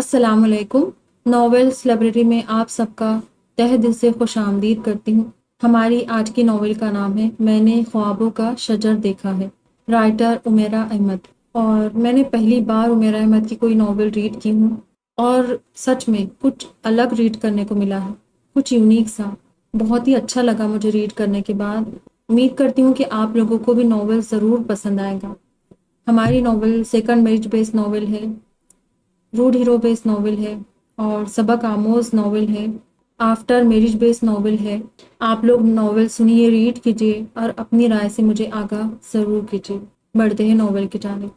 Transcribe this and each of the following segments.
السلام علیکم۔ Novels library میں آپ سب کا تہہ دل سے خوش آمدید کرتی ہوں۔ ہماری آج کی ناول کا نام ہے میں نے خوابوں کا شجر دیکھا ہے، رائٹر عمیرہ احمد۔ اور میں نے پہلی بار عمیرہ احمد کی کوئی ناول ریڈ کی ہوں اور سچ میں کچھ الگ ریڈ کرنے کو ملا ہے، کچھ یونیک سا۔ بہت ہی اچھا لگا مجھے ریڈ کرنے کے بعد۔ امید کرتی ہوں کہ آپ لوگوں کو بھی ناول ضرور پسند آئے گا۔ ہماری ناول سیکنڈ میرج بیس ناول ہے، روڈ ہیرو بیس ناول ہے اور سبق آموز ناول ہے، آفٹر میرج بیس ناول ہے۔ آپ لوگ ناول سنیے، ریڈ کیجیے اور اپنی رائے سے مجھے آگاہ ضرور کیجیے۔ بڑھتے ہیں ناول کی جانب۔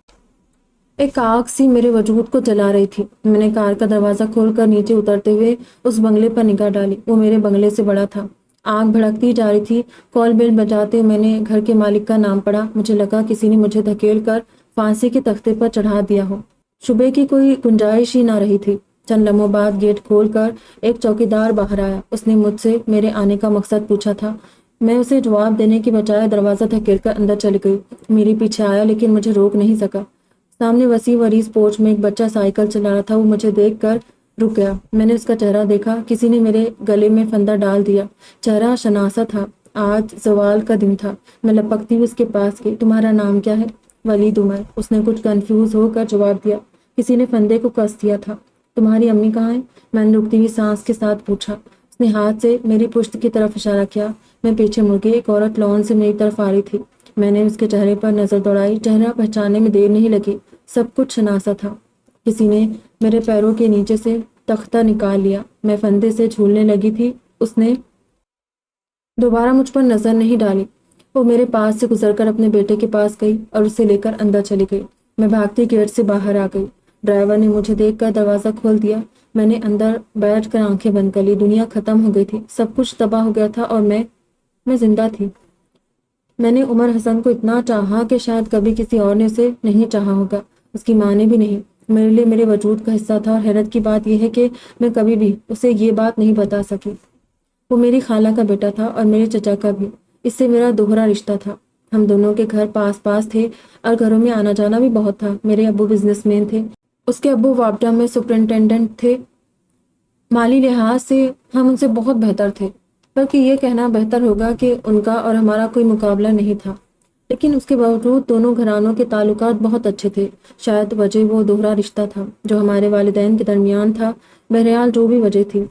ایک آگ سی میرے وجود کو جلا رہی تھی۔ میں نے کار کا دروازہ کھول کر نیچے اترتے ہوئے اس بنگلے پر نگاہ ڈالی۔ وہ میرے بنگلے سے بڑا تھا۔ آگ بھڑکتی جا رہی تھی۔ کال بیل بجاتے میں نے گھر کے مالک کا نام پڑھا۔ مجھے لگا کسی نے مجھے دھکیل کر پھانسی کے تختے پر چڑھا دیا ہو۔ شبے کی کوئی گنجائش ہی نہ رہی تھی۔ چند لمحوں بعد گیٹ کھول کر ایک چوکیدار باہر آیا۔ اس نے مجھ سے میرے آنے کا مقصد پوچھا تھا۔ میں اسے جواب دینے کی بجائے دروازہ دھکیل کر اندر چلی گئی۔ میرے پیچھے آیا لیکن مجھے روک نہیں سکا۔ سامنے وسیع وریز پورچ میں ایک بچہ سائیکل چلا رہا تھا۔ وہ مجھے دیکھ کر رک گیا۔ میں نے اس کا چہرہ دیکھا۔ کسی نے میرے گلے میں پھندا ڈال دیا۔ چہرہ شناسا تھا۔ آج زوال کا دن تھا۔ میں لپکتی ہوئی اس کے پاس گئی۔ تمہارا نام کیا ہے؟ ولید عمر۔ اس نے کچھ کنفیوز ہو کر جواب دیا۔ کسی نے پھندے کو کس دیا تھا۔ تمہاری امی کہاں ہیں؟ میں نے رکتی ہوئی سانس کے ساتھ پوچھا۔ اس نے ہاتھ سے میری پشت کی طرف اشارہ کیا۔ میں پیچھے مڑ گئی۔ ایک عورت لان سے میری طرف آ رہی تھی۔ میں نے اس کے چہرے پر نظر دوڑائی۔ چہرہ پہچاننے میں دیر نہیں لگی۔ سب کچھ شناسا تھا۔ کسی نے میرے پیروں کے نیچے سے تختہ نکال لیا۔ میں پھندے سے جھولنے لگی تھی۔ اس نے دوبارہ مجھ پر نظر نہیں ڈالی۔ وہ میرے پاس سے گزر کر اپنے بیٹے کے پاس گئی اور اسے لے کر اندر چلی گئی۔ میں بھاگتی گیٹ سے باہر آ گئی۔ ڈرائیور نے مجھے دیکھ کر دروازہ کھول دیا۔ میں نے اندر بیٹھ کر آنکھیں بند کر لی۔ دنیا ختم ہو گئی تھی۔ سب کچھ تباہ ہو گیا تھا اور میں زندہ تھی۔ میں نے عمر حسن کو اتنا چاہا کہ شاید کبھی کسی اور نے اسے نہیں چاہا ہوگا۔ اس کی ماں نے بھی نہیں۔ میرے لیے میرے وجود کا حصہ تھا اور حیرت کی بات یہ ہے کہ میں کبھی بھی اسے یہ بات نہیں بتا سکی۔ وہ میری خالہ کا بیٹا تھا اور میرے چچا کا بھی۔ اس سے میرا دوہرا رشتہ تھا۔ ہم دونوں کے گھر پاس پاس تھے اور گھروں میں آنا جانا بھی بہت تھا۔ میرے ابو بزنس مین تھے۔ اس کے ابو وابڈا میں سپرنٹینڈنٹ تھے۔ مالی لحاظ سے ہم ان سے بہت بہتر تھے، بلکہ یہ کہنا بہتر ہوگا کہ ان کا اور ہمارا کوئی مقابلہ نہیں تھا۔ لیکن اس کے باوجود دونوں گھرانوں کے تعلقات بہت اچھے تھے۔ شاید وجہ وہ دوہرا رشتہ تھا جو ہمارے والدین کے درمیان تھا۔ بہرحال جو بھی وجہ تھی،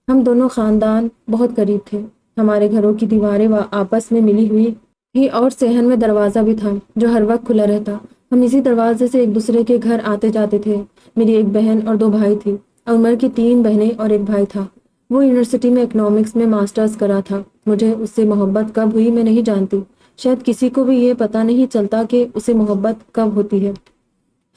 ہم دونوں خاندان بہت قریب تھے۔ ہمارے گھروں کی دیواریں آپس میں ملی ہوئی تھی اور صحن میں دروازہ بھی تھا جو ہر وقت کھلا رہتا۔ ہم اسی دروازے سے ایک دوسرے کے گھر آتے جاتے تھے۔ میری ایک بہن اور 2 بھائی تھی۔ عمر کی 3 بہنیں اور 1 بھائی تھا۔ وہ یونیورسٹی میں اکنامکس میں ماسٹرز کر رہا تھا۔ مجھے اس سے محبت کب ہوئی میں نہیں جانتی۔ شاید کسی کو بھی یہ پتہ نہیں چلتا کہ اسے محبت کب ہوتی ہے۔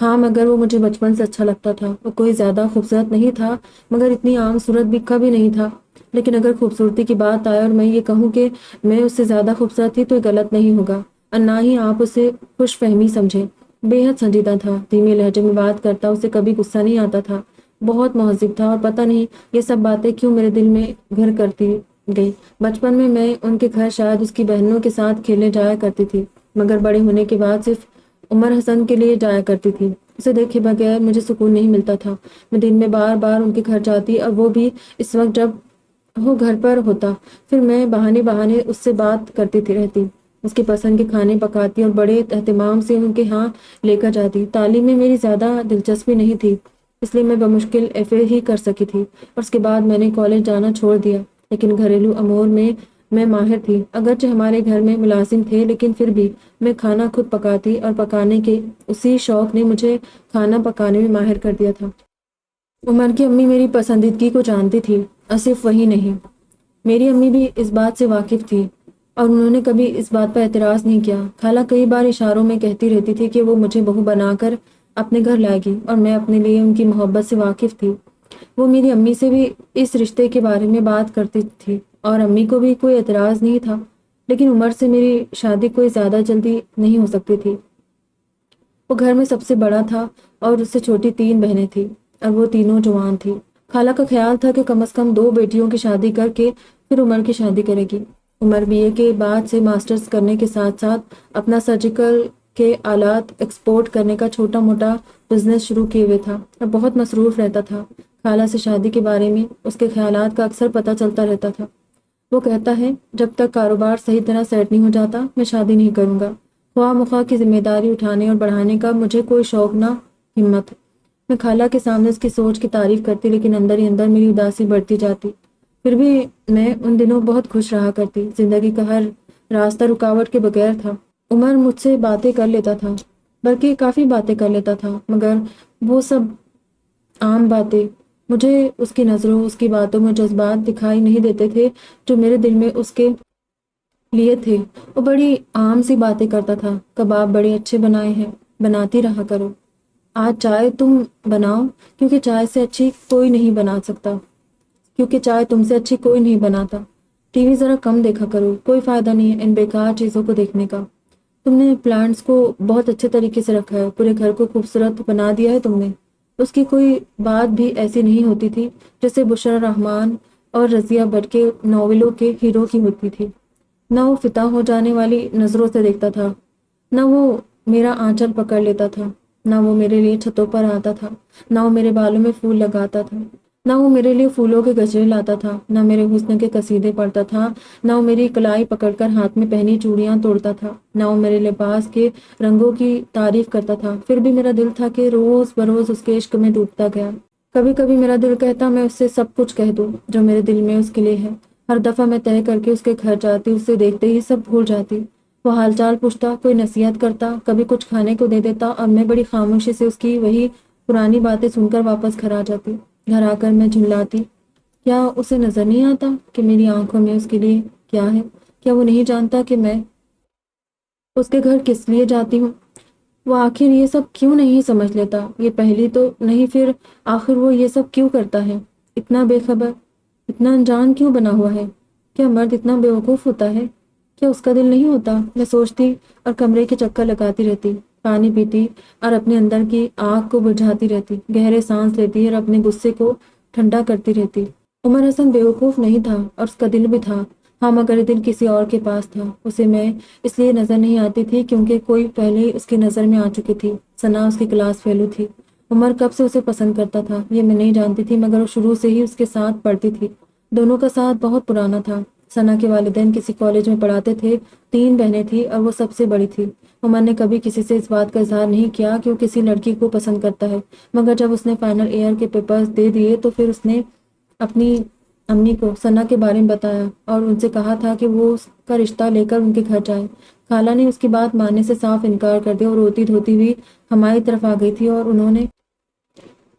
ہاں، مگر وہ مجھے بچپن سے اچھا لگتا تھا۔ وہ کوئی زیادہ خوبصورت نہیں تھا، مگر اتنی عام صورت بھی کبھی نہیں تھا۔ لیکن اگر خوبصورتی کی بات آئے اور میں یہ کہوں کہ میں اس سے زیادہ خوبصورت تھی تو یہ غلط نہیں ہوگا، اور نہ ہی آپ اسے خوش فہمی سمجھیں۔ بے حد سنجیدہ تھا، دھیمے لہجے میں بات کرتا، اسے کبھی غصہ نہیں آتا تھا، بہت مہذب تھا، اور پتہ نہیں یہ سب باتیں کیوں میرے دل میں گھر کرتی گئی۔ بچپن میں ان کے گھر شاید اس کی بہنوں کے ساتھ کھیلنے جایا کرتی تھی، مگر بڑے ہونے کے بعد صرف عمر حسن کے لیے جایا کرتی تھی۔ اسے دیکھے بغیر مجھے سکون نہیں ملتا تھا۔ میں دن میں بار بار ان کے گھر جاتی اور وہ بھی اس وقت جب وہ گھر پر ہوتا۔ پھر میں بہانے اس سے بات کرتی رہتی، اس کے پسند کے کھانے پکاتی اور بڑے اہتمام سے ان کے ہاں لے کر جاتی۔ تعلیم میں میری زیادہ دلچسپی نہیں تھی، اس لیے میں بمشکل ایف اے ہی کر سکی تھی، اور اس کے بعد میں نے کالج جانا چھوڑ دیا۔ لیکن گھریلو امور میں ماہر تھی۔ اگرچہ ہمارے گھر میں ملازم تھے، لیکن پھر بھی میں کھانا خود پکاتی، اور پکانے کے اسی شوق نے مجھے کھانا پکانے میں ماہر کر دیا تھا۔ عمر کی امی میری پسندیدگی کو جانتی تھی، اور صرف وہی نہیں، میری امی بھی اس بات سے واقف تھی، اور انہوں نے کبھی اس بات پر اعتراض نہیں کیا۔ خالہ کئی بار اشاروں میں کہتی رہتی تھی کہ وہ مجھے بہو بنا کر اپنے گھر لائے گی، اور میں اپنے لیے ان کی محبت سے واقف تھی۔ وہ میری امی سے بھی اس رشتے کے بارے میں بات کرتی تھی، اور امی کو بھی کوئی اعتراض نہیں تھا، لیکن عمر سے میری شادی کوئی زیادہ جلدی نہیں ہو سکتی تھی۔ وہ گھر میں سب سے بڑا تھا اور اس سے چھوٹی 3 بہنیں تھیں، اور وہ تینوں جوان تھی۔ خالہ کا خیال تھا کہ کم از کم 2 بیٹیوں کی شادی کر کے پھر عمر کی شادی کرے گی۔ عمر BA کے بعد سے ماسٹرز کرنے کے ساتھ ساتھ اپنا سرجیکل کے آلات ایکسپورٹ کرنے کا چھوٹا موٹا بزنس شروع کیے ہوئے تھا اور بہت مصروف رہتا تھا۔ خالہ سے شادی کے بارے میں اس کے خیالات کا اکثر پتہ چلتا رہتا تھا۔ وہ کہتا ہے جب تک کاروبار صحیح طرح سیٹ نہیں ہو جاتا میں شادی نہیں کروں گا۔ خواہ مخواہ کی ذمہ داری اٹھانے اور بڑھانے کا مجھے کوئی شوق نہ ہمت۔ میں خالہ کے سامنے اس کی سوچ کی تعریف کرتی لیکن اندر ہی اندر میری اداسی بڑھتی جاتی۔ پھر بھی میں ان دنوں بہت خوش رہا کرتی۔ زندگی کا ہر راستہ رکاوٹ کے بغیر تھا۔ عمر مجھ سے باتیں کر لیتا تھا، بلکہ کافی باتیں کر لیتا تھا، مگر وہ سب عام باتیں۔ مجھے اس کی نظروں، اس کی باتوں میں جذبات دکھائی نہیں دیتے تھے جو میرے دل میں اس کے لیے تھے۔ وہ بڑی عام سی باتیں کرتا تھا۔ کباب بڑے اچھے بنائے ہیں، بناتی رہا کرو۔ آج چائے تم بناؤ کیونکہ چائے سے اچھی کوئی نہیں بنا سکتا، کیونکہ چائے تم سے اچھی کوئی نہیں بناتا۔ ٹی وی ذرا کم دیکھا کرو، کوئی فائدہ نہیں ہے ان بیکار چیزوں کو دیکھنے کا۔ تم نے پلانٹس کو بہت اچھے طریقے سے رکھا ہے، پورے گھر کو خوبصورت بنا دیا ہے تم نے۔ اس کی کوئی بات بھی ایسی نہیں ہوتی تھی جیسے بشرا رحمان اور رضیہ بٹ کے ناولوں کے ہیرو کی ہوتی تھی۔ نہ وہ فتح ہو جانے والی نظروں سے دیکھتا تھا، نہ وہ میرا آنچل پکڑ لیتا تھا، نہ وہ میرے لیے چھتوں پر آتا تھا، نہ وہ میرے بالوں میں پھول لگاتا تھا، نہ وہ میرے لیے پھولوں کے گجرے لاتا تھا، نہ میرے حسن کے قصیدے پڑھتا تھا، نہ وہ میری کلائی پکڑ کر ہاتھ میں پہنی چوڑیاں توڑتا تھا، نہ وہ میرے لباس کے رنگوں کی تعریف کرتا تھا۔ پھر بھی میرا دل تھا کہ روز بروز اس کے عشق میں ڈوبتا گیا۔ کبھی کبھی میرا دل کہتا میں اس سے سب کچھ کہہ دوں جو میرے دل میں اس کے لیے ہے۔ ہر دفعہ میں طے کر کے اس کے گھر جاتی، اسے دیکھتے ہی سب بھول جاتی۔ وہ حال چال پوچھتا، کوئی نصیحت کرتا، کبھی کچھ کھانے کو دے دیتا اور میں بڑی خاموشی سے اس کی وہی پرانی باتیں سن کر واپس گھر آ جاتی۔ گھر آ کر میں جھنجلاتی، کیا اسے نظر نہیں آتا کہ میری آنکھوں میں اس کے لیے کیا ہے؟ کیا وہ نہیں جانتا کہ میں اس کے گھر کس لیے جاتی ہوں؟ وہ آخر یہ سب کیوں نہیں سمجھ لیتا؟ یہ پہلی تو نہیں، پھر آخر وہ یہ سب کیوں کرتا ہے؟ اتنا بے خبر، اتنا انجان کیوں بنا ہوا ہے؟ کیا مرد اتنا بیوقوف ہوتا ہے؟ کیا اس کا دل نہیں ہوتا؟ میں سوچتی اور کمرے کے چکر لگاتی رہتی، پانی پیتی اور اپنے اندر کی آگ کو بجھاتی رہتی، گہرے سانس لیتی اور اپنے غصے کو ٹھنڈا کرتی رہتی۔ عمر حسن بیوقوف نہیں تھا اور اس کا دل بھی تھا، ہاں، مگر یہ دل کسی اور کے پاس تھا۔ اسے میں اس لیے نظر نہیں آتی تھی کیونکہ کوئی پہلے ہی اس کی نظر میں آ چکی تھی۔ ثنا اس کی کلاس فیلو تھی۔ عمر کب سے اسے پسند کرتا تھا یہ میں نہیں جانتی تھی، مگر وہ شروع سے ہی اس کے ساتھ پڑھتی تھی۔ دونوں کا ساتھ بہت پرانا تھا۔ ثنا کے والدین کسی کالج میں پڑھاتے تھے، 3 بہنیں تھیں اور وہ سب سے بڑی تھی۔ عمر نے کبھی کسی سے اس بات کا اظہار نہیں کیا کہ وہ کسی لڑکی کو پسند کرتا ہے، مگر جب اس نے فائنل ایئر کے پیپرز دے دیے تو پھر اس نے اپنی امی کو ثنا کے بارے میں بتایا اور ان سے کہا تھا کہ وہ اس کا رشتہ لے کر ان کے گھر جائے۔ خالہ نے اس کی بات ماننے سے صاف انکار کر دیا اور روتی دھوتی ہوئی ہماری طرف آ گئی تھی اور انہوں نے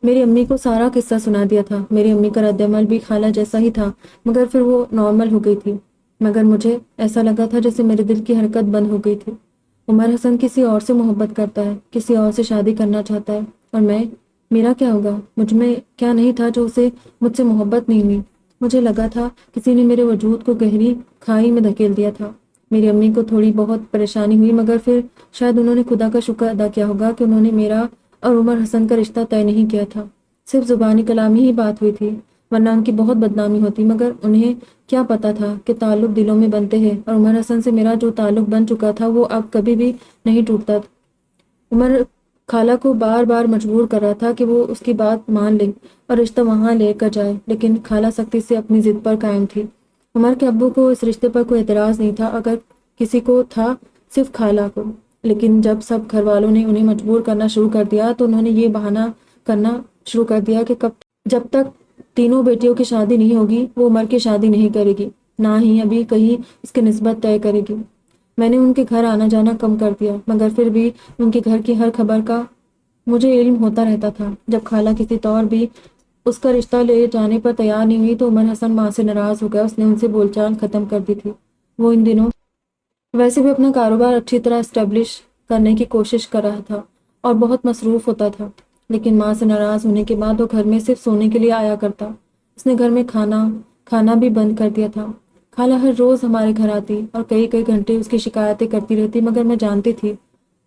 میری امی کو سارا قصہ سنا دیا تھا۔ میری امی کا رد عمل بھی خالہ جیسا ہی تھا، مگر پھر وہ نارمل ہو گئی تھی، مگر مجھے ایسا لگا تھا جیسے میرے دل کی حرکت بند ہو گئی تھی۔ عمر حسن کسی اور سے محبت کرتا ہے، کسی اور سے شادی کرنا چاہتا ہے، اور میرا کیا ہوگا؟ مجھ میں کیا نہیں تھا جو اسے مجھ سے محبت نہیں ہوئی؟ مجھے لگا تھا کسی نے میرے وجود کو گہری کھائی میں دھکیل دیا تھا۔ میری امی کو تھوڑی بہت پریشانی ہوئی، مگر پھر شاید انہوں نے خدا کا شکر ادا کیا ہوگا کہ انہوں نے میرا اور عمر حسن کا رشتہ طے نہیں کیا تھا۔ صرف زبانی کلامی ہی بات ہوئی تھی، ورنہ ان کی بہت بدنامی ہوتی، مگر انہیں کیا پتا تھا کہ تعلق دلوں میں بنتے ہیں، اور عمر حسن سے میرا جو تعلق بن چکا تھا وہ اب کبھی بھی نہیں ٹوٹتا۔ عمر خالہ کو بار بار مجبور کر رہا تھا کہ وہ اس کی بات مان لے اور رشتہ وہاں لے کر جائے، لیکن خالہ سختی سے اپنی ضد پر قائم تھی۔ عمر کے ابو کو اس رشتے پر کوئی اعتراض نہیں تھا، اگر کسی کو تھا صرف خالہ کو، لیکن جب سب گھر والوں نے انہیں مجبور کرنا شروع کر دیا تو انہوں نے یہ بہانہ کرنا شروع کر دیا کہ جب تک تینوں بیٹیوں کی شادی نہیں ہوگی وہ عمر کی شادی نہیں کرے گی، نہ ہی ابھی کہیں اس کی نسبت طے کرے گی۔ میں نے ان کے گھر آنا جانا کم کر دیا، مگر پھر بھی ان کے گھر کی ہر خبر کا مجھے علم ہوتا رہتا تھا۔ جب خالہ کسی طور بھی اس کا رشتہ لے جانے پر تیار نہیں ہوئی تو عمر حسن ماں سے ناراض ہو گیا، اس نے ان سے بول چال ختم کر دی تھی۔ وہ ان دنوں ویسے بھی اپنا کاروبار اچھی طرح اسٹیبلش کرنے کی کوشش کر رہا تھا اور بہت مصروف ہوتا تھا، لیکن ماں سے ناراض ہونے کے بعد وہ گھر میں صرف سونے کے لیے آیا کرتا۔ اس نے گھر میں کھانا بھی بند کر دیا تھا۔ خالہ ہر روز ہمارے گھر آتی اور کئی گھنٹے اس کی شکایتیں کرتی رہتی، مگر میں جانتی تھی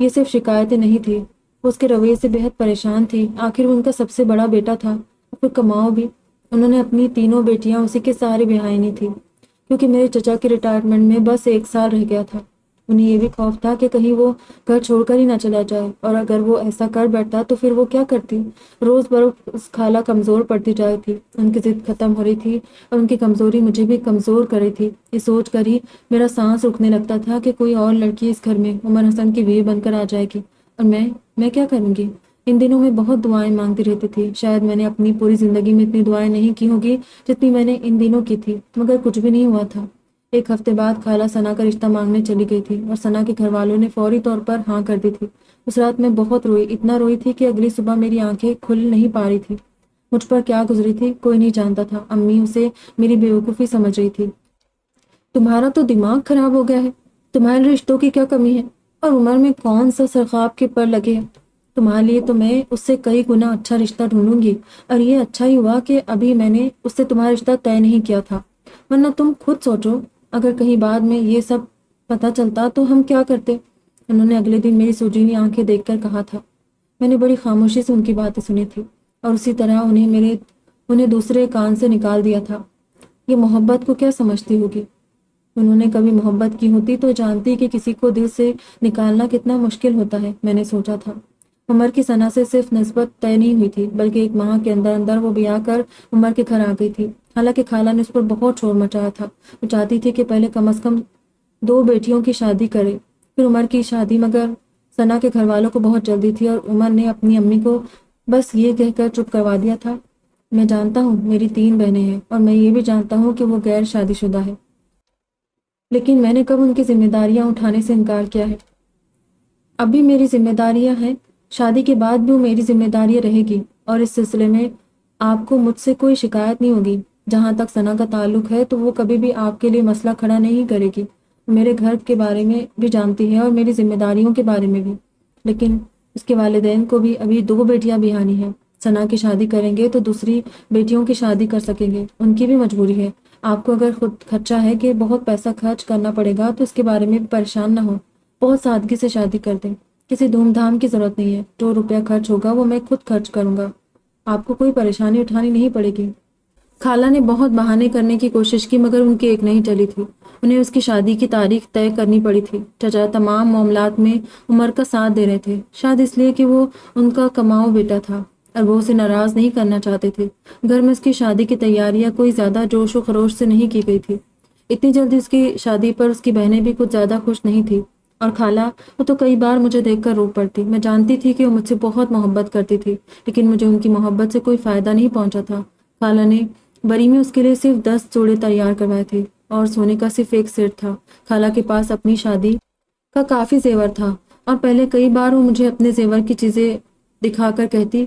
یہ صرف شکایتیں نہیں تھی، وہ اس کے رویے سے بہت پریشان تھی۔ آخر وہ ان کا سب سے بڑا بیٹا تھا اور پھر کماؤ بھی۔ انہوں نے اپنی تینوں بیٹیاں اسی کے سہارے بیاہی نہیں تھی، کیونکہ میرے چچا کی ریٹائرمنٹ میں بس 1 سال رہ گیا تھا۔ انہیں یہ بھی خوف تھا کہ کہیں وہ گھر چھوڑ کر ہی نہ چلا جائے، اور اگر وہ ایسا کر بیٹھتا تو پھر وہ کیا کرتی؟ روز بروز خالہ کمزور پڑتی جا رہی تھی، ان کی ضد ختم ہو رہی تھی اور ان کی کمزوری مجھے بھی کمزور کر رہی تھی۔ یہ سوچ کر ہی میرا سانس رکنے لگتا تھا کہ کوئی اور لڑکی اس گھر میں عمر حسن کی بیوی بن کر آ جائے گی، اور میں کیا کروں گی؟ ان دنوں میں بہت دعائیں مانگتی رہتی تھی۔ شاید میں نے اپنی پوری زندگی میں اتنی دعائیں نہیں کی ہوگی جتنی میں نے ان دنوں کی تھی، مگر کچھ بھی نہیں ہوا تھا۔ ایک ہفتے بعد خالہ ثنا کا رشتہ مانگنے چلی گئی تھی اور ثنا کے گھر والوں نے فوری طور پر ہاں کر دی تھی۔ اس رات میں بہت روئی، اتنا روئی تھی کہ اگلی صبح میری آنکھیں کھل نہیں پا رہی تھی۔ مجھ پر کیا گزری تھی کوئی نہیں جانتا تھا۔ امی اسے میری بیوقوفی سمجھ رہی تھی۔ تمہارا تو دماغ خراب ہو گیا ہے، تمہارے رشتوں کی کیا کمی ہے، اور عمر میں کون سا سرخاب کے پر لگے ہیں؟ تمہارے لیے تو میں اس سے کئی گنا اچھا رشتہ ڈھونڈوں گی، اور یہ اچھا ہی ہوا کہ ابھی میں نے اس سے تمہارا رشتہ طے نہیں کیا تھا، ورنہ تم خود سوچو اگر کہیں بعد میں یہ سب پتہ چلتا تو ہم کیا کرتے؟ انہوں نے اگلے دن میری سوجی ہوئی آنکھیں دیکھ کر کہا تھا۔ میں نے بڑی خاموشی سے ان کی باتیں سنی تھی اور اسی طرح انہیں دوسرے کان سے نکال دیا تھا۔ یہ محبت کو کیا سمجھتی ہوگی؟ انہوں نے کبھی محبت کی ہوتی تو جانتی کہ کسی کو دل سے نکالنا کتنا مشکل ہوتا ہے، میں نے سوچا تھا۔ عمر کی ثنا سے صرف نسبت طے نہیں ہوئی تھی بلکہ ایک ماہ کے اندر اندر وہ بیاہ کر عمر کے گھر آ گئی تھی۔ حالانکہ خالہ نے اس پر بہت شور مچایا تھا، وہ چاہتی تھی کہ پہلے کم از کم 2 بیٹیوں کی شادی کرے پھر عمر کی شادی، مگر ثنا کے گھر والوں کو بہت جلدی تھی اور عمر نے اپنی امی کو بس یہ کہہ کر چپ کروا دیا تھا، میں جانتا ہوں میری 3 بہنیں ہیں اور میں یہ بھی جانتا ہوں کہ وہ غیر شادی شدہ ہے، لیکن میں نے کب ان کی ذمہ داریاں اٹھانے سے انکار کیا ہے؟ اب بھی میری ذمہ داریاں ہیں، شادی کے بعد بھی وہ میری ذمہ داریاں رہے گی، اور اس سلسلے میں آپ کو مجھ سے کوئی شکایت نہیں ہوگی۔ جہاں تک ثنا کا تعلق ہے تو وہ کبھی بھی آپ کے لیے مسئلہ کھڑا نہیں کرے گی۔ میرے گھر کے بارے میں بھی جانتی ہے اور میری ذمہ داریوں کے بارے میں بھی، لیکن اس کے والدین کو بھی ابھی 2 بیٹیاں بیانی ہیں۔ ثنا کی شادی کریں گے تو دوسری بیٹیوں کی شادی کر سکیں گے، ان کی بھی مجبوری ہے۔ آپ کو اگر خود خدشہ ہے کہ بہت پیسہ خرچ کرنا پڑے گا تو اس کے بارے میں بھی پریشان نہ ہو، بہت سادگی سے شادی کر دیں، کسی دھوم دھام کی ضرورت نہیں ہے، جو روپیہ خرچ ہوگا وہ میں خود خرچ کروں گا، آپ کو کوئی پریشانی اٹھانی نہیں پڑے گی۔ خالہ نے بہت بہانے کرنے کی کوشش کی مگر ان کی ایک نہیں چلی تھی، انہیں اس کی شادی کی تاریخ طے کرنی پڑی تھی۔ چچا تمام معاملات میں عمر کا ساتھ دے رہے تھے، شاید اس لیے کہ وہ ان کا کماؤ بیٹا تھا اور وہ اسے ناراض نہیں کرنا چاہتے تھے۔ گھر میں اس کی شادی کی تیاریاں کوئی زیادہ جوش و خروش سے نہیں کی گئی تھی۔ اتنی جلدی اس کی شادی پر اس کی بہنیں بھی کچھ زیادہ خوش نہیں تھی، اور خالہ وہ تو کئی بار مجھے دیکھ کر رو پڑتی۔ میں جانتی تھی کہ وہ مجھ سے بہت محبت کرتی تھی، لیکن مجھے ان کی محبت سے کوئی فائدہ نہیں پہنچا تھا۔ خالہ نے بری میں اس کے لیے صرف 10 جوڑے تیار کروائے تھے اور سونے کا صرف ایک سیٹ تھا۔ خالہ کے پاس اپنی شادی کا کافی زیور تھا، اور پہلے کئی بار وہ مجھے اپنے زیور کی چیزیں دکھا کر کہتی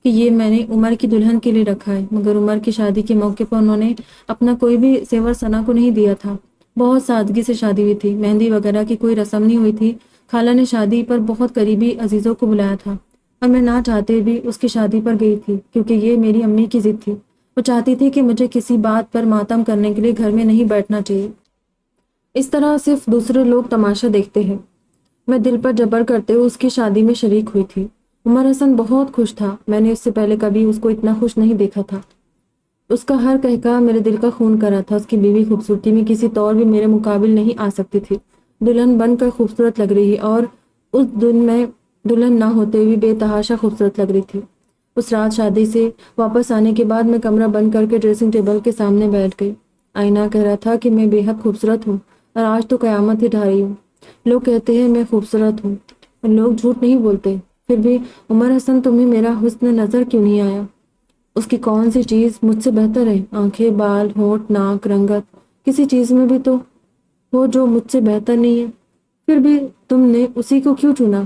کہ یہ میں نے عمر کی دلہن کے لیے رکھا ہے، مگر عمر کی شادی کے موقع پر انہوں نے اپنا کوئی بھی زیور ثنا کو نہیں دیا تھا۔ بہت سادگی سے شادی ہوئی تھی، مہندی وغیرہ کی کوئی رسم نہیں ہوئی تھی۔ خالہ نے شادی پر بہت قریبی عزیزوں کو بلایا تھا اور میں نہ چاہتے بھی اس کی شادی پر گئی تھی، کیونکہ یہ میری امی کی ضد تھی۔ وہ چاہتی تھی کہ مجھے کسی بات پر ماتم کرنے کے لیے گھر میں نہیں بیٹھنا چاہیے، اس طرح صرف دوسرے لوگ تماشا دیکھتے ہیں۔ میں دل پر جبر کرتے ہوئے اس کی شادی میں شریک ہوئی تھی۔ عمر حسن بہت خوش تھا، میں نے اس سے پہلے کبھی اس کو اتنا خوش نہیں دیکھا تھا۔ اس کا ہر کہکہ میرے دل کا خون کرا تھا۔ اس کی بیوی خوبصورتی میں کسی طور بھی میرے مقابل نہیں آ سکتی تھی، دلہن بن کر خوبصورت لگ رہی اور اس دن میں دلہن نہ ہوتے ہوئے بے تحاشا خوبصورت لگ رہی تھی۔ اس رات شادی سے واپس آنے کے بعد میں کمرہ بند کر کے ڈریسنگ ٹیبل کے سامنے بیٹھ گئی۔ آئینہ کہہ رہا تھا کہ میں بے حد خوبصورت ہوں اور آج تو قیامت ہی ڈھا رہی ہوں۔ لوگ کہتے ہیں میں خوبصورت ہوں اور لوگ جھوٹ نہیں بولتے، پھر بھی عمر حسن تمہیں میرا حسن نظر کیوں نہیں آیا؟ اس کی کون سی چیز مجھ سے بہتر ہے؟ آنکھیں، بال، ہونٹ، ناک، رنگت، کسی چیز میں بھی تو ہو جو مجھ سے بہتر نہیں ہے، پھر بھی تم نے اسی کو کیوں چنا،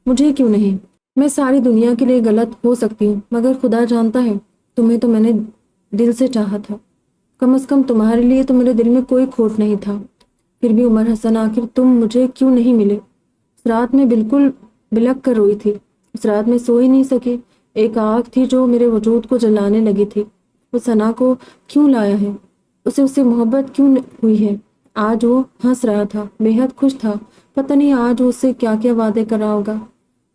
مجھے کیوں نہیں؟ میں ساری دنیا کے لیے غلط ہو سکتی ہوں مگر خدا جانتا ہے تمہیں تو میں نے دل سے چاہا تھا، کم از کم تمہارے لیے تو میرے دل میں کوئی کھوٹ نہیں تھا۔ پھر بھی عمر حسن آخر تم مجھے کیوں نہیں ملے؟ اس رات میں بالکل بلک کر روئی تھی، اس رات میں سو ہی نہیں سکی، ایک آگ تھی جو میرے وجود کو جلانے لگی تھی۔ وہ ثنا کو کیوں لایا ہے؟ اس سے محبت کیوں ہوئی ہے؟ آج وہ ہنس رہا تھا، بے حد خوش تھا، پتہ نہیں آج وہ اس سے کیا کیا وعدے کر رہا ہوگا۔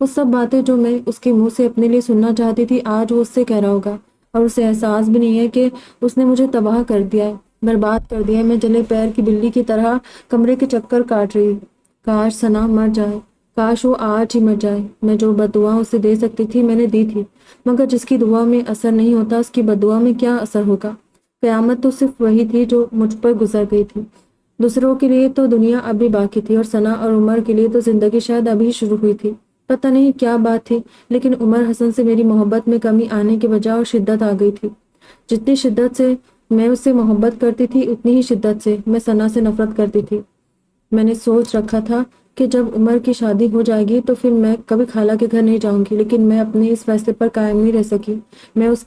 وہ سب باتیں جو میں اس کے منہ سے اپنے لیے سننا چاہتی تھی آج وہ اس سے کہہ رہا ہوگا، اور اسے احساس بھی نہیں ہے کہ اس نے مجھے تباہ کر دیا ہے، برباد کر دیا ہے۔ میں جلے پیر کی بلی کی طرح کمرے کے چکر کاٹ رہی کاش ثنا مر جائے، کاش وہ آج ہی مر جائے۔ میں جو بد دعا اسے دے سکتی تھی میں نے دی تھی، مگر جس کی دعا میں اثر نہیں ہوتا اس کی بد دعا میں کیا اثر ہوگا؟ قیامت تو صرف وہی تھی جو مجھ پر گزر گئی تھی۔ دوسروں کے لیے تو دنیا ابھی باقی تھی، اور ثنا اور عمر کے لیے تو زندگی شاید ابھی شروع ہوئی تھی۔ پتہ نہیں کیا بات تھی، لیکن عمر حسن سے میری محبت میں کمی آنے کے بجائے اور شدت آ گئی تھی۔ جتنی شدت سے میں اس سے محبت کرتی تھی اتنی ہی شدت سے میں ثنا سے نفرت کرتی تھی۔ میں نے سوچ رکھا تھا کہ جب عمر کی شادی ہو جائے گی تو پھر میں کبھی خالہ کے گھر نہیں جاؤں گی، لیکن میں اپنے اس فیصلے پر قائم نہیں رہ سکی۔ میں اس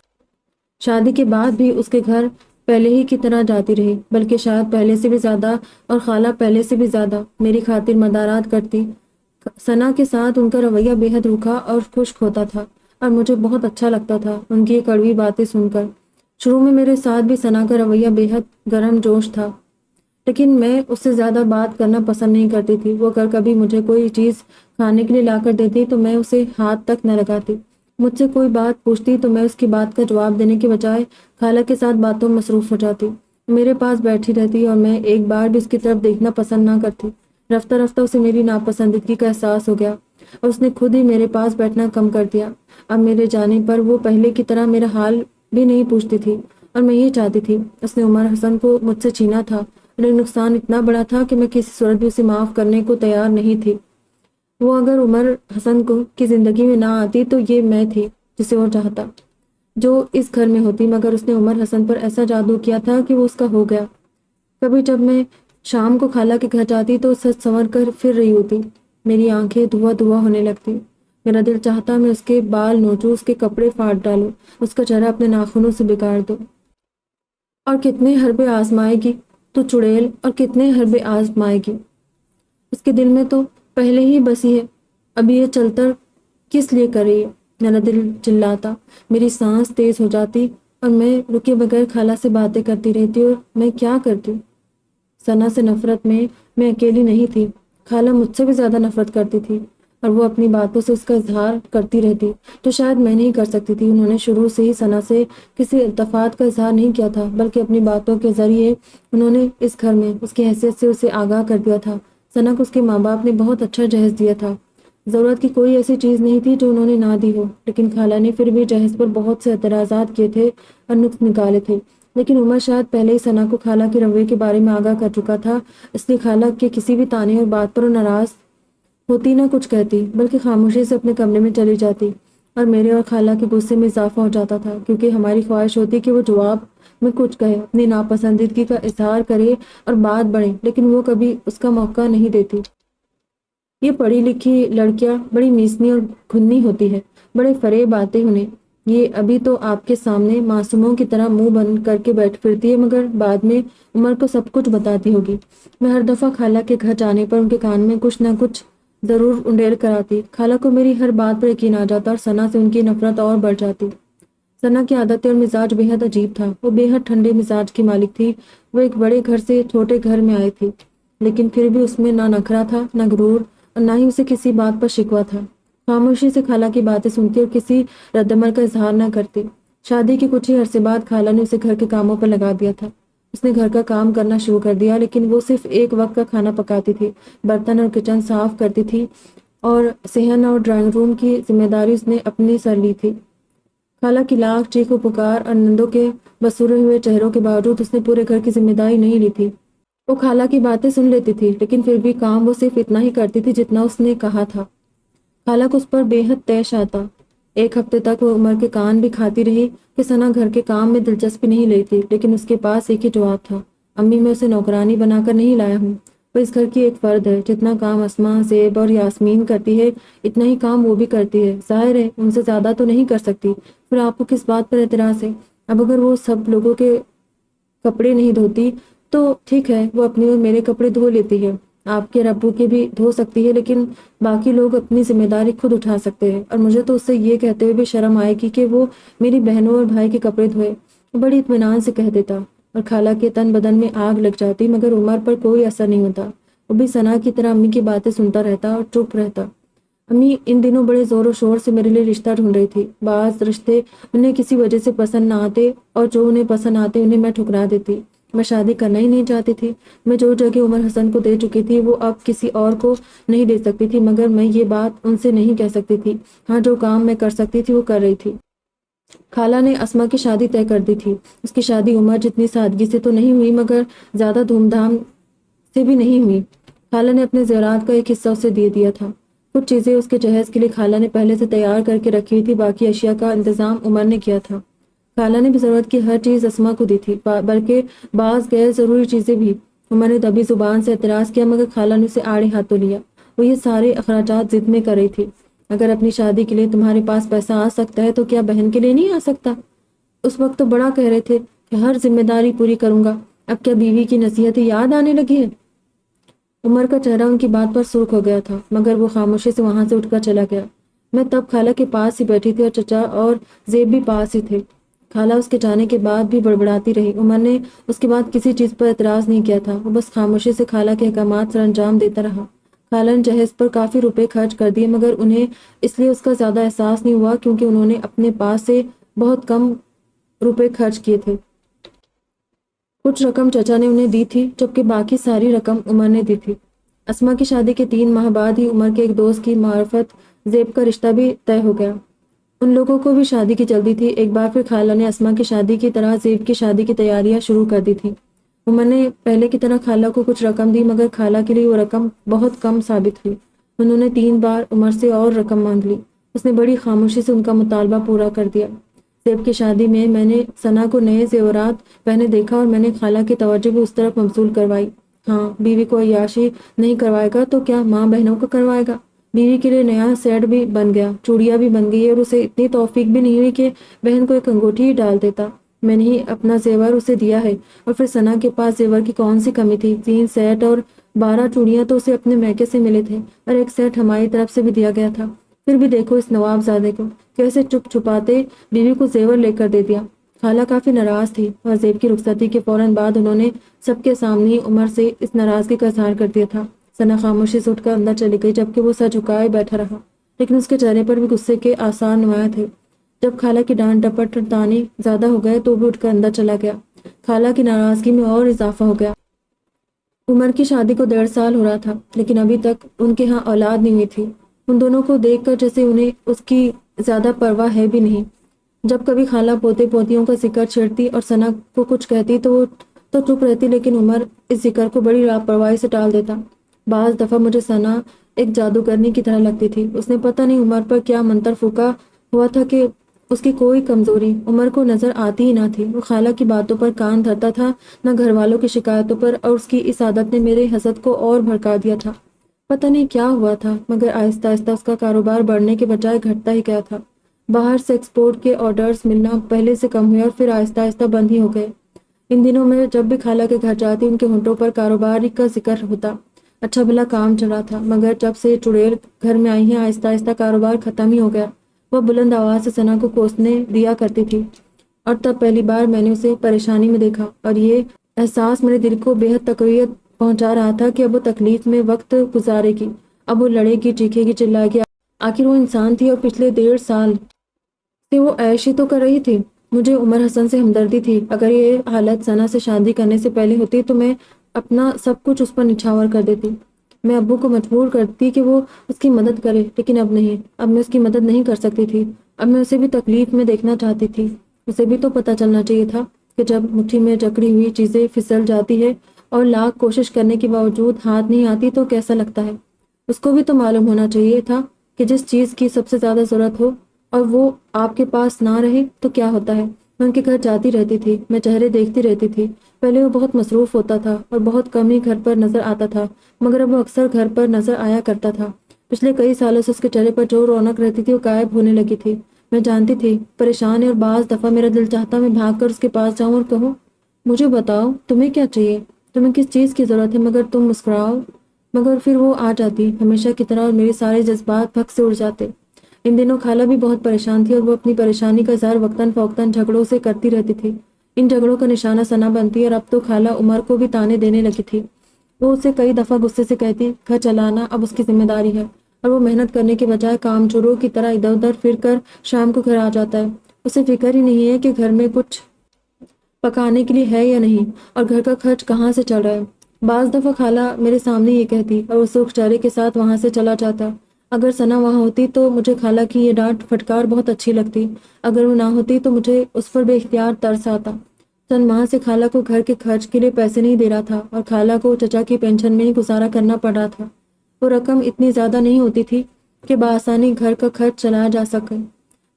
شادی کے بعد بھی اس کے گھر پہلے ہی کی طرح جاتی رہی، بلکہ شاید پہلے سے بھی زیادہ، اور خالہ پہلے سے بھی زیادہ میری خاطر مدارات کرتی۔ ثنا کے ساتھ ان کا رویہ بے حد روکھا اور خشک ہوتا تھا، اور مجھے بہت اچھا لگتا تھا ان کی یہ کڑوی باتیں سن کر۔ شروع میں میرے ساتھ بھی ثنا کا رویہ بے حد گرم جوش تھا، لیکن میں اس سے زیادہ بات کرنا پسند نہیں کرتی تھی۔ وہ اگر کبھی مجھے کوئی چیز کھانے کے لیے لا کر دیتی تو میں اسے ہاتھ تک نہ لگاتی۔ مجھ سے کوئی بات پوچھتی تو میں اس کی بات کا جواب دینے کے بجائے خالہ کے ساتھ باتوں میں مصروف ہو جاتی۔ میرے پاس بیٹھی رہتی اور میں ایک بار بھی اس کی طرف دیکھنا پسند نہ کرتی۔ رفتہ رفتہ اسے میری ناپسندیدگی کا احساس ہو گیا اور اس نے خود ہی میرے پاس بیٹھنا کم کر دیا۔ اب میرے جانے پر وہ پہلے کی طرح میرا حال بھی نہیں پوچھتی تھی، اور میں یہ چاہتی تھی۔ اس نے عمر حسن کو مجھ سے چھینا تھا، اور یہ نقصان اتنا بڑا تھا کہ میں کسی صورت بھی اسے معاف کرنے کو تیار نہیں تھی۔ وہ اگر عمر حسن کی زندگی میں نہ آتی تو یہ میں تھی جسے وہ چاہتا، جو اس گھر میں ہوتی، مگر اس نے عمر حسن پر ایسا جادو کیا تھا کہ وہ اس کا ہو گیا۔ کبھی جب میں شام کو خالہ کے گھر جاتی تو سج سنور کر پھر رہی ہوتی، میری آنکھیں دھواں دھواں ہونے لگتی، میرا دل چاہتا میں اس کے بال نوچوں، اس کے کپڑے پھاڑ ڈالوں، اس کا چہرہ اپنے ناخنوں سے بگاڑ دوں۔ اور کتنے حربے آزمائے گی تو چڑیل، اور کتنے حربے آزمائے گی، اس کے دل میں تو پہلے ہی بسی ہے، ابھی یہ چلتر کس لیے کر رہی ہے؟ میرا دل چلاتا، میری سانس تیز ہو جاتی، اور میں رکے بغیر خالہ سے باتیں کرتی رہتی، اور میں کیا کرتی؟ ثنا سے نفرت میں اکیلی نہیں تھی، خالہ مجھ سے بھی زیادہ نفرت کرتی تھی، اور وہ اپنی باتوں سے اس کا اظہار کرتی رہتی جو شاید میں نہیں کر سکتی تھی۔ انہوں نے شروع سے ہی ثنا سے کسی التفات کا اظہار نہیں کیا تھا، بلکہ اپنی باتوں کے ذریعے انہوں نے اس گھر میں اس کی حیثیت سے اسے آگاہ کر دیا تھا۔ ثنا کو اس کے ماں باپ نے بہت اچھا جہیز دیا تھا، ضرورت کی کوئی ایسی چیز نہیں تھی جو انہوں نے نہ دی ہو، لیکن خالہ نے پھر بھی جہیز پر بہت سے اعتراضات کیے تھے اور نقص نکالے تھے۔ لیکن عمر شاید پہلے ہی ثنا کو خالہ کے رویے کے بارے میں آگاہ کر چکا تھا، اس لیے خالہ کے کسی بھی طعنے اور بات پر وہ ناراض ہوتی نہ کچھ کہتی، بلکہ خاموشی سے اپنے کمرے میں چلی جاتی، اور میرے اور خالہ کے غصے میں اضافہ ہو جاتا تھا، کیونکہ ہماری خواہش ہوتی کہ وہ جواب میں کچھ کہے، اپنی ناپسندیدگی کا اظہار کرے اور بات بڑھے، لیکن وہ کبھی اس کا موقع نہیں دیتی۔ یہ پڑھی لکھی لڑکیاں بڑی میسنی اور گھنی ہوتی ہے، بڑے فریب آتے انہیں۔ یہ ابھی تو آپ کے سامنے معصوموں کی طرح منہ بند کر کے بیٹھ پھرتی ہے، مگر بعد میں عمر کو سب کچھ بتاتی ہوگی۔ میں ہر دفعہ خالہ کے گھر جانے پر ان کے کان میں کچھ نہ کچھ ضرور انڈیل کراتی۔ خالہ کو میری ہر بات پر یقین آ جاتا، اور ثنا سے ان کی نفرت اور بڑھ جاتی۔ ثنا کی عادتیں اور مزاج بے حد عجیب تھا، وہ بے حد ٹھنڈے مزاج کی مالک تھی۔ وہ ایک بڑے گھر سے چھوٹے گھر میں آئی تھی، لیکن پھر بھی اس میں نہ نخرہ تھا، نہ غرور، اور نہ ہی اسے کسی بات پر شکوہ تھا۔ خاموشی سے خالہ کی باتیں سنتی اور کسی رد عمل کا اظہار نہ کرتی۔ شادی کے کچھ ہی عرصے بعد خالہ نے اسے گھر کے کاموں پر لگا دیا تھا۔ اس نے گھر کا کام کرنا شروع کر دیا، لیکن وہ صرف ایک وقت کا کھانا پکاتی تھی، برتن اور کچن صاف کرتی تھی، اور صحن اور ڈرائنگ روم کی ذمہ داری اس نے اپنے سر لی تھی۔ خالہ کی لاکھ چیخ و پکار اور نندوں کے بسورے ہوئے چہروں کے باوجود اس نے پورے گھر کی ذمہ داری نہیں لی تھی۔ وہ خالہ کی باتیں سن لیتی تھی، لیکن پھر بھی کام وہ صرف اتنا ہی کرتی تھی جتنا اس نے کہا تھا۔ خالہ کو اس پر بے حد طیش آتا۔ ایک ہفتے تک وہ عمر کے کان بھی کھاتی رہی کہ ثنا گھر کے کام میں دلچسپی نہیں لیتی، لیکن اس کے پاس ایک ہی جواب تھا: امی، میں اسے نوکرانی بنا کر نہیں لایا ہوں، وہ اس گھر کی ایک فرد ہے۔ جتنا کام اسما، زیب اور یاسمین کرتی ہے اتنا ہی کام وہ بھی کرتی ہے، ظاہر ہے ان سے زیادہ تو نہیں کر سکتی، پھر آپ کو کس بات پر اعتراض ہے؟ اب اگر وہ سب لوگوں کے کپڑے نہیں دھوتی تو ٹھیک ہے، وہ اپنے اور میرے کپڑے دھو لیتی ہے، آپ کے ابو کے بھی دھو سکتی ہے، لیکن باقی لوگ اپنی ذمہ داری خود اٹھا سکتے ہیں، اور مجھے تو اس سے یہ کہتے ہوئے بھی شرم آئے گی کہ وہ میری بہنوں اور بھائی کے کپڑے دھوئے۔ بڑی اطمینان سے کہہ دیتا، اور خالہ کے تن بدن میں آگ لگ جاتی، مگر عمر پر کوئی اثر نہیں ہوتا۔ وہ بھی ثنا کی طرح امی کی باتیں سنتا رہتا اور چپ رہتا۔ امی ان دنوں بڑے زور و شور سے میرے لیے رشتہ ڈھونڈ رہی تھی۔ بعض رشتے انہیں کسی وجہ سے پسند نہ آتے، اور جو انہیں پسند آتے انہیں میں ٹھکرا دیتی۔ میں شادی کرنا ہی نہیں چاہتی تھی۔ میں جو جگہ عمر حسن کو دے چکی تھی وہ اب کسی اور کو نہیں دے سکتی تھی، مگر میں یہ بات ان سے نہیں کہہ سکتی تھی۔ ہاں، جو کام میں کر سکتی تھی وہ کر رہی تھی۔ خالہ نے اسما کی شادی طے کر دی تھی۔ اس کی شادی عمر جتنی سادگی سے تو نہیں ہوئی، مگر زیادہ دھوم دھام سے بھی نہیں ہوئی۔ خالہ نے اپنے زیورات کا ایک حصہ اسے دے دیا تھا۔ کچھ چیزیں اس کے جہیز کے لیے خالہ نے پہلے سے تیار کر کے رکھی ہوئی تھی، باقی اشیاء کا انتظام عمر نے کیا تھا۔ خالہ نے بھی ضرورت کی ہر چیز اسما کو دی تھی، بلکہ بعض غیر ضروری چیزیں بھی۔ عمر نے دبی زبان سے اعتراض کیا، مگر خالہ نے اسے آڑے ہاتھوں لیا۔ وہ یہ سارے اخراجات ضد میں کر رہی تھی۔ اگر اپنی شادی کے لیے تمہارے پاس پیسہ آ سکتا ہے تو کیا بہن کے لیے نہیں آ سکتا؟ اس وقت تو بڑا کہہ رہے تھے کہ ہر ذمہ داری پوری کروں گا، اب کیا بیوی کی نصیحتیں یاد آنے لگی ہے؟ عمر کا چہرہ ان کی بات پر سرخ ہو گیا تھا، مگر وہ خاموشی سے وہاں سے اٹھ کر چلا گیا۔ میں تب خالہ کے پاس ہی بیٹھی تھی اور چچا اور زیب بھی پاس ہی تھے۔ خالہ اس کے جانے کے بعد بھی بڑبڑاتی رہی۔ عمر نے اس کے بعد کسی چیز پر اعتراض نہیں کیا تھا، وہ بس خاموشی سے خالہ کے احکامات سر انجام دیتا رہا۔ خالہ نے جہیز پر کافی روپے خرچ کر دیے، مگر انہیں اس لیے اس کا زیادہ احساس نہیں ہوا کیونکہ انہوں نے اپنے پاس سے بہت کم روپے خرچ کیے تھے۔ کچھ رقم چچا نے انہیں دی تھی، جبکہ باقی ساری رقم عمر نے دی تھی۔ اسما کی شادی کے 3 ماہ بعد ہی عمر کے ایک دوست کی معرفت زیب کا رشتہ بھی طے ہو گیا۔ ان لوگوں کو بھی شادی کی جلدی تھی۔ ایک بار پھر خالہ نے اسما کی شادی کی طرح زیب کی شادی کی تیاریاں شروع کر دی تھی۔ عمر نے پہلے کی طرح خالہ کو کچھ رقم دی، مگر خالہ کے لیے وہ رقم بہت کم ثابت ہوئی۔ انہوں نے 3 بار عمر سے اور رقم مانگ لی۔ اس نے بڑی خاموشی سے ان کا مطالبہ پورا کر دیا۔ زیب کی شادی میں نے ثنا کو نئے زیورات پہنے دیکھا اور میں نے خالہ کی توجہ بھی اس طرف مبذول کروائی۔ ہاں، بیوی کو عیاشی نہیں کروائے گا تو کیا ماں بہنوں کو کروائے گا؟ بیوی کے لیے نیا سیٹ بھی بن گیا، چوڑیاں بھی بن گئی، اور اسے اتنی توفیق بھی نہیں ہوئی کہ بہن کو ایک انگوٹھی ہی ڈال دیتا۔ میں نے ہی اپنا زیور اسے دیا ہے، اور پھر ثنا کے پاس زیور کی کون سی کمی تھی؟ 3 سیٹ اور 12 چوڑیاں تو اسے اپنے میکے سے ملے تھے، اور ایک سیٹ ہماری طرف سے بھی دیا گیا تھا۔ پھر بھی دیکھو اس نواب زادے کو، کیسے چپ چھپاتے بیوی کو زیور لے کر دے دیا۔ خالہ کافی ناراض تھی، اور زیب کی رخصتی کے فوراً بعد انہوں نے سب کے سامنے ہی عمر سے اس ناراضگی کا اظہار کر دیا تھا۔ ثنا خاموشی سے اٹھ کر اندر چلی گئی، جبکہ وہ سر جھکائے بیٹھا رہا، لیکن اس کے چہرے پر بھی غصے کے آثار نمایاں تھے۔ جب خالہ کی ڈانٹ ڈپٹ اور طعنے زیادہ ہو گئے تو وہ اٹھ کر اندر چلا گیا۔ خالہ کی ناراضگی میں اور اضافہ ہو گیا۔ عمر کی شادی کو 1.5 سال ہو رہا تھا، لیکن ابھی تک ان کے ہاں اولاد نہیں ہوئی تھی۔ ان دونوں کو دیکھ کر جیسے انہیں اس کی زیادہ پرواہ ہے بھی نہیں۔ جب کبھی خالہ پوتے پوتیوں کا ذکر چھیڑتی اور ثنا کو کچھ کہتی تو وہ تو چپ رہتی، لیکن عمر اس ذکر کو بڑی لاپرواہی سے ٹال دیتا۔ بعض دفعہ مجھے ثنا ایک جادوگرنی کی طرح لگتی تھی۔ اس نے پتہ نہیں عمر پر کیا منتر پھونکا ہوا تھا کہ اس کی کوئی کمزوری عمر کو نظر آتی ہی نہ تھی۔ وہ خالہ کی باتوں پر کان دھرتا تھا، نہ گھر والوں کی شکایتوں پر، اور اس کی اس عادت نے میرے حسد کو اور بھڑکا دیا تھا۔ پتہ نہیں کیا ہوا تھا، مگر آہستہ آہستہ اس کا کاروبار بڑھنے کے بجائے گھٹتا ہی گیا تھا۔ باہر سے ایکسپورٹ کے آرڈرز ملنا پہلے سے کم ہوئے اور پھر آہستہ آہستہ بند ہی ہو گئے۔ ان دنوں میں جب بھی خالہ کے گھر جاتی ان کے ہونٹوں پر کاروبار کا ذکر ہوتا۔ اچھا بھلا کام چل رہا تھا، مگر جب سے چڑیل گھر میں آئی ہیں آہستہ آہستہ کاروبار ختم ہی ہو گیا۔ وہ بلند آواز سے ثنا کو کوسنے دیا کرتی تھی، اور تب پہلی بار میں نے اسے پریشانی میں دیکھا، اور یہ احساس میرے دل کو بے حد تقویت پہنچا رہا تھا کہ اب وہ تکلیف میں وقت گزارے گی، اب وہ لڑے گی، چیخے گی، چلائے گی۔ آخر وہ انسان تھی، اور پچھلے 1.5 سال سے وہ عیش ہی تو کر رہی تھی۔ مجھے عمر حسن سے ہمدردی تھی۔ اگر یہ حالت ثنا سے شادی کرنے سے پہلے ہوتی تو میں اپنا سب کچھ اس پر نچھاور کر دیتی۔ میں ابو کو مجبور کرتی کہ وہ اس کی مدد کرے، لیکن اب نہیں۔ اب میں اس کی مدد نہیں کر سکتی تھی۔ اب میں اسے بھی تکلیف میں دیکھنا چاہتی تھی۔ اسے بھی تو پتہ چلنا چاہیے تھا کہ جب مٹھی میں جکڑی ہوئی چیزیں پھسل جاتی ہے اور لاکھ کوشش کرنے کے باوجود ہاتھ نہیں آتی تو کیسا لگتا ہے۔ اس کو بھی تو معلوم ہونا چاہیے تھا کہ جس چیز کی سب سے زیادہ ضرورت ہو اور وہ آپ کے پاس نہ رہے تو کیا ہوتا ہے۔ میں ان کے گھر جاتی رہتی تھی، میں چہرے دیکھتی رہتی تھی۔ پہلے وہ بہت مصروف ہوتا تھا اور بہت کم ہی گھر پر نظر آتا تھا، مگر اب وہ اکثر گھر پر نظر آیا کرتا تھا۔ پچھلے کئی سالوں سے اس کے چہرے پر جو رونق رہتی تھی وہ غائب ہونے لگی تھی۔ میں جانتی تھی پریشان ہے، اور بعض دفعہ میرا دل چاہتا میں بھاگ کر اس کے پاس جاؤں اور کہوں، مجھے بتاؤ تمہیں کیا چاہیے، تمہیں کس چیز کی ضرورت ہے، مگر تم مسکراؤ۔ مگر پھر وہ آ جاتی ہمیشہ کی طرح، اور میرے سارے جذبات پھک سے اڑ جاتے۔ ان دنوں خالہ بھی بہت پریشان تھی، اور وہ اپنی پریشانی کا اظہار وقتاً فوقتاً جھگڑوں سے کرتی رہتی تھی۔ ان جھگڑوں کا نشانہ ثنا بنتی، اور اب تو خالہ عمر کو بھی طعنے دینے لگی تھی۔ وہ اسے کئی دفعہ غصے سے کہتی، گھر چلانا اب اس کی ذمہ داری ہے، اور وہ محنت کرنے کے بجائے کام چوروں کی طرح ادھر ادھر پھر کر شام کو گھر آ جاتا ہے۔ اسے فکر ہی نہیں ہے کہ گھر میں کچھ پکانے کے لیے ہے یا نہیں، اور گھر کا خرچ کہاں سے چل رہا ہے۔ بعض دفعہ خالہ میرے سامنے یہ کہتی اور وہ سرخ چہرے کے ساتھ وہاں سے چلا جاتا۔ اگر ثنا وہاں ہوتی تو مجھے خالہ کی یہ ڈانٹ پھٹکار بہت اچھی لگتی، اگر وہ نہ ہوتی تو مجھے اس پر بے اختیار ترس آتا۔ چند ماہ سے خالہ کو گھر کے خرچ کے لیے پیسے نہیں دے رہا تھا اور خالہ کو چچا کی پینشن میں ہی گزارا کرنا پڑ رہا تھا۔ وہ رقم اتنی زیادہ نہیں ہوتی تھی کہ بآسانی گھر کا خرچ چلایا جا سکے۔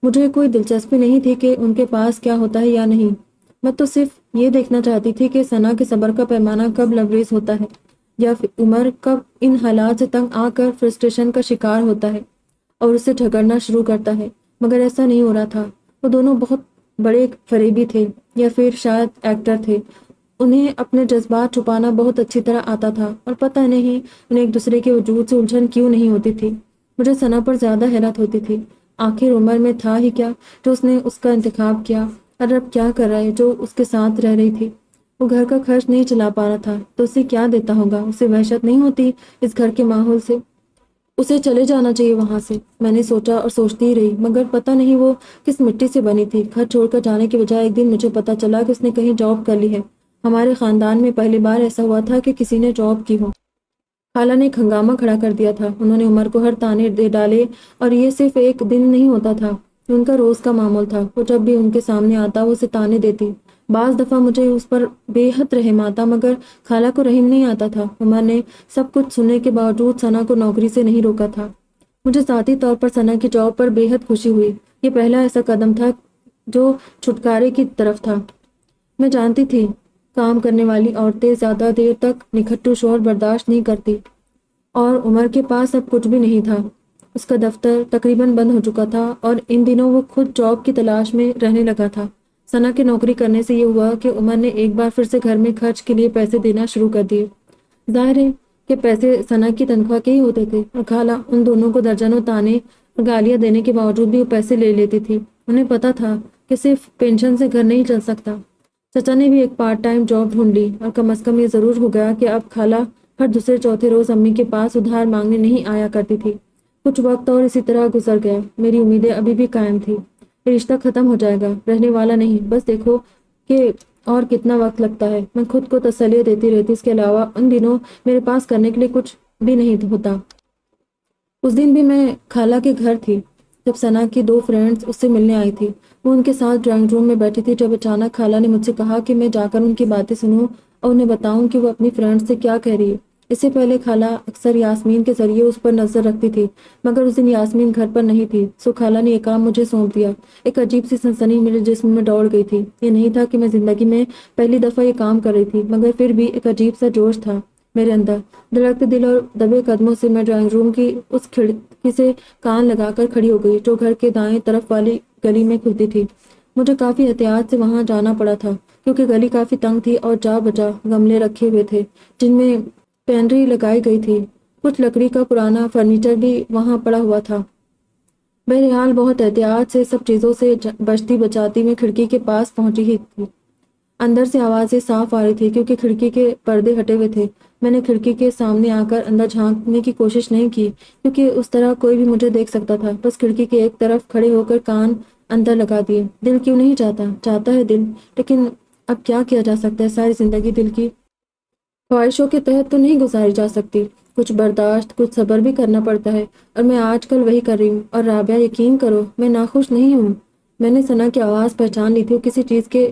مجھے کوئی دلچسپی نہیں تھی کہ ان کے پاس کیا ہوتا ہے یا نہیں، میں تو صرف یہ دیکھنا چاہتی تھی کہ ثنا کے صبر کا پیمانہ کب لبریز ہوتا ہے، یا پھر عمر کب ان حالات سے تنگ آ کر فرسٹریشن کا شکار ہوتا ہے اور اسے جھگڑنا شروع کرتا ہے۔ مگر ایسا نہیں ہو رہا تھا۔ وہ دونوں بہت بڑے فریبی تھے، یا پھر شاید ایکٹر تھے۔ انہیں اپنے جذبات چھپانا بہت اچھی طرح آتا تھا، اور پتہ نہیں انہیں ایک دوسرے کے وجود سے الجھن کیوں نہیں ہوتی تھی۔ مجھے ثنا پر زیادہ حیرت ہوتی تھی۔ آخر عمر میں تھا ہی کیا جو اس نے اس کا انتخاب کیا، اور اب کیا کر رہا ہے جو اس کے ساتھ رہ رہی تھی۔ وہ گھر کا خرچ نہیں چلا پا رہا تھا تو اسے کیا دیتا ہوگا؟ اسے وحشت نہیں ہوتی اس گھر کے ماحول سے؟ اسے چلے جانا چاہیے وہاں سے۔ میں نے سوچا اور سوچتی ہی رہی، مگر پتہ نہیں وہ کس مٹی سے بنی تھی۔ گھر چھوڑ کر جانے کے بجائے ایک دن مجھے پتہ چلا کہ اس نے کہیں جاب کر لی ہے۔ ہمارے خاندان میں پہلی بار ایسا ہوا تھا کہ کسی نے جاب کی ہو۔ خالہ نے ایک ہنگامہ کھڑا کر دیا تھا۔ انہوں نے عمر کو ہر تانے دے ڈالے، اور یہ صرف ایک دن نہیں ہوتا تھا، یہ ان کا روز کا معمول تھا۔ وہ جب بھی ان کے سامنے آتا وہ اسے تانے دیتی۔ بعض دفعہ مجھے اس پر بے حد رحم آتا، مگر خالہ کو رحم نہیں آتا تھا۔ عمر نے سب کچھ سننے کے باوجود ثنا کو نوکری سے نہیں روکا تھا۔ مجھے ذاتی طور پر ثنا کی جاب پر بے حد خوشی ہوئی۔ یہ پہلا ایسا قدم تھا جو چھٹکارے کی طرف تھا۔ میں جانتی تھی کام کرنے والی عورتیں زیادہ دیر تک نکھٹو شوہر برداشت نہیں کرتی، اور عمر کے پاس اب کچھ بھی نہیں تھا۔ اس کا دفتر تقریباً بند ہو چکا تھا اور ان دنوں وہ خود جاب کی تلاش میں رہنے لگا تھا۔ ثنا کے نوکری کرنے سے یہ ہوا کہ عمر نے ایک بار پھر سے گھر میں خرچ کے لیے پیسے دینا شروع کر دیے۔ ظاہر ہے کہ پیسے ثنا کی تنخواہ کے ہی ہوتے تھے، اور خالہ ان دونوں کو درجنوں تانے اور گالیاں دینے کے باوجود بھی وہ پیسے لے لیتی تھی۔ انہیں پتہ تھا کہ صرف پینشن سے گھر نہیں چل سکتا۔ چچا نے بھی ایک پارٹ ٹائم جاب ڈھونڈ لی، اور کم از کم یہ ضرور ہو گیا کہ اب خالہ ہر دوسرے چوتھے روز امی کے پاس ادھار مانگنے نہیں آیا کرتی تھی۔ کچھ وقت اور اسی طرح گزر گیا۔ میری امیدیں ابھی بھی قائم تھی، یہ رشتہ ختم ہو جائے گا، رہنے والا نہیں، بس دیکھو کہ اور کتنا وقت لگتا ہے۔ میں خود کو تسلی دیتی رہتی، اس کے علاوہ ان دنوں میرے پاس کرنے کے لیے کچھ بھی نہیں ہوتا۔ اس دن بھی میں خالہ کے گھر تھی جب ثنا کی دو فرینڈز اس سے ملنے آئی تھی۔ وہ ان کے ساتھ ڈرائنگ روم میں بیٹھی تھی جب اچانک خالہ نے مجھ سے کہا کہ میں جا کر ان کی باتیں سنوں اور انہیں بتاؤں کہ وہ اپنی فرینڈ سے کیا کہہ رہی ہے۔ اس سے پہلے خالہ اکثر یاسمین کے ذریعے اس پر نظر رکھتی تھی، مگر اس دن یاسمین گھر پر نہیں تھی، سو خالہ نے یہ کام مجھے سونپ دیا۔ ایک عجیب سی سنسنی میرے جسم میں دوڑ گئی تھی۔ یہ نہیں تھا کہ میں زندگی میں پہلی دفعہ یہ کام کر رہی تھی، مگر پھر بھی ایک عجیب سا جوش تھا میرے اندر۔ دھڑکتے دل اور دبے قدموں سے میں ڈرائنگ روم کی اس کھڑکی سے کان لگا کر کھڑی ہو گئی جو گھر کے دائیں طرف والی گلی میں کھلتی تھی۔ مجھے کافی احتیاط سے وہاں جانا پڑا تھا کیونکہ گلی کافی تنگ تھی اور جا بجا گملے رکھے ہوئے تھے جن میں پینری لگائی گئی تھی۔ کچھ لکڑی کا پرانا فرنیچر بھی وہاں پڑا ہوا تھا۔ بہرحال بہت احتیاط سے سب چیزوں سے بچتی بچاتی میں کھڑکی کے پاس پہنچی ہی تھی۔ اندر سے آوازیں صاف آ رہی تھی کیونکہ کھڑکی کے پردے ہٹے ہوئے تھے۔ میں نے کھڑکی کے سامنے آ کر اندر جھانکنے کی کوشش نہیں کی کیونکہ اس طرح کوئی بھی مجھے دیکھ سکتا تھا، بس کھڑکی کے ایک طرف کھڑے ہو کر کان اندر لگا دیے۔ دل کیوں نہیں چاہتا؟ چاہتا ہے دل، لیکن اب کیا کیا جا سکتا ہے؟ ساری زندگی دل کی خواہشوں کے تحت تو نہیں گزاری جا سکتی۔ کچھ برداشت، کچھ صبر بھی کرنا پڑتا ہے، اور میں آج کل وہی کر رہی ہوں۔ اور رابعہ، یقین کرو میں ناخوش نہیں ہوں۔ میں نے ثنا کی آواز پہچان لی تھی، وہ کسی چیز کے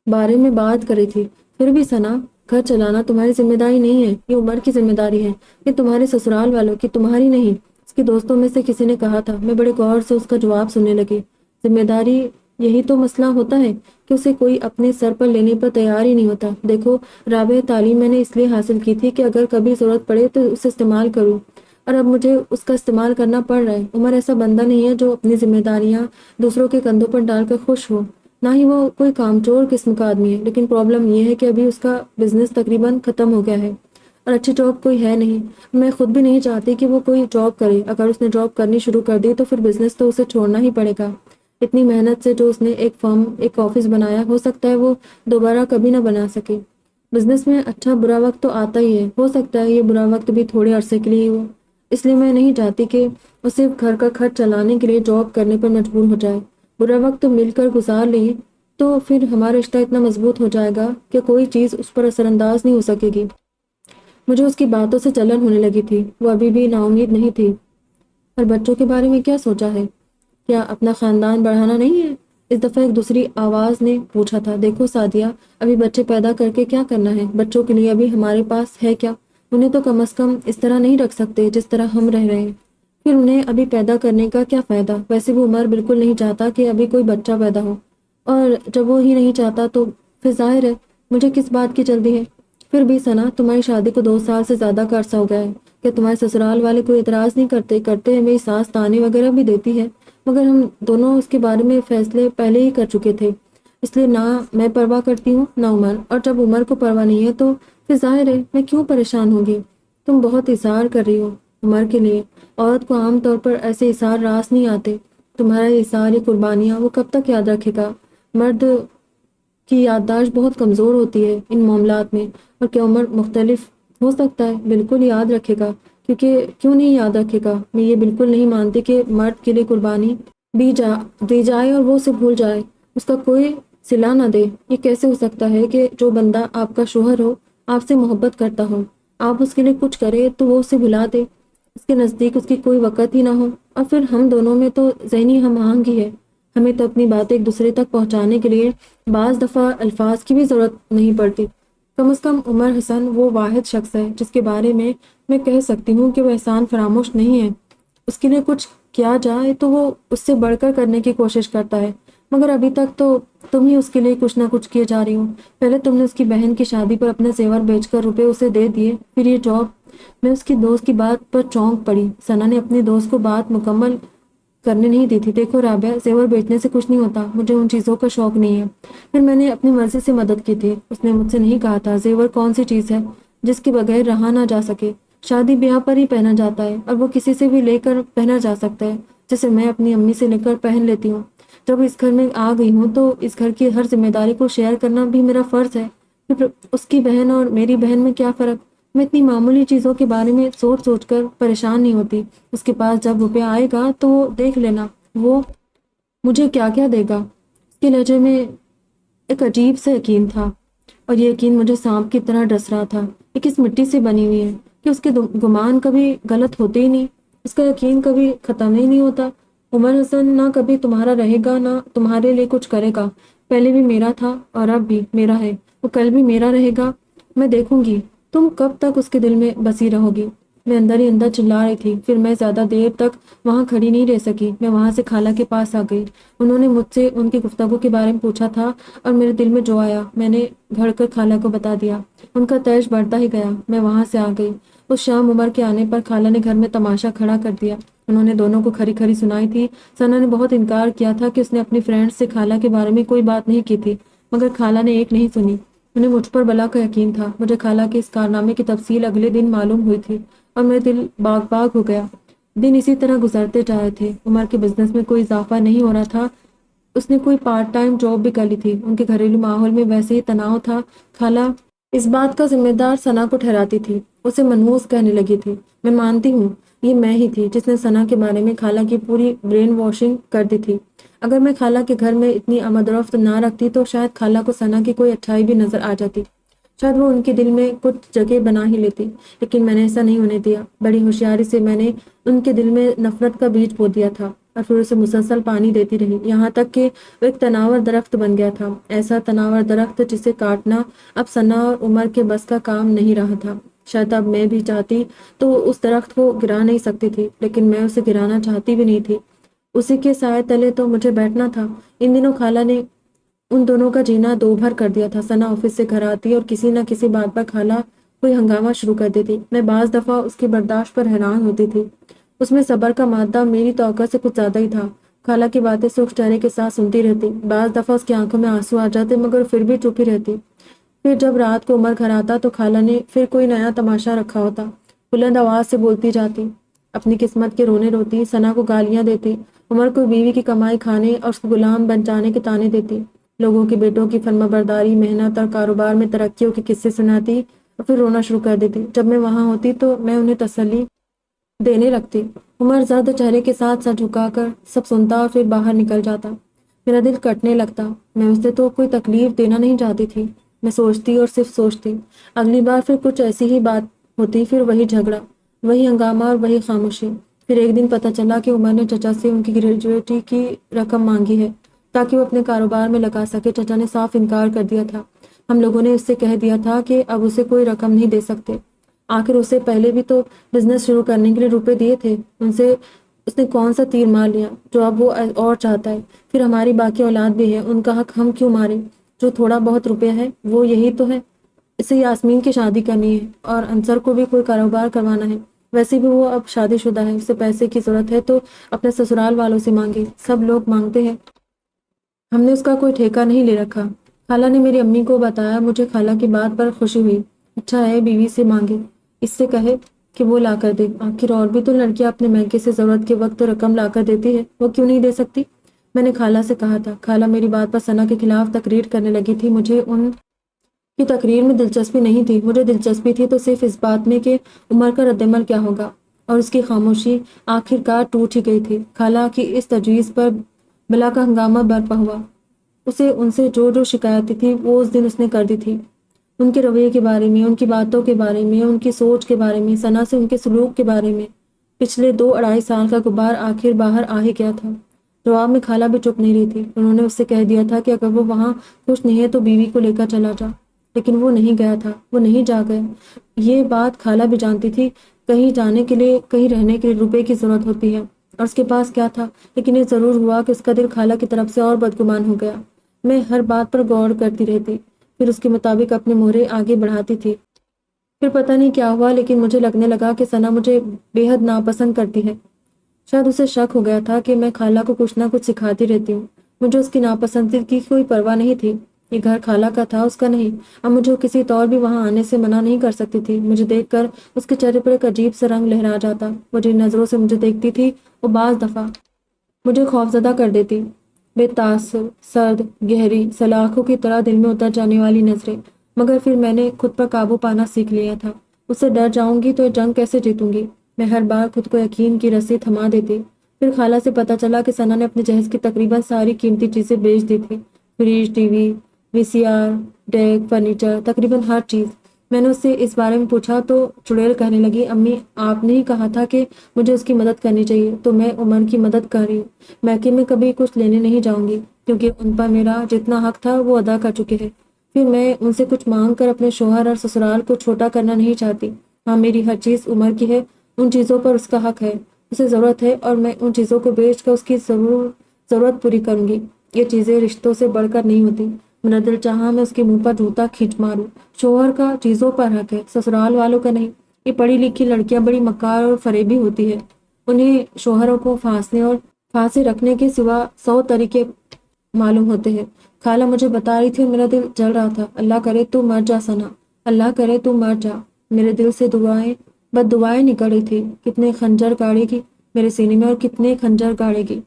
بارے میں بات کر رہی تھی۔ پھر بھی ثنا، گھر چلانا تمہاری ذمہ داری نہیں ہے، یہ عمر کی ذمہ داری ہے، یہ تمہارے سسرال والوں کی، تمہاری نہیں۔ اس کے دوستوں میں سے کسی نے کہا تھا۔ میں بڑے غور سے اس کا جواب سننے لگی۔ ذمہ داری، یہی تو مسئلہ ہوتا ہے کہ اسے کوئی اپنے سر پر لینے پر تیار ہی نہیں ہوتا۔ دیکھو رابعہ، تعلیم میں نے اس لیے حاصل کی تھی کہ اگر کبھی ضرورت پڑے تو اسے استعمال کروں، اور اب مجھے اس کا استعمال کرنا پڑ رہا ہے۔ عمر ایسا بندہ نہیں ہے جو اپنی ذمہ داریاں دوسروں کے کندھوں پر ڈال کر خوش ہو، نہ ہی وہ کوئی کامچور قسم کا آدمی ہے، لیکن پرابلم یہ ہے کہ ابھی اس کا بزنس تقریباً ختم ہو گیا ہے اور اچھی جاب کوئی ہے نہیں۔ میں خود بھی نہیں چاہتی کہ وہ کوئی جاب کرے۔ اگر اس نے جاب کرنی شروع کر دی تو پھر بزنس تو اسے چھوڑنا ہی پڑے گا۔ اتنی محنت سے جو اس نے ایک فرم، ایک آفس بنایا، ہو سکتا ہے وہ دوبارہ کبھی نہ بنا سکے۔ بزنس میں اچھا برا وقت تو آتا ہی ہے، ہو سکتا ہے یہ برا وقت بھی تھوڑے عرصے کے لیے ہو، اس لیے میں نہیں چاہتی کہ وہ صرف گھر کا خرچ چلانے کے لیے جاب کرنے پر مجبور ہو جائے۔ برا وقت تو مل کر گزار لیں تو پھر ہمارا رشتہ اتنا مضبوط ہو جائے گا کہ کوئی چیز اس پر اثر انداز نہیں ہو سکے گی۔ مجھے اس کی باتوں سے جلن ہونے لگی تھی، وہ ابھی بھی نا امید نہیں تھی۔ اور بچوں کے بارے میں کیا سوچا ہے؟ کیا اپنا خاندان بڑھانا نہیں ہے؟ اس دفعہ ایک دوسری آواز نے پوچھا تھا۔ دیکھو سعدیہ، ابھی بچے پیدا کر کے کیا کرنا ہے؟ بچوں کے لیے ابھی ہمارے پاس ہے کیا؟ انہیں تو کم از کم اس طرح نہیں رکھ سکتے جس طرح ہم رہ رہے ہیں۔ پھر انہیں ابھی پیدا کرنے کا کیا فائدہ؟ ویسے بھی عمر بالکل نہیں چاہتا کہ ابھی کوئی بچہ پیدا ہو، اور جب وہ ہی نہیں چاہتا تو پھر ظاہر ہے مجھے کس بات کی جلدی ہے۔ پھر بھی ثنا، تمہاری شادی کو 2 سال سے زیادہ کا عرصہ ہو گیا ہے، کہ تمہارے سسرال والے کوئی اعتراض نہیں کرتے ہیں؟ میری ساس تانے وغیرہ بھی دیتی ہے، مگر ہم دونوں اس کے بارے میں فیصلے پہلے ہی کر چکے تھے، اس لیے نہ میں پرواہ کرتی ہوں نہ عمر، اور جب عمر کو پرواہ نہیں ہے تو پھر ظاہر ہے میں کیوں پریشان ہوں گی۔ تم بہت اظہار کر رہی ہو عمر کے لیے، عورت کو عام طور پر ایسے اظہار راس نہیں آتے۔ تمہارا اظہار یہ قربانیاں وہ کب تک یاد رکھے گا؟ مرد کی یادداشت بہت کمزور ہوتی ہے ان معاملات میں، اور کیا عمر مختلف ہو سکتا ہے؟ بالکل یاد رکھے گا، کیونکہ کیوں نہیں یاد رکھے گا؟ میں یہ بالکل نہیں مانتی کہ مرد کے لیے قربانی دی جائے اور وہ اسے بھول جائے، اس کا کوئی صلہ نہ دے۔ یہ کیسے ہو سکتا ہے کہ جو بندہ آپ کا شوہر ہو، آپ سے محبت کرتا ہو، آپ اس کے لیے کچھ کرے تو وہ اسے بھلا دے، اس کے نزدیک اس کی کوئی وقت ہی نہ ہو؟ اور پھر ہم دونوں میں تو ذہنی ہم آہنگی ہے، ہمیں تو اپنی باتیں ایک دوسرے تک پہنچانے کے لیے بعض دفعہ الفاظ کی بھی ضرورت نہیں پڑتی۔ کم از کم عمر حسن وہ واحد شخص ہے جس کے بارے میں کہہ سکتی ہوں کہ وہ احسان فراموش نہیں ہے۔ اس کے لیے کچھ کیا جائے تو وہ اس سے بڑھ کر کرنے کی کوشش کرتا ہے، مگر ابھی تک تو تم ہی اس کے لیے کچھ نہ کچھ کیے جا رہی ہو۔ پہلے تم نے اس کی بہن کی شادی پر اپنے زیور بیچ کر روپے اسے دے دیے، پھر یہ جاب۔ میں اس کی دوست کی بات پر چونک پڑی۔ ثنا نے اپنی دوست کو بات مکمل کرنے نہیں دی تھی۔ دیکھو رابعہ، زیور بیچنے سے کچھ نہیں ہوتا، مجھے ان چیزوں کا شوق نہیں ہے۔ پھر میں نے اپنی مرضی سے مدد کی تھی۔ اس نے مجھ سے نہیں کہا تھا زیور کون سی چیز ہے جس کے بغیر رہا نہ جا سکے، شادی بیاہ پر ہی پہنا جاتا ہے، اور وہ کسی سے بھی لے کر پہنا جا سکتا ہے، جسے میں اپنی امی سے لے کر پہن لیتی ہوں۔ جب اس گھر میں آ گئی ہوں تو اس گھر کی ہر ذمہ داری کو شیئر کرنا بھی میرا فرض ہے۔ پھر اس کی بہن اور میری بہن میں کیا فرق؟ میں اتنی معمولی چیزوں کے بارے میں سوچ سوچ کر پریشان نہیں ہوتی۔ اس کے پاس جب روپیہ آئے گا تو وہ دیکھ لینا وہ مجھے کیا کیا دے گا۔ اس کے لہجے میں ایک عجیب سا یقین تھا، اور یہ یقین مجھے سانپ کی طرح ڈس رہا تھا۔ یہ کس مٹی سے بنی ہوئی ہے کہ اس کے گمان کبھی غلط ہوتے ہی نہیں، اس کا یقین کبھی ختم ہی نہیں ہوتا۔ عمر حسن نہ کبھی تمہارا رہے گا نہ تمہارے لیے کچھ کرے گا۔ پہلے بھی میرا تھا اور اب بھی میرا ہے، وہ کل بھی میرا رہے گا۔ میں دیکھوں گی تم کب تک اس کے دل میں بسی رہو گی۔ میں اندر ہی اندر چلا رہی تھی۔ پھر میں زیادہ دیر تک وہاں کھڑی نہیں رہ سکی، میں وہاں سے خالہ کے پاس آ گئی۔ انہوں نے مجھ سے ان کی گفتگو کے بارے میں پوچھا تھا، اور میرے دل میں جو آیا میں نے گھڑ کر خالہ کو بتا دیا۔ ان کا تیش بڑھتا ہی گیا۔ میں وہاں سے آ گئی۔ اس شام عمر کے آنے پر خالہ نے گھر میں تماشا کھڑا کر دیا۔ انہوں نے دونوں کو کھری کھری سنائی تھی۔ ثنا نے بہت انکار کیا تھا کہ اس نے اپنی فرینڈ سے خالہ کے بارے میں کوئی بات نہیں کی تھی، مگر خالہ نے ایک نہیں سنی۔ انہیں مجھ پر بلا کا یقین تھا۔ مجھے خالہ کے اس کارنامے کی تفصیل اگلے دن معلوم ہوئی تھی، اور میرا دل باغ باغ ہو گیا۔ دن اسی طرح گزرتے جا رہے تھے۔ عمر کے بزنس میں کوئی اضافہ نہیں ہو رہا تھا۔ اس نے کوئی پارٹ ٹائم جاب بھی کر لی تھی۔ ان کے گھریلو ماحول میں ویسے ہی تناؤ تھا۔ خالہ اس بات کا ذمہ دار ثنا کو ٹھہراتی تھی، اسے منحوس کہنے لگی تھی۔ میں مانتی ہوں یہ میں ہی تھی جس نے ثنا کے بارے میں خالہ کی پوری برین واشنگ کر دی تھی۔ اگر میں خالہ کے گھر میں اتنی آمد و رفت نہ رکھتی تو شاید خالہ کو ثنا کی کوئی اچھائی بھی نظر آ جاتی، شاید وہ ان کے دل میں کچھ جگہ بنا ہی لیتی، لیکن میں نے ایسا نہیں ہونے دیا۔ بڑی ہوشیاری سے میں نے ان کے دل میں نفرت کا بیج بو دیا تھا، اور پھر اسے مسلسل پانی دیتی رہی، یہاں تک کہ وہ ایک تناور درخت بن گیا تھا، ایسا تناور درخت جسے کاٹنا اب ثنا اور عمر کے بس کا کام نہیں رہا تھا۔ شاید اب میں بھی چاہتی تو اس درخت کو گرا نہیں سکتی تھی، لیکن میں اسے گرانا چاہتی بھی نہیں تھی۔ اسی کے سائے تلے تو مجھے بیٹھنا تھا۔ ان دنوں خالہ نے ان دونوں کا جینا دو بھر کر دیا تھا۔ ثنا آفس سے گھر آتی اور کسی نہ کسی بات پر خالہ کوئی ہنگامہ شروع کر دیتی۔ میں بعض دفعہ اس کی برداشت پر حیران ہوتی تھی۔ اس میں صبر کا مادہ میری توقع سے کچھ زیادہ ہی تھا۔ خالہ کی باتیں سرخ چہرے کے ساتھ سنتی رہتی۔ بعض دفعہ اس کی آنکھوں میں آنسو آ جاتے، مگر پھر بھی چپ ہی رہتی۔ پھر جب رات کو عمر گھر آتا تو خالہ نے پھر کوئی نیا تماشا رکھا ہوتا۔ بلند آواز سے بولتی جاتی، اپنی قسمت کے رونے روتی، ثنا کو گالیاں دیتی، عمر کو بیوی کی کمائی کھانے اور اس کو غلام بن جانے کے طعنے دیتی، لوگوں کے بیٹوں کی فرمانبرداری، محنت اور کاروبار میں ترقیوں کے قصے سناتی، اور پھر رونا شروع کر دیتی۔ جب میں وہاں ہوتی تو میں انہیں تسلی دینے لگتی۔ عمر زرد چہرے کے ساتھ سر جھکا کر سب سنتا اور پھر باہر نکل جاتا۔ میرا دل کٹنے لگتا۔ میں اسے تو کوئی تکلیف دینا نہیں چاہتی تھی۔ میں سوچتی اور صرف سوچتی۔ اگلی بار پھر کچھ ایسی ہی بات ہوتی، پھر وہی جھگڑا، وہی ہنگامہ اور وہی خاموشی۔ پھر ایک دن پتہ چلا کہ عمر نے چچا سے ان کی گریجویٹی کی رقم مانگی ہے تاکہ وہ اپنے کاروبار میں لگا سکے۔ چچا نے صاف انکار کر دیا تھا۔ ہم لوگوں نے اس سے کہہ دیا تھا کہ اب اسے کوئی رقم نہیں دے سکتے۔ آخر اسے پہلے بھی تو بزنس شروع کرنے کے لیے روپے دیے تھے، ان سے اس نے کون سا تیر مار لیا جو اب وہ اور چاہتا ہے؟ پھر ہماری باقی اولاد بھی ہے، ان کا حق ہم کیوں مارے؟ جو تھوڑا بہت روپیہ ہے وہ یہی تو ہے۔ اسے یاسمین کی شادی کرنی ہے اور انصر کو بھی کوئی کاروبار کروانا ہے۔ ویسے بھی وہ اب شادی شدہ ہے، اسے پیسے کی ضرورت ہے تو اپنے سسرال والوں سے مانگے، سب لوگ مانگتے ہیں، ہم نے اس کا کوئی ٹھیکہ نہیں لے رکھا۔ خالہ نے میری امی کو بتایا، مجھے خالہ کی بات پر خوشی ہوئی۔ اچھا ہے بیوی سے مانگے، اس سے کہے کہ وہ لا کر دے، آخر اور بھی تو لڑکیاں اپنے میکے سے ضرورت کے وقت رقم لا کر دیتی ہے، وہ کیوں نہیں دے سکتی؟ میں نے خالہ سے کہا تھا۔ خالہ میری بات پر ثنا کے خلاف تقریر کرنے لگی تھی۔ مجھے ان کی تقریر میں دلچسپی نہیں تھی، مجھے دلچسپی تھی تو صرف اس بات میں کہ عمر کا رد عمل کیا ہوگا، اور اس کی خاموشی آخر کار ٹوٹ ہی گئی تھی۔ خالہ کی اس تجویز پر بلا کا ہنگامہ برپا ہوا۔ اسے ان سے جو شکایتیں تھی وہ اس دن اس نے کر دی تھی، ان کے رویے کے بارے میں، ان کی باتوں کے بارے میں، ان کی سوچ کے بارے میں، ثنا سے ان کے سلوک کے بارے میں۔ پچھلے 2-2.5 سال کا غبار آخر باہر آ ہی گیا تھا۔ جواب میں خالہ بھی چپ نہیں رہی تھی۔ انہوں نے اس سے کہہ دیا تھا کہ اگر وہ وہاں خوش نہیں ہے تو بیوی کو لے کر چلا جا، لیکن وہ نہیں گیا تھا، وہ نہیں جا گیا۔ یہ بات خالہ بھی جانتی تھی، کہیں جانے کے لیے، کہیں رہنے کے لیے روپے کی ضرورت ہوتی ہے، اور اس کے پاس کیا تھا؟ لیکن یہ ضرور ہوا کہ اس کا دل خالہ کی طرف سے اور بدگمان ہو گیا۔ میں ہر بات پر غور کرتی رہتی، پھر اس کے مطابق اپنے مہرے آگے بڑھاتی تھی۔ پھر پتہ نہیں کیا ہوا، لیکن مجھے لگنے لگا کہ ثنا مجھے بے حد ناپسند کرتی ہے۔ شاید اسے شک ہو گیا تھا کہ میں خالہ کو کچھ نہ کچھ سکھاتی رہتی ہوں۔ مجھے اس کی ناپسندی کی کوئی پرواہ نہیں تھی، یہ گھر خالہ کا تھا، اس کا نہیں۔ اب مجھے کسی طور بھی وہاں آنے سے منع نہیں کر سکتی تھی۔ مجھے دیکھ کر اس کے چہرے پر ایک عجیب سا رنگ لہرا جاتا۔ وہ جن نظروں سے مجھے دیکھتی تھی وہ بعض دفعہ مجھے خوفزدہ کر دیتی، بے تاثر، سرد، گہری، سلاخوں کی طرح دل میں اتر جانے والی نظریں۔ مگر پھر میں نے خود پر قابو پانا سیکھ لیا تھا۔ اس سے ڈر جاؤں گی تو جنگ کیسے جیتوں گی؟ میں ہر بار خود کو یقین کی رسی تھما دیتی۔ پھر خالہ سے پتہ چلا کہ ثنا نے اپنے جہیز کی تقریباً ساری قیمتی چیزیں بیچ دی تھی، fridge, T V, VCR، deck, furniture, تقریباً ہر چیز۔ میں نے اس سے اس بارے میں پوچھا تو چڑیل کہنے لگی، امی آپ نے ہی کہا تھا کہ مجھے اس کی مدد کرنی چاہیے، تو میں عمر کی مدد کر رہی ہوں۔ میکے میں کبھی کچھ لینے نہیں جاؤں گی، کیونکہ ان پر میرا جتنا حق تھا وہ ادا کر چکے ہیں۔ پھر میں ان سے کچھ مانگ کر اپنے شوہر اور سسرال کو چھوٹا کرنا نہیں چاہتی۔ ہاں میری ہر چیز عمر کی ہے، ان چیزوں پر اس کا حق ہے، اسے ضرورت ہے، اور میں ان چیزوں کو بیچ کر اس کی ضرورت پوری کروں گی۔ یہ چیزیں رشتوں سے بڑھ کر نہیں ہوتی۔ میرا دل چاہا میں اس کے منہ پر جوتا کھینچ ماروں۔ شوہر کا چیزوں پر حق ہے، سسرال والوں کا نہیں۔ یہ پڑھی لکھی لڑکیاں بڑی مکار اور فریبی ہوتی ہے، انہیں شوہروں کو پھانسے رکھنے کے سوا 100 طریقے معلوم ہوتے ہیں۔ خالہ مجھے بتا رہی تھی اور میرا دل جل رہا تھا۔ اللہ کرے تو مر جا ثنا، اللہ کرے تو مر جا۔ میرے دل سے بد دعائیں نکل رہی تھی۔ کتنے خنجر گاڑے گی میرے سینے میں، اور کتنے خنجر گاڑے گی۔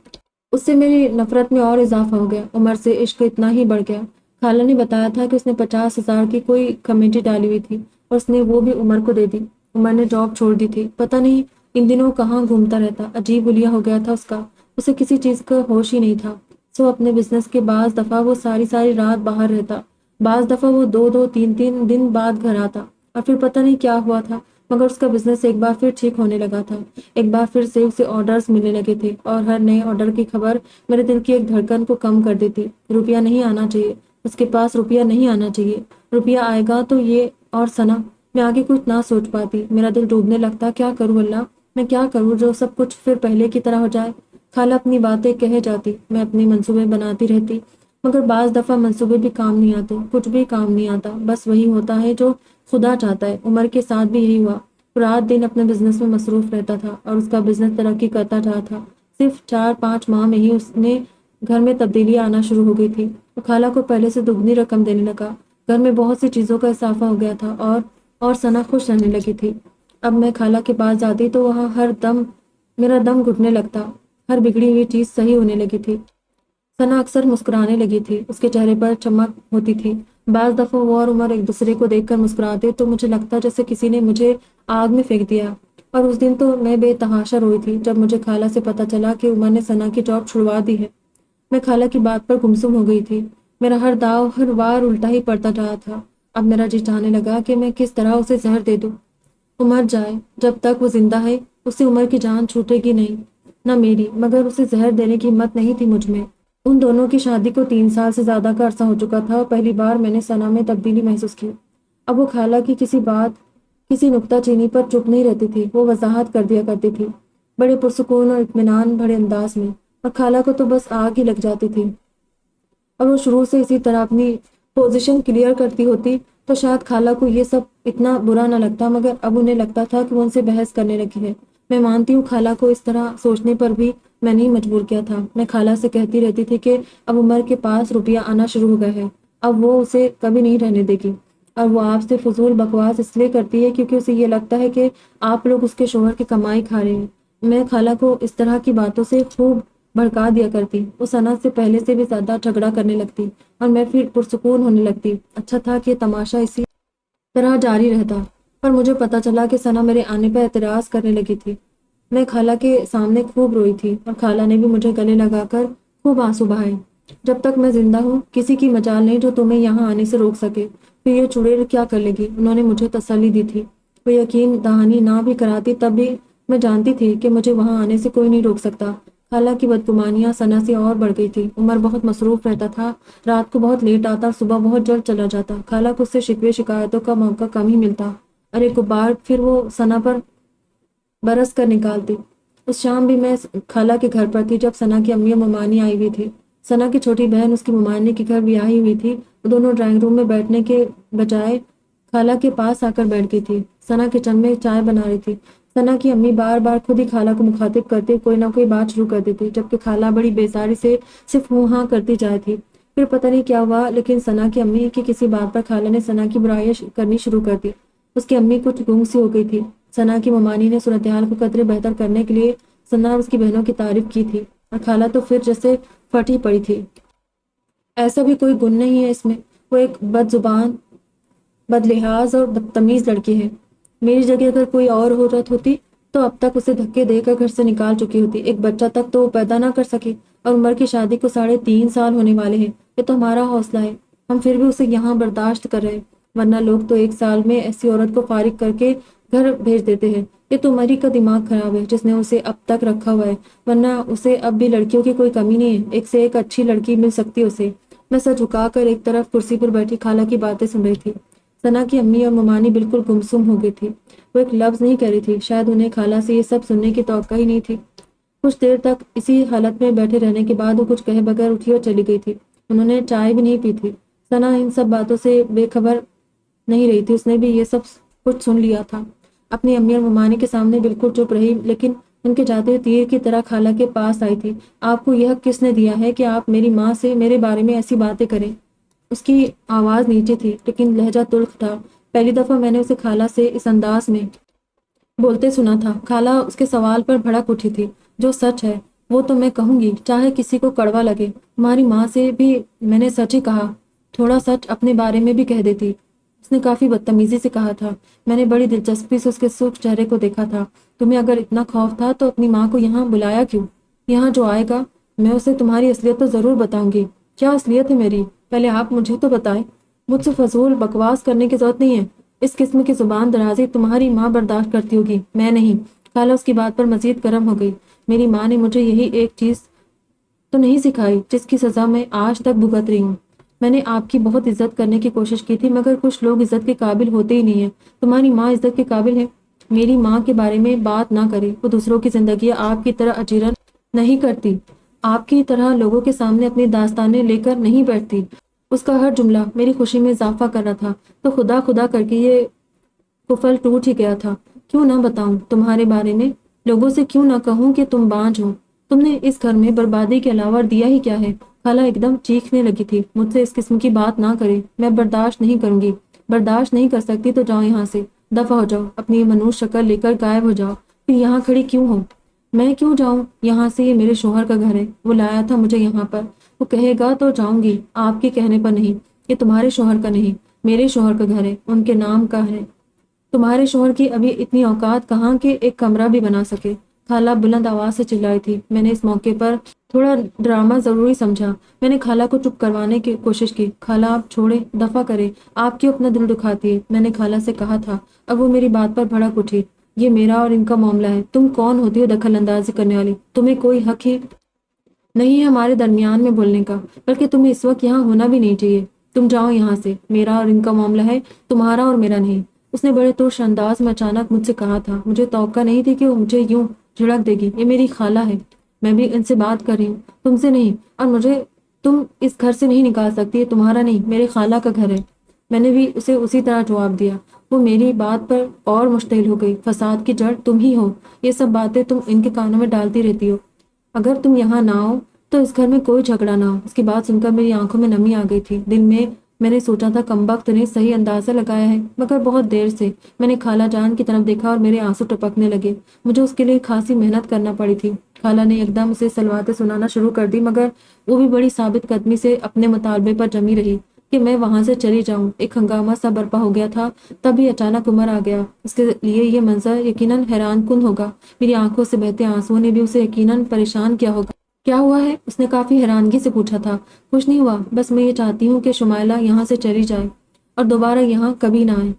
اس سے میری نفرت میں اور اضافہ ہو گیا۔ عمر سے عشق اتنا ہی بڑھ گیا۔ خالہ نے بتایا تھا کہ اس نے 50,000 کی کوئی کمیٹی ڈالی ہوئی تھی، اور اس نے وہ بھی عمر کو دے دی۔ عمر نے جاب چھوڑ دی تھی، پتہ نہیں ان دنوں کہاں گھومتا رہتا، عجیب حلیہ ہو گیا تھا اس کا، اسے کسی چیز کا ہوش ہی نہیں تھا۔ اپنے بزنس کے بعض دفعہ وہ ساری رات باہر رہتا، بعض دفعہ وہ 2-2 3 دن بعد گھر آتا، اور پھر پتہ نہیں کیا ہوا تھا، مگر اس کا بزنس ایک بار پھر ٹھیک ہونے لگا تھا۔ ایک بار پھر سے اسے آرڈرز ملنے لگے تھے، اور ہر نئے آرڈر کی خبر میرے دل کی ایک دھڑکن کو کم کر دیتی۔ روپیہ نہیں آنا چاہیے، اس کے پاس روپیہ نہیں آنا چاہیے، روپیہ آئے گا تو یہ اور ثنا۔ میں آگے کچھ نہ سوچ پاتی، میرا دل ڈوبنے لگتا۔ کیا کروں اللہ، میں کیا کروں جو سب کچھ پھر پہلے کی طرح ہو جائے؟ خالہ اپنی باتیں کہے جاتی، میں اپنے منصوبے بناتی رہتی، مگر بعض دفعہ منصوبے بھی کام نہیں آتے، کچھ بھی کام نہیں آتا، بس وہی ہوتا ہے جو خدا چاہتا ہے۔ عمر کے ساتھ بھی یہی ہوا، رات دن اپنے بزنس میں مصروف رہتا تھا، اور اس کا بزنس ترقی کرتا رہا تھا۔ صرف 4-5 ماہ میں ہی اس نے گھر میں تبدیلی آنا شروع ہو گئی تھی۔ وہ خالہ کو پہلے سے دگنی رقم دینے لگا، گھر میں بہت سی چیزوں کا اضافہ ہو گیا تھا، اور ثنا خوش رہنے لگی تھی۔ اب میں خالہ کے پاس جاتی تو وہاں میرا دم گھٹنے لگتا، ہر بگڑی ہوئی چیز صحیح ہونے لگی تھی۔ ثنا اکثر مسکرانے لگی تھی، اس کے چہرے پر چمک ہوتی تھی۔ بعض دفعہ وہ اور عمر ایک دوسرے کو دیکھ کر مسکراتے تو مجھے لگتا جیسے کسی نے مجھے آگ میں پھینک دیا۔ اور اس دن تو میں بے تحاشا روئی تھی جب مجھے خالہ سے پتہ چلا کہ عمر نے ثنا کی جاب چھڑوا دی ہے۔ میں خالہ کی بات پر گمسم ہو گئی تھی۔ میرا ہر داؤ ہر وار الٹا ہی پڑتا رہا تھا۔ اب میرا جی چاہنے لگا کہ میں کس طرح اسے زہر دے دوں۔ وہ مر جائے، جب تک وہ زندہ ہے اسے عمر کی جان چھوٹے گی نہیں، نہ میری، مگر اسے زہر دینے کی ہمت نہیں تھی مجھ میں۔ ان دونوں کی شادی کو 3 سال سے زیادہ کا عرصہ ہو چکا تھا اور پہلی بار میں نے ثنا میں تبدیلی محسوس کی۔ اب وہ خالہ کی کسی بات، کسی نکتہ چینی پر چپ نہیں رہتی تھی، وہ وضاحت کر دیا کرتی تھی، بڑے پرسکون اور اطمینان بھرے انداز میں، اور خالہ کو تو بس آگ ہی لگ جاتی تھی۔ اور وہ شروع سے اسی طرح اپنی پوزیشن کلیئر کرتی ہوتی تو شاید خالہ کو یہ سب اتنا برا نہ لگتا، مگر اب انہیں لگتا تھا کہ وہ ان سے بحث کرنے لگی ہے۔ میں مانتی ہوں خالہ کو اس طرح سوچنے پر بھی میں نہیں مجبور کیا تھا۔ میں خالہ سے کہتی رہتی تھی کہ اب عمر کے پاس روپیہ آنا شروع ہو گیا ہے، اب وہ اسے کبھی نہیں رہنے دے گی، اور وہ آپ سے فضول بکواس اس لیے کرتی ہے کیونکہ اسے یہ لگتا ہے کہ آپ لوگ اس کے شوہر کی کمائی کھا رہے ہیں۔ میں خالہ کو اس طرح کی باتوں سے خوب بھڑکا دیا کرتی، وہ ثنا سے پہلے سے بھی زیادہ جھگڑا کرنے لگتی اور میں پھر پرسکون ہونے لگتی۔ اچھا تھا کہ یہ تماشا اسی طرح جاری رہتا، پر مجھے پتا چلا کہ ثنا میرے آنے پر اعتراض کرنے لگی تھی۔ میں خالہ کے سامنے خوب روئی تھی اور خالہ نے بھی مجھے گلے لگا کر خوب آنسو بہائے۔ جب تک میں زندہ ہوں کسی کی مجال نہیں جو تمہیں یہاں آنے سے روک سکے، پھر یہ چڑیل کیا کر لے گی، انہوں نے مجھے تسلی دی تھی۔ وہ یقین دہانی نہ بھی کراتی تب بھی میں جانتی تھی کہ مجھے وہاں آنے سے کوئی نہیں روک سکتا۔ خالہ کی بدگمانیاں ثنا سے اور بڑھ گئی تھی۔ عمر بہت مصروف رہتا تھا، رات کو بہت لیٹ آتا اور صبح بہت جلد چلا جاتا۔ خالہ کو اس سے شکوے شکایتوں کا موقع کم ہی ملتا اور ایک بار پھر وہ ثنا پر برس کر نکالتی۔ اس شام بھی میں خالہ کے گھر پر تھی جب ثنا کی امی اور ممانی آئی ہوئی تھی۔ ثنا کی چھوٹی بہن اس کی ممانی کے گھر بیاہی ہوئی تھی۔ وہ دونوں ڈرائنگ روم میں بیٹھنے کے بجائے خالہ کے پاس آ کر بیٹھ گئی تھی۔ ثنا کچن میں چائے بنا رہی تھی۔ ثنا کی امی بار بار خود ہی خالہ کو مخاطب کرتے کوئی نہ کوئی بات شروع کر دیتی، جبکہ خالہ بڑی بیزاری سے صرف ہوں ہاں کرتی جائے تھی۔ پھر پتہ نہیں کیا ہوا، لیکن ثنا کی امی کی کسی بات پر خالہ نے ثنا کی برائیاں کرنی شروع کر دی۔ اس کی امی کچھ گنگ سی ہو گئی تھی۔ ثنا کی ممانی نے صورتحال کو قدرے بہتر کرنے کے لیے ثنا اور اس کی بہنوں کی تعریف کی تھی، اور خالہ تو پھر جیسے پھٹ ہی پڑی تھی۔ ایسا بھی کوئی گن نہیں ہے اس میں، وہ ایک بد زبان، بد لحاظ اور بدتمیز لڑکی ہے۔ میری جگہ اگر کوئی اور عورت ہوتی تو اب تک اسے دھکے دے کر گھر سے نکال چکی ہوتی۔ ایک بچہ تک تو وہ پیدا نہ کر سکی، اور عمر کی شادی کو 3.5 سال ہونے والے ہیں۔ یہ تو ہمارا حوصلہ ہے، ہم پھر بھی اسے یہاں برداشت کر رہے، ورنہ لوگ تو 1 سال میں ایسی عورت کو فارغ کر کے گھر بھیج دیتے ہیں۔ یہ تو عمر ہی کا دماغ خراب ہے جس نے اسے اب تک رکھا ہوا ہے، ورنہ اسے اب بھی لڑکیوں کی کوئی کمی نہیں ہے، ایک سے ایک اچھی لڑکی مل سکتی اسے۔ میں سر جھکا کر ایک طرف کرسی پر بیٹھی خالہ کی باتیں سن رہی تھی۔ ثنا کی امی اور ممانی بالکل گمسم ہو گئی تھی، وہ ایک لفظ نہیں کہہ رہی تھی، شاید انہیں خالہ سے یہ سب سننے کی توقع ہی نہیں تھی۔ کچھ دیر تک اسی حالت میں بیٹھے رہنے کے بعد وہ کچھ کہے بغیر اٹھی اور چلی گئی تھی۔ انہوں نے چائے بھی نہیں پی تھی۔ ثنا ان سب باتوں سے بے خبر نہیں رہی تھی، اس نے بھی یہ سب کچھ سن لیا تھا۔ اپنی امی اور ممانی کے سامنے بالکل چپ رہی، لیکن ان کے جاتے ہوئے تیر کی طرح خالہ کے پاس آئی تھی۔ آپ کو یہ حق کس نے دیا ہے کہ آپ میری ماں سے میرے بارے میں ایسی باتیں کریں؟ اس کی آواز نیچے تھی لیکن لہجہ تلخ تھا۔ پہلی دفعہ میں نے اسے خالہ سے اس انداز میں بولتے سنا تھا۔ خالہ اس کے سوال پر بھڑک اٹھی تھی۔ جو سچ ہے وہ تو میں کہوں گی، چاہے کسی کو کڑوا لگے۔ تمہاری ماں سے بھی میں نے سچ ہی کہا، تھوڑا سچ اپنے بارے میں بھی کہہ دیتی۔ اس نے کافی بدتمیزی سے کہا تھا۔ میں نے بڑی دلچسپی سے اس کے سرخ چہرے کو دیکھا تھا۔ تمہیں اگر اتنا خوف تھا تو اپنی ماں کو یہاں بلایا کیوں؟ یہاں جو آئے گا میں اسے تمہاری اصلیت تو ضرور بتاؤں گی۔ کیا اصلیت ہے میری؟ پہلے آپ مجھے تو بتائیں۔ مجھ سے فضول بکواس کرنے کی ضرورت نہیں ہے۔ اس قسم کی زبان درازی تمہاری ماں برداشت کرتی ہوگی، میں نہیں۔ خالہ اس کی بات پر مزید گرم ہو گئی۔ میری ماں نے مجھے یہی ایک چیز تو نہیں سکھائی جس کی سزا میں آج تک بھگت رہی ہوں۔ میں نے آپ کی بہت عزت کرنے کی کوشش کی تھی، مگر کچھ لوگ عزت کے قابل ہوتے ہی نہیں ہیں۔ تمہاری ماں عزت کے قابل ہے؟ میری ماں کے بارے میں بات نہ کرے، وہ دوسروں کی زندگی آپ کی طرح اجیرن نہیں کرتی، آپ کی طرح لوگوں کے سامنے اپنی داستانیں لے کر نہیں بیٹھتی۔ اس کا ہر جملہ میری خوشی میں اضافہ کر رہا تھا، تو خدا خدا کر کے یہ کفل ٹوٹ ہی گیا تھا۔ کیوں نہ بتاؤں تمہارے بارے میں؟ لوگوں سے کیوں نہ کہوں کہ تم بانجھ ہو؟ تم نے اس گھر میں بربادی کے علاوہ دیا ہی کیا ہے؟ خالہ ایک دم چیخنے لگی تھی۔ مجھ سے اس قسم کی بات نہ کرے، میں برداشت نہیں کروں گی۔ برداشت نہیں کر سکتی تو جاؤ یہاں سے، دفع ہو جاؤ، اپنی منوس شکل لے کر غائب ہو جاؤ۔ پھر یہاں کھڑی کیوں ہو؟ میں کیوں جاؤں یہاں سے؟ یہ میرے شوہر کا گھر ہے، وہ لایا تھا مجھے یہاں پر، وہ کہے گا تو جاؤں گی، آپ کے کہنے پر نہیں۔ یہ تمہارے شوہر کا نہیں، میرے شوہر کا گھر ہے، ان کے نام کا ہے۔ تمہارے شوہر کی ابھی اتنی اوقات کہاں کہ ایک کمرہ بھی بنا سکے؟ خالہ بلند آواز سے چلائی تھی۔ میں نے اس موقع پر تھوڑا ڈرامہ ضروری سمجھا۔ میں نے خالہ کو چپ کروانے کی کوشش کی۔ خالہ آپ چھوڑے، دفع کرے، آپ کیوں اپنا دل دکھاتی ہے؟ میں نے خالہ سے کہا تھا۔ اب وہ میری بات پر بھڑک اٹھی۔ یہ میرا اور ان کا معاملہ ہے، تم کون ہوتی ہو دخل اندازی کرنے والی؟ تمہیں کوئی حق ہی نہیں ہے ہمارے درمیان میں بولنے کا، بلکہ تمہیں اس وقت یہاں ہونا بھی نہیں چاہیے۔ تم جاؤ یہاں سے، میرا اور ان کا معاملہ ہے، تمہارا اور میرا نہیں۔ اس نے بڑے ترش انداز میں اچانک مجھ سے کہا تھا۔ مجھے توقع نہیں تھی کہ وہ مجھے یوں جھڑک دے گی۔ یہ میری خالہ ہے، میں بھی ان سے بات کر رہی ہوں، تم سے نہیں، اور مجھے تم اس گھر سے نہیں نکال سکتی، یہ تمہارا نہیں، میرے خالہ کا گھر ہے۔ میں نے بھی اسے اسی طرح جواب دیا۔ وہ میری بات پر اور مشتعل ہو گئی۔ فساد کی جڑ تم ہی ہو، یہ سب باتیں تم ان کے کانوں میں ڈالتی رہتی ہو۔ اگر تم یہاں نہ ہو تو اس گھر میں کوئی جھگڑا نہ ہو۔ اس کی بات سن کر میری آنکھوں میں نمی آ گئی تھی۔ دل میں نے سوچا تھا کمبخت نے صحیح اندازہ لگایا ہے، مگر بہت دیر سے۔ میں نے خالہ جان کی طرف دیکھا اور میرے آنسو ٹپکنے لگے۔ مجھے اس کے لیے خاصی محنت کرنا پڑی تھی۔ خالہ نے ایک دم اسے سلواتیں سنانا شروع کر دی، مگر وہ بھی بڑی ثابت قدمی سے اپنے مطالبے پر جمی رہی کہ میں وہاں سے چلی جاؤں۔ ایک ہنگامہ سا برپا ہو گیا تھا، تبھی اچانک عمر آ گیا۔ اس کے لیے یہ منظر یقیناً حیران کن ہوگا۔ میری آنکھوں سے بہتے آنسوؤں نے بھی اسے یقیناً پریشان کیا ہوگا۔ کیا ہوا ہے؟ اس نے کافی حیرانگی سے پوچھا تھا۔ کچھ نہیں ہوا، بس میں یہ چاہتی ہوں کہ شمائلہ یہاں سے چلی جائے اور دوبارہ یہاں کبھی نہ آئے۔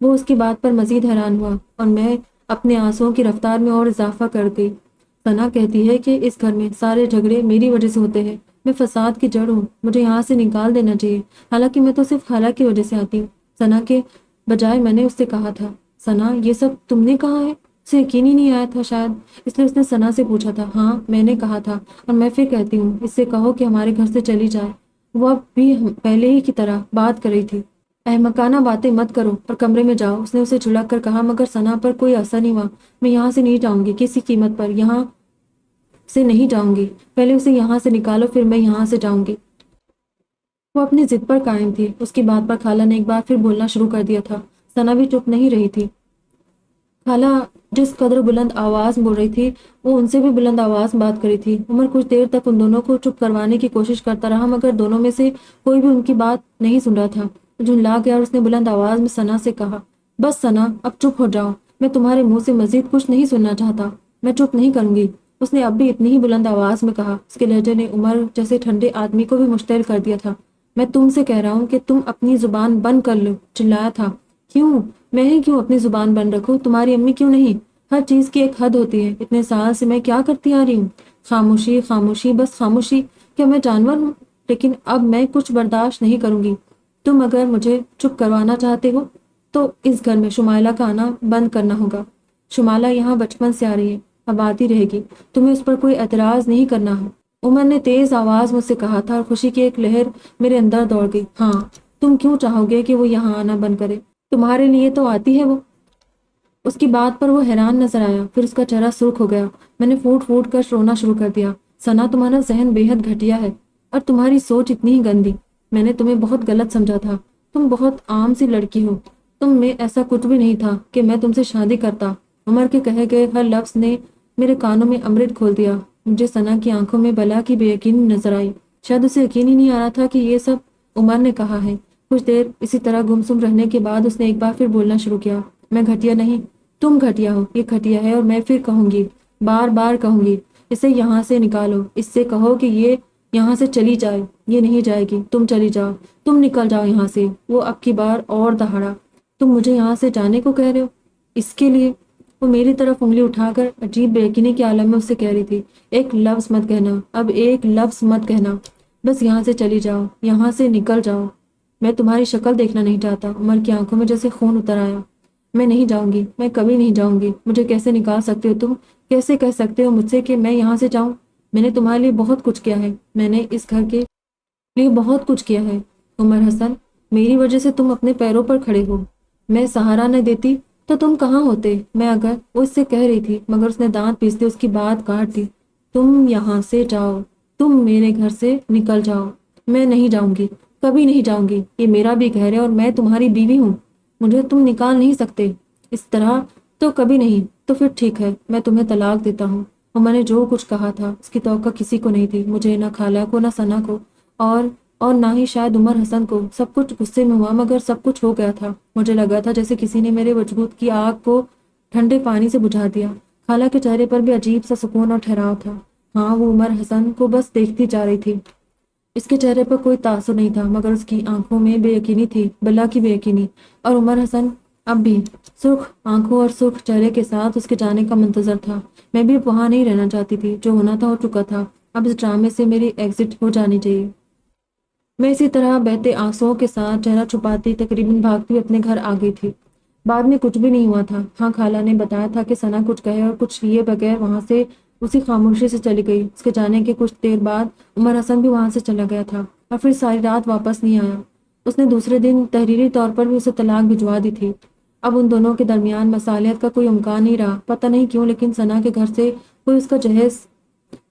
وہ اس کی بات پر مزید حیران ہوا اور میں اپنے آنسوؤں کی رفتار میں اور اضافہ کر گئی۔ ثنا کہتی ہے کہ اس گھر میں سارے جھگڑے میری وجہ سے ہوتے ہیں، میں فساد کی جڑ ہوں، مجھے یہاں سے نکال دینا چاہیے، حالانکہ میں تو صرف خالہ کی وجہ سے آتی ہوں۔ ثنا کے بجائے میں نے اس سے کہا تھا۔ ثنا، یہ سب تم نے کہا ہے؟ اسے یقین ہی نہیں آیا تھا شاید، اس لیے اس نے ثنا سے پوچھا تھا۔ ہاں، میں نے کہا تھا، اور میں پھر کہتی ہوں، اس سے کہو کہ ہمارے گھر سے چلی جائے۔ وہ اب بھی پہلے ہی کی طرح بات کر رہی تھی۔ احمقانہ باتیں مت کرو اور کمرے میں جاؤ، اس نے اسے جھڑک کر کہا، مگر ثنا پر کوئی اثر نہیں ہوا۔ میں یہاں سے نہیں جاؤں گی، کسی قیمت پر یہاں سے نہیں جاؤں گی۔ پہلے اسے یہاں سے نکالو، پھر میں یہاں سے جاؤں گی۔ وہ اپنی ضد پر قائم تھی۔ اس کی بات پر خالہ نے ایک بار پھر بولنا شروع کر دیا تھا۔ ثنا بھی چپ نہیں رہی تھی۔ خالہ جس قدر بلند آواز بول رہی تھی، وہ ان سے بھی بلند آواز بات کری تھی۔ عمر کچھ دیر تک ان دونوں کو چپ کروانے کی کوشش کرتا رہا، مگر دونوں میں سے کوئی بھی ان کی بات نہیں سن رہا تھا۔ جھنجلا گیا اور اس نے بلند آواز میں ثنا سے کہا، بس ثنا، اب چپ ہو جاؤ، میں تمہارے منہ سے مزید کچھ نہیں سننا چاہتا۔ میں چپ نہیں کروں گی۔ اس نے اب بھی اتنی ہی بلند آواز میں کہا۔ اس کے لہجے نے عمر جیسے ٹھنڈے آدمی کو بھی مشتعل کر دیا تھا۔ میں تم سے کہہ رہا ہوں کہ تم اپنی زبان بند کر لو، چلایا تھا۔ کیوں؟ میں ہی کیوں اپنی زبان بند رکھوں؟ تمہاری امی کیوں نہیں؟ ہر چیز کی ایک حد ہوتی ہے۔ اتنے سال سے میں کیا کرتی آ رہی ہوں؟ خاموشی، خاموشی، بس خاموشی۔ کیا میں جانور ہوں؟ لیکن اب میں کچھ برداشت نہیں کروں گی۔ تم اگر مجھے چپ کروانا چاہتے ہو تو اس گھر میں شمائلہ کا آنا بند کرنا ہوگا۔ شمائلہ یہاں بچپن سے آ رہی ہے، اب آتی رہے گی، تمہیں اس پر کوئی اعتراض نہیں کرنا ہے۔ عمر نے تیز آواز مجھ سے کہا تھا اور خوشی کی ایک لہر میرے اندر دوڑ گئی۔ ہاں، تم کیوں چاہو گے کہ وہ یہاں آنا بند کرے؟ تمہارے لیے تو آتی ہے وہ۔ اس کی بات پر وہ حیران نظر آیا، پھر اس کا چہرہ سرخ ہو گیا۔ میں نے پھوٹ پھوٹ کر رونا شروع کر دیا۔ ثنا، تمہارا ذہن بے حد گھٹیا ہے اور تمہاری سوچ اتنی ہی گندی۔ میں نے تمہیں بہت غلط سمجھا تھا، تم بہت عام سی لڑکی ہو، تم میں ایسا کچھ بھی نہیں تھا کہ میں تم سے شادی کرتا۔ عمر کے کہے گئے ہر لفظ نے میرے کانوں میں امرت کھول دیا۔ مجھے ثنا کی آنکھوں میں بلا کی بے یقینی نظر آئی، شاید اسے یقین ہی نہیں آ رہا تھا کہ یہ سب عمر نے کہا ہے۔ کچھ دیر اسی طرح گمسم رہنے کے بعد اس نے ایک بار پھر بولنا شروع کیا۔ میں گھٹیا نہیں، تم گھٹیا ہو، یہ گھٹیا ہے، اور میں پھر کہوں گی، بار بار کہوں گی، اسے یہاں سے نکالو، اس سے کہو کہ یہ یہاں سے چلی جائے۔ یہ نہیں جائے گی، تم چلی جاؤ، تم نکل جاؤ یہاں سے۔ وہ اب کی بار اور دہاڑا، تم مجھے یہاں سے جانے کو کہہ رہے ہو؟ اس کے لیے وہ میری طرف انگلی اٹھا کر عجیب بے یقینی کے عالم میں اس سے کہہ رہی تھی، ایک لفظ مت کہنا، اب ایک لفظ مت کہنا، بس یہاں سے چلی جاؤ، یہاں سے نکل جاؤ۔ میں تمہاری شکل دیکھنا نہیں چاہتا۔ عمر کی آنکھوں میں جیسے خون اتر آیا۔ میں نہیں جاؤں گی، میں کبھی نہیں جاؤں گی۔ مجھے کیسے نکال سکتے ہو تم؟ کیسے کہہ سکتے ہو مجھ سے کہ میں یہاں سے جاؤں؟ میں نے تمہارے لیے بہت کچھ کیا ہے، میں نے اس گھر کے لیے بہت کچھ کیا ہے۔ عمر حسن، میری وجہ سے تم اپنے پیروں پر کھڑے ہو، میں سہارا نہ دیتی تو تم کہاں ہوتے؟ میں اگر وہ اس سے کہہ رہی تھی، مگر اس نے دانت پیستے اس کی بات کاٹ دی۔ تم یہاں سے جاؤ، تم میرے گھر سے نکل جاؤ۔ میں نہیں جاؤں گی، کبھی نہیں جاؤں گی، یہ میرا بھی گھر ہے اور میں تمہاری بیوی ہوں، مجھے تم نکال نہیں سکتے اس طرح تو کبھی نہیں۔ تو پھر ٹھیک ہے، میں تمہیں طلاق دیتا ہوں۔ اور میں نے جو کچھ کہا تھا اس کی توقع کسی کو نہیں تھی، مجھے، نہ خالہ کو، نہ ثنا کو، اور نہ ہی شاید عمر حسن کو۔ سب کچھ غصے میں ہوا، مگر سب کچھ ہو گیا تھا۔ مجھے لگا تھا جیسے کسی نے میرے وجود کی آگ کو ٹھنڈے پانی سے بجھا دیا۔ خالہ کے چہرے پر بھی عجیب سا سکون اور ٹھہراؤ تھا۔ ہاں، وہ عمر حسن کو بس دیکھتی جا رہی تھی۔ اس کے چہرے پر کوئی تاثر نہیں تھا، مگر اس کی آنکھوں میں بے یقینی تھی، بلا کی بے یقینی۔ اور عمر حسن اب بھی سرخ آنکھوں اور سرخ چہرے کے ساتھ اس کے جانے کا منتظر تھا۔ میں بھی اب وہاں نہیں رہنا چاہتی تھی، جو ہونا تھا ہو چکا تھا، اب اس ڈرامے سے میری ایگزٹ ہو جانی چاہیے۔ میں اسی طرح بہتے آنسوؤں کے ساتھ چہرہ چھپاتی تقریباً بھاگتی اپنے گھر آ گئی تھی۔ بعد میں کچھ بھی نہیں ہوا تھا۔ ہاں، خالہ نے بتایا تھا کہ ثنا کچھ کہے اور کچھ لیے بغیر وہاں سے اسی خاموشی سے چلی گئی۔ اس کے جانے کے کچھ دیر بعد عمر حسن بھی وہاں سے چلا گیا تھا اور پھر ساری رات واپس نہیں آیا۔ اس نے دوسرے دن تحریری طور پر بھی اسے طلاق بھجوا دی تھی۔ اب ان دونوں کے درمیان مصالحت کا کوئی امکان نہیں رہا، پتہ نہیں کیوں، لیکن ثنا کے گھر سے کوئی اس کا جہیز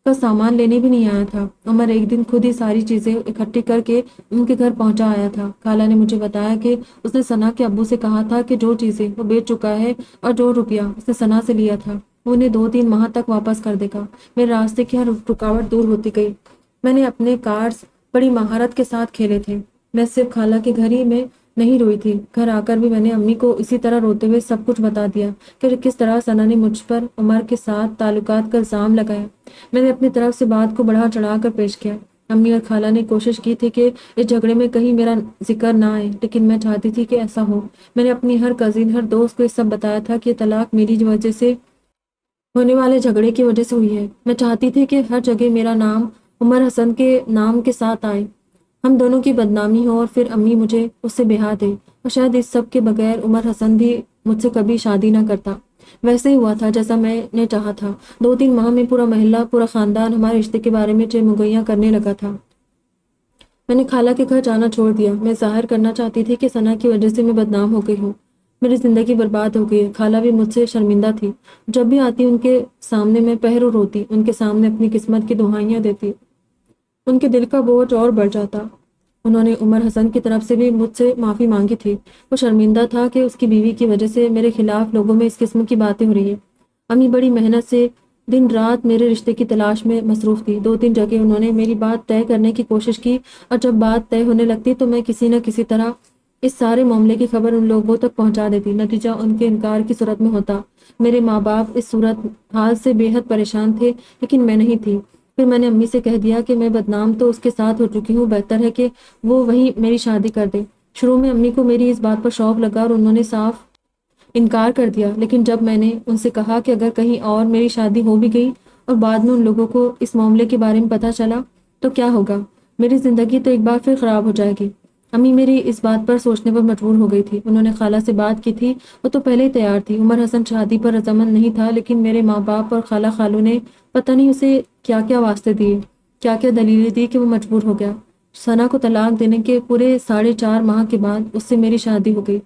کا سامان لینے بھی نہیں آیا تھا۔ عمر ایک دن خود ہی ساری چیزیں اکٹھی کر کے ان کے گھر پہنچا آیا تھا۔ خالہ نے مجھے بتایا کہ اس نے ثنا کے ابو سے کہا تھا کہ جو چیزیں وہ بیچ چکا ہے اور جو روپیہ اس نے ثنا سے لیا تھا وہ انہیں 2-3 ماہ تک واپس کر دے گا۔ میرے راستے کی ہر رکاوٹ دور ہوتی گئی۔ میں نے اپنے کارڈز بڑی مہارت کے ساتھ کھیلے تھے۔ میں صرف خالہ کے گھر ہی میں نہیں روئی تھی، گھر آ کر بھی میں نے امی کو اسی طرح روتے ہوئے سب کچھ بتا دیا کہ کس طرح ثنا نے مجھ پر عمر کے ساتھ تعلقات کا الزام لگایا۔ میں نے اپنی طرف سے بات کو بڑھا چڑھا کر پیش کیا۔ امی اور خالہ نے کوشش کی تھی کہ اس جھگڑے میں کہیں میرا ذکر نہ آئے، لیکن میں چاہتی تھی کہ ایسا ہو۔ میں نے اپنی ہر کزن، ہر دوست کو یہ سب بتایا تھا کہ یہ طلاق میری وجہ سے ہونے والے جھگڑے کی وجہ سے ہوئی ہے۔ میں چاہتی تھی کہ ہر جگہ میرا نام عمر حسن کے نام کے ساتھ آئے، ہم دونوں کی بدنامی ہو اور پھر امی مجھے اس سے بہا دے، اور شاید اس سب کے بغیر عمر حسن بھی مجھ سے کبھی شادی نہ کرتا۔ ویسے ہی ہوا تھا جیسا میں نے چاہا تھا۔ 2-3 ماہ میں پورا محلہ، پورا خاندان ہمارے رشتے کے بارے میں چہمگوئیاں کرنے لگا تھا۔ میں نے خالہ کے گھر جانا چھوڑ دیا۔ میں ظاہر کرنا چاہتی تھی کہ ثنا کی وجہ سے میں بدنام ہو گئی ہوں، میری زندگی برباد ہو گئی ہے۔ خالہ بھی مجھ سے شرمندہ تھی۔ جب بھی آتی ان کے سامنے میں پہرو روتی، ان کے سامنے اپنی قسمت کی دہائیاں دیتی، ان کے دل کا بوجھ اور بڑھ جاتا۔ انہوں نے عمر حسن کی طرف سے بھی مجھ سے معافی مانگی تھی۔ وہ شرمندہ تھا کہ اس کی بیوی کی وجہ سے میرے خلاف لوگوں میں اس قسم کی باتیں ہو رہی ہیں۔ امی بڑی محنت سے دن رات میرے رشتے کی تلاش میں مصروف تھی۔ 2-3 جگہ انہوں نے میری بات طے کرنے کی کوشش کی، اور جب بات طے ہونے لگتی تو میں کسی نہ کسی طرح اس سارے معاملے کی خبر ان لوگوں تک پہنچا دیتی۔ نتیجہ ان کے انکار کی صورت میں ہوتا۔ میرے ماں باپ اس صورت حال سے بے حد پریشان تھے، لیکن میں نہیں تھی۔ پھر میں نے امی سے کہہ دیا کہ میں بدنام تو اس کے ساتھ ہو چکی ہوں، بہتر ہے کہ وہ وہیں میری شادی کر دے۔ شروع میں امی کو میری اس بات پر شوق لگا اور انہوں نے صاف انکار کر دیا، لیکن جب میں نے ان سے کہا کہ اگر کہیں اور میری شادی ہو بھی گئی اور بعد میں ان لوگوں کو اس معاملے کے بارے میں پتہ چلا تو کیا ہوگا، میری زندگی تو ایک بار پھر خراب ہو جائے گی۔ امی میری اس بات پر سوچنے پر مجبور ہو گئی تھی۔ انہوں نے خالہ سے بات کی تھی، وہ تو پہلے ہی تیار تھی۔ عمر حسن شادی پر رضامند نہیں تھا، لیکن میرے ماں باپ اور خالہ خالو نے پتہ نہیں اسے کیا کیا واسطے دیے، کیا کیا دلیلیں دی کہ وہ مجبور ہو گیا۔ ثنا کو طلاق دینے کے پورے 4.5 ماہ کے بعد اس سے میری شادی ہو گئی۔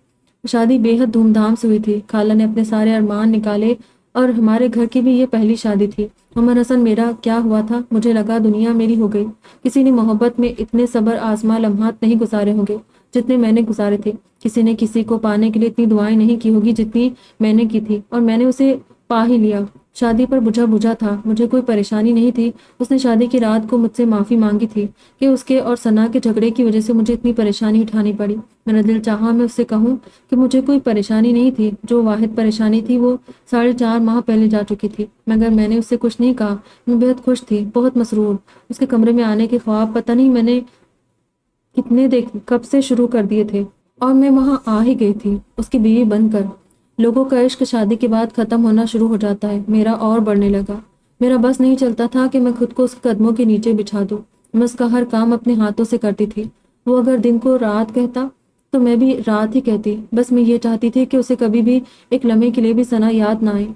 شادی بے حد دھوم دھام سے ہوئی تھی۔ خالہ نے اپنے سارے ارمان نکالے، اور ہمارے گھر کی بھی یہ پہلی شادی تھی۔ عمر حسن میرا کیا ہوا تھا، مجھے لگا دنیا میری ہو گئی۔ کسی نے محبت میں اتنے صبر آزما لمحات نہیں گزارے ہوں گے جتنے میں نے گزارے تھے۔ کسی نے کسی کو پانے کے لیے اتنی دعائیں نہیں کی ہوگی جتنی میں نے کی تھی، اور میں نے اسے پا ہی لیا۔ شادی پر بجھا تھا، مجھے کوئی پریشانی نہیں تھی۔ اس نے شادی کی رات کو مجھ سے معافی مانگی تھی کہ اس کے اور ثنا کے جھگڑے کی وجہ سے مجھے اتنی پریشانی اٹھانی پڑی۔ میرا دل چاہا میں اس سے کہوں کہ مجھے کوئی پریشانی نہیں تھی، جو واحد پریشانی تھی وہ 4.5 ماہ پہلے جا چکی تھی، مگر میں نے اس سے کچھ نہیں کہا۔ میں بہت خوش تھی، بہت مسرور۔ اس کے کمرے میں آنے کے خواب پتہ نہیں میں نے کب سے شروع کر دیے تھے، اور میں وہاں آ ہی گئی تھی اس کی بیوی بن کر۔ لوگوں کا عشق شادی کے بعد ختم ہونا شروع ہو جاتا ہے، میرا اور بڑھنے لگا۔ میرا بس نہیں چلتا تھا کہ میں خود کو اس کے قدموں کے نیچے بچھا دوں۔ میں اس کا ہر کام اپنے ہاتھوں سے کرتی تھی۔ وہ اگر دن کو رات کہتا تو میں بھی رات ہی کہتی۔ بس میں یہ چاہتی تھی کہ اسے کبھی بھی ایک لمحے کے لیے بھی ثنا یاد نہ آئے،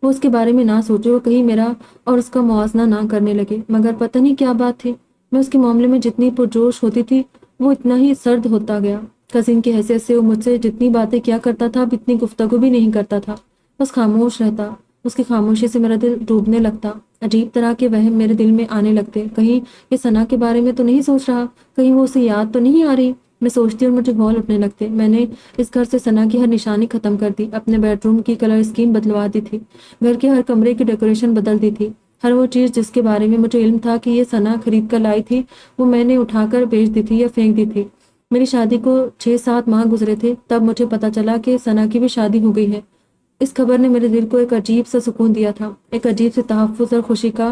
وہ اس کے بارے میں نہ سوچے، وہ کہیں میرا اور اس کا موازنہ نہ کرنے لگے۔ مگر پتہ نہیں کیا بات تھی، میں اس کے معاملے میں جتنی پرجوش ہوتی تھی وہ اتنا ہی سرد ہوتا گیا۔ کزن کی حیثیت سے وہ مجھ سے جتنی باتیں کیا کرتا تھا اب اتنی گفتگو بھی نہیں کرتا تھا، بس خاموش رہتا۔ اس کی خاموشی سے میرا دل ڈوبنے لگتا۔ عجیب طرح کے وہم میرے دل میں آنے لگتے، کہیں یہ ثنا کے بارے میں تو نہیں سوچ رہا، کہیں وہ اسے یاد تو نہیں آ رہی۔ میں سوچتی اور مجھے گھول اٹھنے لگتے۔ میں نے اس گھر سے ثنا کی ہر نشانی ختم کر دی، اپنے بیڈ روم کی کلر اسکیم بدلوا دی تھی، گھر کے ہر کمرے کی ڈیکوریشن بدل دی تھی۔ ہر وہ چیز جس کے بارے میں مجھے علم تھا کہ یہ ثنا خرید کر لائی تھی، وہ میں نے اٹھا کر بیچ دی تھی یا پھینک دی تھی۔ میری شادی کو 6-7 ماہ گزرے تھے، تب مجھے پتا چلا کہ ثنا کی بھی شادی ہو گئی ہے۔ اس خبر نے میرے دل کو ایک عجیب سا سکون دیا تھا، ایک عجیب سے تحفظ اور خوشی کا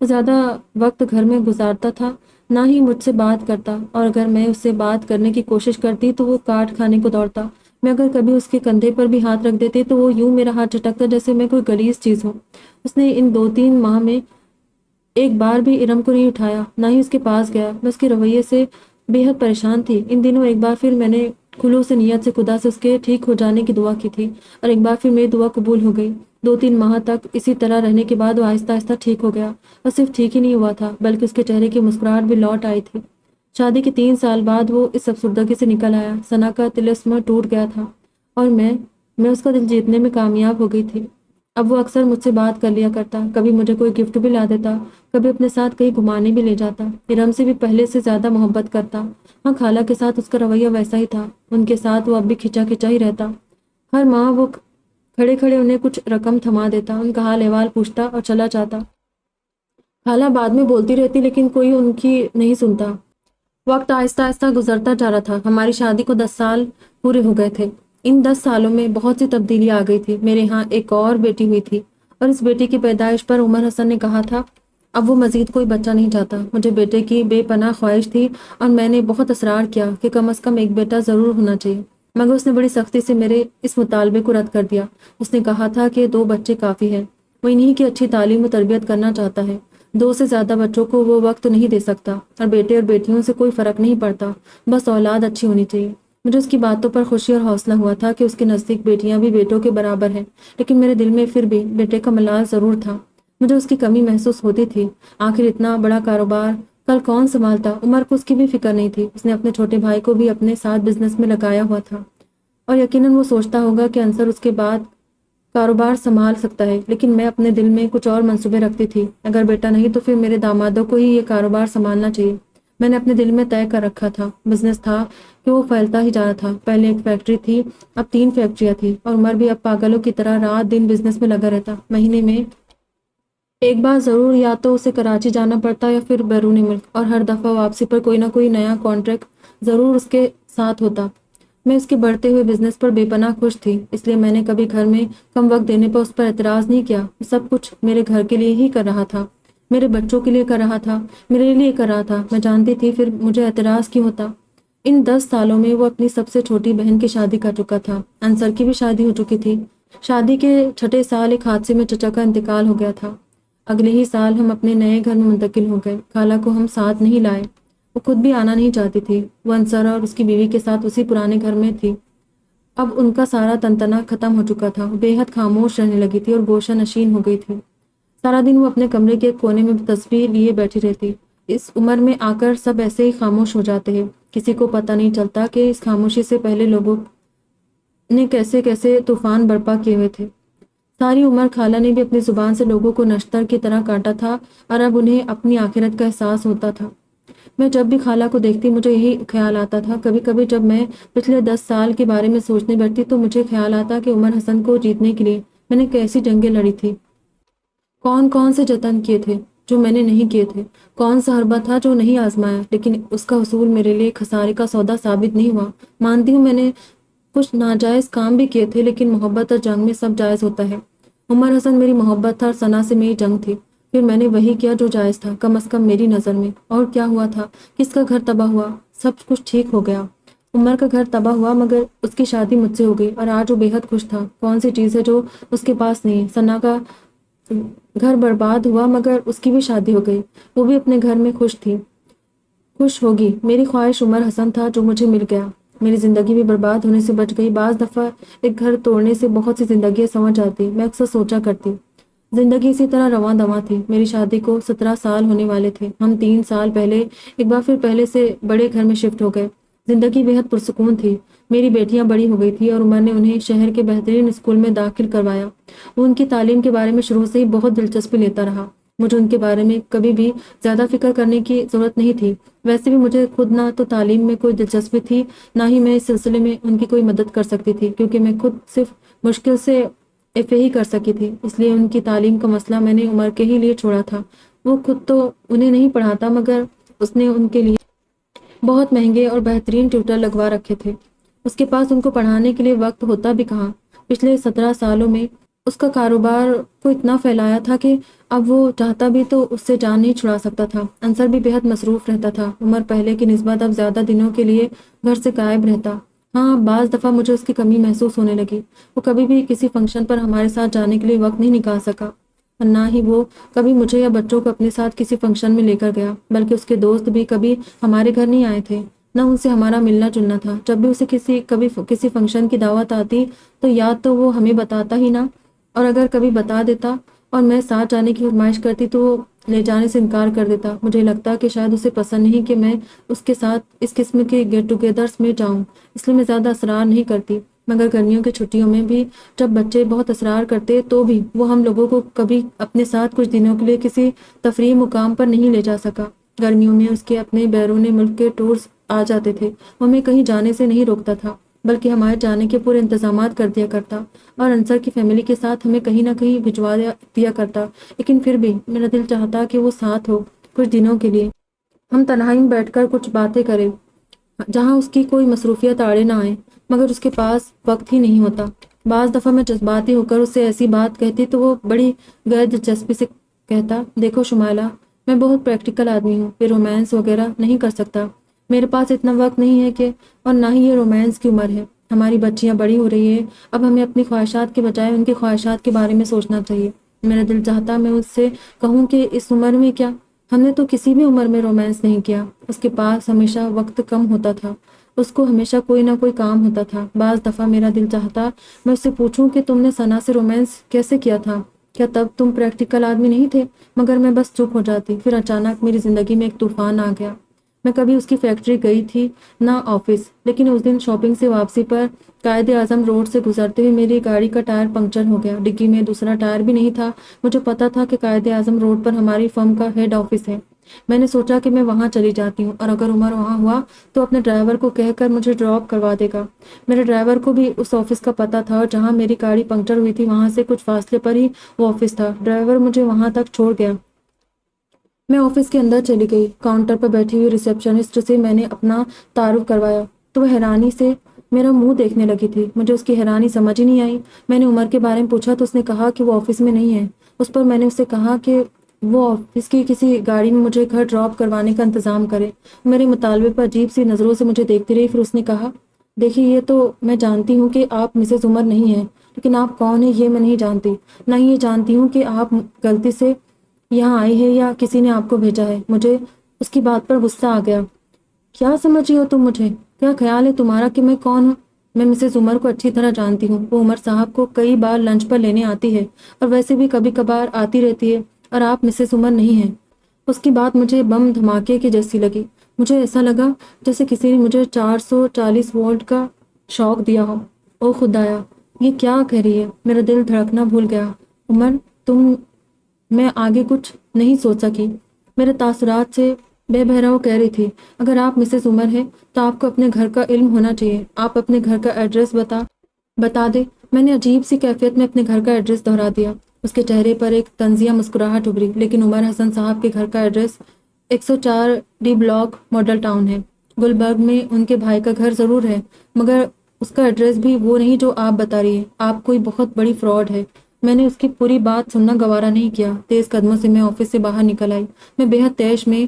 وہ زیادہ وقت گھر میں گزارتا تھا، نہ ہی مجھ سے بات کرتا، اور اگر میں اس سے بات کرنے کی کوشش کرتی تو وہ کاٹ کھانے کو دوڑتا۔ میں اگر کبھی اس کے کندھے پر بھی ہاتھ رکھ دیتی تو وہ یوں میرا ہاتھ جھٹکتا جیسے میں کوئی غلیظ چیز ہوں۔ اس نے ان 2-3 ماہ میں ایک بار بھی ارم کو نہیں اٹھایا، نہ ہی اس کے پاس گیا۔ میں اس کے رویے سے بے حد پریشان تھی۔ ان دنوں ایک بار پھر میں نے خلوص نیت سے خدا سے اس کے ٹھیک ہو جانے کی دعا کی تھی، اور ایک بار پھر میری دعا قبول ہو گئی۔ 2-3 ماہ تک اسی طرح رہنے کے بعد وہ آہستہ آہستہ ٹھیک ہو گیا، اور صرف ٹھیک ہی نہیں ہوا تھا بلکہ اس کے چہرے کی مسکراہٹ بھی لوٹ آئی تھی۔ شادی کے 3 سال بعد وہ اس افسردگی سے نکل آیا۔ ثنا کا طلسم ٹوٹ گیا تھا، اور میں اس کا دل جیتنے میں کامیاب ہو گئی تھی۔ اب وہ اکثر مجھ سے بات کر لیا کرتا، کبھی مجھے کوئی گفٹ بھی لا دیتا، کبھی اپنے ساتھ کہیں گھمانے بھی لے جاتا۔ ارم سے بھی پہلے سے زیادہ محبت کرتا۔ ہاں، خالہ کے ساتھ اس کا رویہ ویسا ہی تھا، ان کے ساتھ وہ اب بھی کھچا کھچا ہی رہتا۔ ہر ماہ وہ کھڑے کھڑے انہیں کچھ رقم تھما دیتا، ان کا حال احوال پوچھتا اور چلا جاتا۔ خالہ بعد میں بولتی رہتی لیکن کوئی ان کی نہیں سنتا۔ وقت آہستہ آہستہ گزرتا جا رہا تھا۔ ہماری شادی کو 10 سال پورے ہو گئے تھے۔ ان 10 سالوں میں بہت سی تبدیلی آ گئی تھی۔ میرے ہاں ایک اور بیٹی ہوئی تھی، اور اس بیٹی کی پیدائش پر عمر حسن نے کہا تھا اب وہ مزید کوئی بچہ نہیں چاہتا۔ مجھے بیٹے کی بے پناہ خواہش تھی، اور میں نے بہت اصرار کیا کہ کم از کم ایک بیٹا ضرور ہونا چاہیے، مگر اس نے بڑی سختی سے میرے اس مطالبے کو رد کر دیا۔ اس نے کہا تھا کہ 2 بچے کافی ہیں، وہ انہی کی اچھی تعلیم و تربیت کرنا چاہتا ہے۔ 2 سے زیادہ بچوں کو وہ وقت نہیں دے سکتا، اور بیٹے اور بیٹیوں سے کوئی فرق نہیں پڑتا، بس اولاد اچھی ہونی چاہیے۔ مجھے اس کی باتوں پر خوشی اور حوصلہ ہوا تھا کہ اس کے نزدیک بیٹیاں بھی بیٹوں کے برابر ہیں، لیکن میرے دل میں پھر بھی بیٹے کا ملال ضرور تھا۔ مجھے اس کی کمی محسوس ہوتی تھی۔ آخر اتنا بڑا کاروبار کل کون سنبھالتا؟ عمر کو اس کی بھی فکر نہیں تھی۔ اس نے اپنے چھوٹے بھائی کو بھی اپنے ساتھ بزنس میں لگایا ہوا تھا، اور یقیناً وہ سوچتا ہوگا کہ انصر اس کے بعد کاروبار سنبھال سکتا ہے، لیکن میں اپنے دل میں کچھ اور منصوبے رکھتی تھی۔ اگر بیٹا نہیں تو پھر میرے دامادوں کو ہی یہ کاروبار سنبھالنا چاہیے۔ میں نے اپنے دل میں طے کر رکھا تھا، بزنس تھا کہ وہ پھیلتا ہی جا رہا تھا۔ پہلے ایک فیکٹری تھی، اب 3 فیکٹریاں تھیں، اور عمر بھی اب پاگلوں کی طرح رات دن بزنس میں لگا رہتا۔ مہینے میں ایک بار ضرور یا تو اسے کراچی جانا پڑتا یا پھر بیرون ملک، اور ہر دفعہ واپسی پر کوئی نہ کوئی نیا کانٹریکٹ ضرور اس کے ساتھ ہوتا۔ میں اس کے بڑھتے ہوئے بزنس پر بے پناہ خوش تھی، اس لیے میں نے کبھی گھر میں کم وقت دینے پر اس پر اعتراض نہیں کیا۔ سب کچھ میرے گھر کے لیے ہی کر رہا تھا، میرے بچوں کے لیے کر رہا تھا، میرے لیے کر رہا تھا۔ میں جانتی تھی پھر مجھے اعتراض کیوں ہوتا۔ ان 10 سالوں میں وہ اپنی سب سے چھوٹی بہن کی شادی کر چکا تھا، انصر کی بھی شادی ہو چکی تھی۔ شادی کے 6 سال ایک حادثے میں چچا کا انتقال ہو گیا تھا۔ اگلے ہی سال ہم اپنے نئے گھر میں منتقل ہو گئے۔ خالہ کو ہم ساتھ نہیں لائے، وہ خود بھی آنا نہیں چاہتی تھی۔ وہ انصر اور اس کی بیوی کے ساتھ اسی پرانے گھر میں تھی۔ اب ان کا سارا تنتنا ختم ہو چکا تھا، بے حد خاموش رہنے لگی تھی اور گوشہ نشین ہو گئی تھی۔ سارا دن وہ اپنے کمرے کے ایک کونے میں تسبیح لیے بیٹھی رہتی۔ اس عمر میں آ کر سب ایسے ہی خاموش ہو جاتے ہیں، کسی کو پتہ نہیں چلتا کہ اس خاموشی سے پہلے لوگوں نے کیسے کیسے طوفان برپا کیے ہوئے تھے۔ ساری عمر خالہ نے بھی اپنی زبان سے لوگوں کو نشتر کی طرح کاٹا تھا، اور اب انہیں اپنی آخرت کا احساس ہوتا تھا۔ میں جب بھی خالہ کو دیکھتی مجھے یہی خیال آتا تھا۔ کبھی کبھی جب میں پچھلے 10 سال کے بارے میں سوچنے بیٹھتی تو مجھے خیال آتا کہ عمر حسن کو جیتنے کے لیے میں نے کیسی جنگیں لڑی تھی، کون کون سے جتن کیے تھے جو میں نے نہیں کیے تھے، کون سا حربہ تھا جو نہیں آزمایا، لیکن اس کا حصول میرے لیے خسارے کا سودا ثابت نہیں ہوا۔ مانتی ہوں میں نے کچھ ناجائز کام بھی کیے تھے، لیکن محبت اور جنگ میں سب جائز ہوتا ہے۔ عمر حسن میری محبت تھا اور ثنا سے میری جنگ تھی۔ پھر میں نے وہی کیا جو جائز تھا، کم از کم میری نظر میں۔ اور کیا ہوا تھا؟ کس کا گھر تباہ ہوا؟ سب کچھ ٹھیک ہو گیا۔ عمر کا گھر تباہ ہوا، مگر اس کی شادی مجھ سے ہو گئی، اور آج وہ بے حد خوش تھا۔ کون سی چیز ہے جو اس کے پاس نہیں؟ ثنا کا گھر برباد ہوا، مگر اس کی بھی شادی ہو گئی، وہ بھی اپنے گھر میں خوش تھی، خوش ہوگی۔ میری خواہش عمر حسن تھا جو مجھے مل گیا، میری زندگی بھی برباد ہونے سے بچ گئی۔ بعض دفعہ ایک گھر توڑنے سے بہت سی زندگیاں سمجھ آتی۔ میں اکثر سوچا کرتی زندگی اسی طرح رواں دواں تھی۔ میری شادی کو 17 سال ہونے والے تھے۔ ہم 3 سال پہلے ایک بار پھر پہلے سے بڑے گھر میں شفٹ ہو گئے۔ زندگی بے حد پرسکون تھی۔ میری بیٹیاں بڑی ہو گئی تھی اور عمر نے انہیں شہر کے بہترین اسکول میں داخل کروایا۔ وہ ان کی تعلیم کے بارے میں شروع سے ہی بہت دلچسپی لیتا رہا۔ مجھے ان کے بارے میں کبھی بھی زیادہ فکر کرنے کی ضرورت نہیں تھی۔ ویسے بھی مجھے خود نہ تو تعلیم میں کوئی دلچسپی تھی، نہ ہی میں اس سلسلے میں ان کی کوئی مدد کر سکتی تھی، کیونکہ میں خود صرف مشکل سے ایف اے ہی کر سکی تھی۔ اس لیے ان کی تعلیم کا مسئلہ میں نے عمر کے ہی لیے چھوڑا تھا۔ وہ خود تو انہیں نہیں پڑھاتا، مگر اس نے ان کے لیے بہت مہنگے اور بہترین ٹیوٹر لگوا رکھے تھے۔ اس کے پاس ان کو پڑھانے کے لیے وقت ہوتا بھی کہاں۔ پچھلے 17 سالوں میں اس کا کاروبار کو اتنا پھیلایا تھا کہ اب وہ چاہتا بھی تو اس سے جان نہیں چھڑا سکتا تھا۔ انصر بھی بہت مصروف رہتا تھا۔ عمر پہلے کی نسبت اب زیادہ دنوں کے لیے گھر سے غائب رہتا۔ ہاں، بعض دفعہ مجھے اس کی کمی محسوس ہونے لگی۔ وہ کبھی بھی کسی فنکشن پر ہمارے ساتھ جانے کے لیے وقت نہیں نکال سکا، اور نہ ہی وہ کبھی مجھے یا بچوں کو اپنے ساتھ کسی فنکشن میں لے کر گیا، بلکہ اس کے دوست بھی کبھی ہمارے گھر نہیں آئے تھے، نہ ان سے ہمارا ملنا جلنا تھا۔ جب بھی اسے کبھی کسی فنکشن کی دعوت آتی تو یا تو وہ ہمیں بتاتا ہی نہ، اور اگر کبھی بتا دیتا اور میں ساتھ جانے کی فرمائش کرتی تو وہ لے جانے سے انکار کر دیتا۔ مجھے لگتا کہ شاید اسے پسند نہیں کہ میں اس کے ساتھ اس قسم کے گیٹ ٹوگیدرز میں جاؤں، اس لیے میں زیادہ اصرار نہیں کرتی۔ مگر گرمیوں کی چھٹیوں میں بھی جب بچے بہت اصرار کرتے تو بھی وہ ہم لوگوں کو کبھی اپنے ساتھ کچھ دنوں کے لیے کسی تفریحی مقام پر نہیں لے جا سکا۔ گرمیوں میں اس کے اپنے بیرون ملک کے ٹورز آ جاتے تھے، وہ ہمیں کہیں جانے سے نہیں روکتا تھا، بلکہ ہمارے جانے کے پورے انتظامات کر دیا کرتا، اور انصر کی فیملی کے ساتھ ہمیں کہیں نہ کہیں بھجوا دیا کرتا۔ لیکن پھر بھی میرا دل چاہتا کہ وہ ساتھ ہو کچھ دنوں کے لیے، ہم تنہائی میں بیٹھ کر کچھ باتیں کریں جہاں اس کی کوئی مصروفیت آڑے نہ آئے، مگر اس کے پاس وقت ہی نہیں ہوتا۔ بعض دفعہ میں جذباتی ہو کر اس سے ایسی بات کہتی تو وہ بڑی غیر دلچسپی سے کہتا، دیکھو شمائلہ، میں بہت پریکٹیکل آدمی ہوں، یہ رومانس وغیرہ نہیں کر سکتا، میرے پاس اتنا وقت نہیں ہے کہ، اور نہ ہی یہ رومانس کی عمر ہے، ہماری بچیاں بڑی ہو رہی ہیں، اب ہمیں اپنی خواہشات کے بجائے ان کی خواہشات کے بارے میں سوچنا چاہیے۔ میرا دل چاہتا میں اس سے کہوں کہ اس عمر میں کیا، ہم نے تو کسی بھی عمر میں رومانس نہیں کیا۔ اس کے پاس ہمیشہ وقت کم ہوتا تھا، اس کو ہمیشہ کوئی نہ کوئی کام ہوتا تھا۔ بعض دفعہ میرا دل چاہتا میں اس سے پوچھوں کہ تم نے ثنا سے رومانس کیسے کیا تھا، کیا تب تم پریکٹیکل آدمی نہیں تھے؟ مگر میں بس چپ ہو جاتی۔ پھر اچانک میری زندگی میں ایک طوفان آ گیا۔ میں کبھی اس کی فیکٹری گئی تھی نہ آفس، لیکن اس دن شاپنگ سے واپسی پر قائد اعظم روڈ سے گزرتے ہوئے میری گاڑی کا ٹائر پنکچر ہو گیا۔ ڈگی میں دوسرا ٹائر بھی نہیں تھا۔ مجھے پتا تھا کہ قائد اعظم روڈ پر ہماری فرم کا ہیڈ آفس ہے۔ میں نے سوچا کہ میں وہاں چلی جاتی ہوں، اور اگر عمر وہاں ہوا تو اپنے ڈرائیور کو کہہ کر مجھے ڈراپ کروا دے گا۔ میرے ڈرائیور کو بھی اس آفس کا پتہ تھا، اور جہاں میری گاڑی پنکچر ہوئی تھی وہاں سے کچھ فاصلے پر ہی وہ آفس تھا۔ ڈرائیور مجھے وہاں تک چھوڑ گیا۔ میں آفس کے اندر چلی گئی۔ کاؤنٹر پر بیٹھی ہوئی ریسیپشنسٹ سے میں نے اپنا تعارف کروایا تو وہ حیرانی سے میرا منہ دیکھنے لگی تھی۔ مجھے اس کی حیرانی سمجھ ہی نہیں آئی۔ میں نے عمر کے بارے میں پوچھا تو اس نے کہا کہ وہ آفس میں نہیں ہے۔ اس پر میں نے اس سے کہا کہ وہ آفس کی کسی گاڑی میں مجھے گھر ڈراپ کروانے کا انتظام کرے۔ میرے مطالبے پر عجیب سی نظروں سے مجھے دیکھتی رہی۔ پھر اس نے کہا، دیکھیے، یہ تو میں جانتی ہوں کہ آپ مسز عمر نہیں ہیں، لیکن آپ کون ہیں یہ میں نہیں جانتی، نہ ہی یہ جانتی ہوں کہ آپ غلطی سے یہاں آئی ہے یا کسی نے آپ کو بھیجا ہے۔ مجھے اس کی بات پر غصہ آ گیا۔ کیا سمجھ رہی ہو تم مجھے؟ کیا خیال ہے تمہارا کہ میں کون ہوں؟ میں مسز عمر کو اچھی طرح جانتی ہوں۔ وہ عمر صاحب کو کئی بار لنچ پر لینے آتی ہے، اور ویسے بھی کبھی کبھار آتی رہتی ہے، اور آپ مسز عمر نہیں ہیں۔ اس کی بات مجھے بم دھماکے کی جیسی لگی۔ مجھے ایسا لگا جیسے کسی نے مجھے 440 وولٹ کا شاک دیا ہو۔ او خدایا، یہ کیا کہہ رہی ہے؟ میرا دل دھڑکنا بھول گیا۔ عمر، تم… میں آگے کچھ نہیں سوچ سکی۔ میرے تاثرات سے بے بہرا وہ کہہ رہی تھی، اگر آپ مسز عمر ہیں تو آپ کو اپنے گھر کا علم ہونا چاہیے۔ آپ اپنے گھر کا ایڈریس بتا دیں۔ میں نے عجیب سی کیفیت میں اپنے گھر کا ایڈریس دہرا دیا۔ اس کے چہرے پر ایک طنزیہ مسکراہٹ ابھری۔ لیکن عمر حسن صاحب کے گھر کا address 104 D block model town ہے۔ گلبرگ میں ان کے بھائی کا گھر ضرور ہے، مگر اس کا ایڈریس بھی وہ نہیں جو آپ بتا رہی ہیں۔ آپ کوئی بہت بڑی فراڈ ہے۔ میں نے اس کی پوری بات سننا گوارا نہیں کیا۔ تیز قدموں سے میں آفس سے باہر نکل آئی۔ میں بے حد تیش میں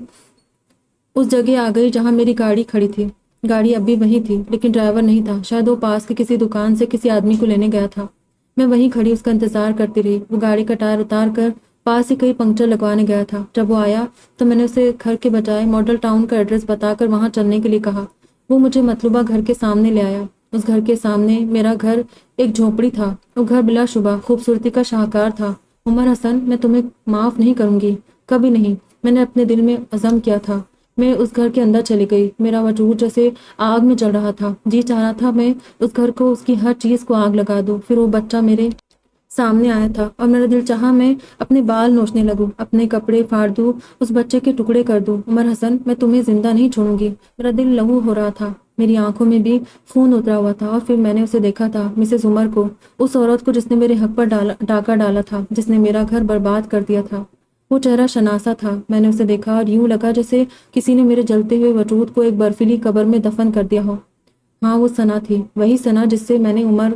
اس جگہ آ گئی جہاں میری گاڑی کھڑی تھی۔ گاڑی اب بھی وہیں تھی، لیکن ڈرائیور نہیں تھا۔ شاید وہ پاس کی کسی دکان سے کسی آدمی کو لینے گیا تھا۔ میں وہیں کھڑی اس کا انتظار کرتی رہی۔ وہ گاڑی کا ٹائر اتار کر پاس ہی کہیں پنکچر لگوانے گیا تھا۔ جب وہ آیا تو میں نے اسے گھر کے بجائے ماڈل ٹاؤن کا ایڈریس بتا کر وہاں چلنے کے لیے کہا۔ وہ مجھے مطلوبہ گھر کے سامنے لے آیا۔ اس گھر کے سامنے میرا گھر ایک جھونپڑی تھا۔ وہ گھر بلا شبہ خوبصورتی کا شاہکار تھا۔ عمر حسن، میں تمہیں معاف نہیں کروں گی، کبھی نہیں۔ میں نے اپنے دل میں عزم کیا تھا۔ میں اس گھر کے اندر چلی گئی۔ میرا وجود جیسے آگ میں جل رہا تھا۔ جی چاہ رہا تھا میں اس گھر کو، اس کی ہر چیز کو آگ لگا دوں۔ پھر وہ بچہ میرے سامنے آیا تھا، اور میرا دل چاہا میں اپنے بال نوچنے لگوں، اپنے کپڑے پھاڑ دوں، اس بچے کے ٹکڑے کر دوں۔ عمر حسن، میں تمہیں زندہ نہیں چھوڑوں گی۔ میرا دل لہو ہو رہا تھا، میری آنکھوں میں بھی خون اترا ہوا تھا۔ اور پھر میں نے اسے دیکھا تھا، مسز عمر کو، اس عورت کو جس نے میرے حق پر ڈاکہ ڈالا تھا، جس نے میرا گھر برباد کر دیا تھا۔ وہ چہرہ شناسا تھا۔ میں نے اسے دیکھا اور یوں لگا جیسے کسی نے میرے جلتے ہوئے وجود کو ایک برفیلی قبر میں دفن کر دیا ہو۔ ہاں، وہ ثنا تھی، وہی ثنا جس سے میں نے عمر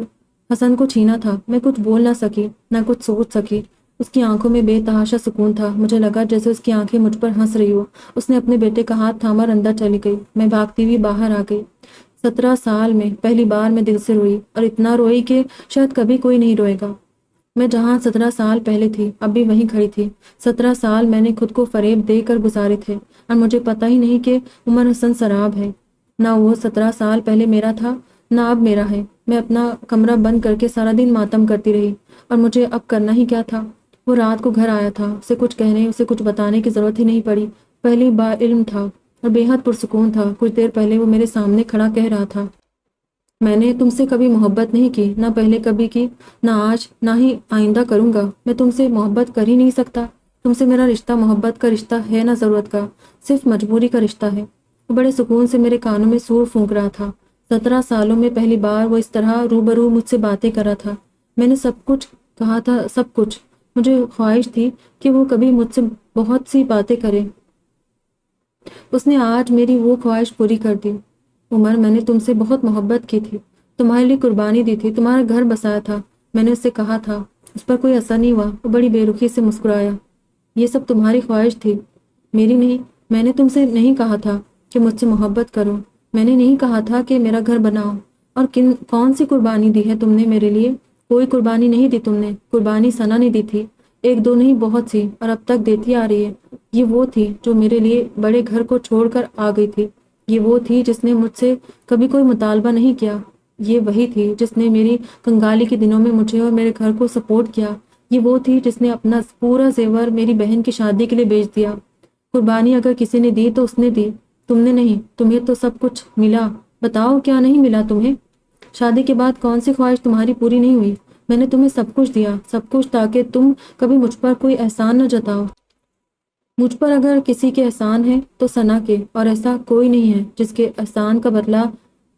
حسن کو چھینا تھا۔ میں کچھ بول نہ سکی، نہ کچھ سوچ سکی۔ اس کی آنکھوں میں بے تحاشا سکون تھا۔ مجھے لگا جیسے اس کی آنکھیں مجھ پر ہنس رہی ہو۔ اس نے اپنے بیٹے کا ہاتھ تھاما اور اندر چلی گئی۔ میں بھاگتی ہوئی باہر آ گئی۔ 17 سال میں پہلی بار میں دل سے روئی، اور اتنا روئی کہ شاید کبھی کوئی نہیں روئے گا۔ میں جہاں 17 سال پہلے تھی اب بھی وہیں کھڑی تھی۔ 17 سال میں نے خود کو فریب دے کر گزارے تھے، اور مجھے پتہ ہی نہیں کہ عمر حسن سراب ہے۔ نہ وہ 17 سال پہلے میرا تھا، نہ اب میرا ہے۔ میں اپنا کمرہ بند کر کے سارا دن ماتم کرتی رہی، اور مجھے اب کرنا ہی کیا تھا۔ وہ رات کو گھر آیا تھا، اسے کچھ کہنے، اسے کچھ بتانے کی ضرورت ہی نہیں پڑی۔ پہلی بار علم تھا اور بے حد پرسکون تھا۔ کچھ دیر پہلے وہ میرے سامنے کھڑا کہہ رہا تھا، میں نے تم سے کبھی محبت نہیں کی، نہ پہلے کبھی کی، نہ آج، نہ ہی آئندہ کروں گا۔ میں تم سے محبت کر ہی نہیں سکتا۔ تم سے میرا رشتہ محبت کا رشتہ ہے نہ ضرورت کا، صرف مجبوری کا رشتہ ہے۔ وہ بڑے سکون سے میرے کانوں میں سور پھونک رہا تھا۔ 17 سالوں میں پہلی بار وہ اس طرح روبرو مجھ سے باتیں کر رہا تھا۔ میں نے سب کچھ کہا تھا، سب کچھ۔ مجھے خواہش تھی کہ وہ کبھی مجھ سے بہت سی باتیں کرے۔ اس نے آج میری وہ خواہش پوری کر دی۔ عمر، میں نے تم سے بہت محبت کی تھی، تمہارے لیے قربانی دی تھی، تمہارا گھر بسایا تھا۔ میں نے اس سے کہا تھا، اس پر کوئی اثر نہیں ہوا۔ وہ بڑی بے رخی سے مسکرایا۔ یہ سب تمہاری خواہش تھی، میری نہیں۔ میں نے تم سے نہیں کہا تھا کہ مجھ سے محبت کرو، میں نے نہیں کہا تھا کہ میرا گھر بناؤ۔ اور کون سی قربانی دی ہے تم نے میرے لیے؟ کوئی قربانی نہیں دی تم نے۔ قربانی ثنا نے دی تھی، ایک دو نہیں، بہت سی، اور اب تک دیتی آ رہی ہے۔ یہ وہ تھی جو میرے لیے بڑے گھر کو چھوڑ کر آ گئی تھی۔ یہ وہ تھی جس نے مجھ سے کبھی کوئی مطالبہ نہیں کیا۔ یہ وہی تھی جس نے میری کنگالی کے دنوں میں مجھے اور میرے گھر کو سپورٹ کیا۔ یہ وہ تھی جس نے اپنا پورا زیور میری بہن کی شادی کے لیے بیچ دیا۔ قربانی اگر کسی نے دی تو اس نے دی، تم نے نہیں۔ تمہیں تو سب کچھ ملا، بتاؤ کیا نہیں ملا تمہیں؟ شادی کے بعد کون سی خواہش تمہاری پوری نہیں ہوئی؟ میں نے تمہیں سب کچھ دیا، سب کچھ، تاکہ تم کبھی مجھ پر کوئی احسان نہ جتاؤ۔ مجھ پر اگر کسی کے احسان ہے تو ثنا کے، اور ایسا کوئی نہیں ہے جس کے احسان کا بدلہ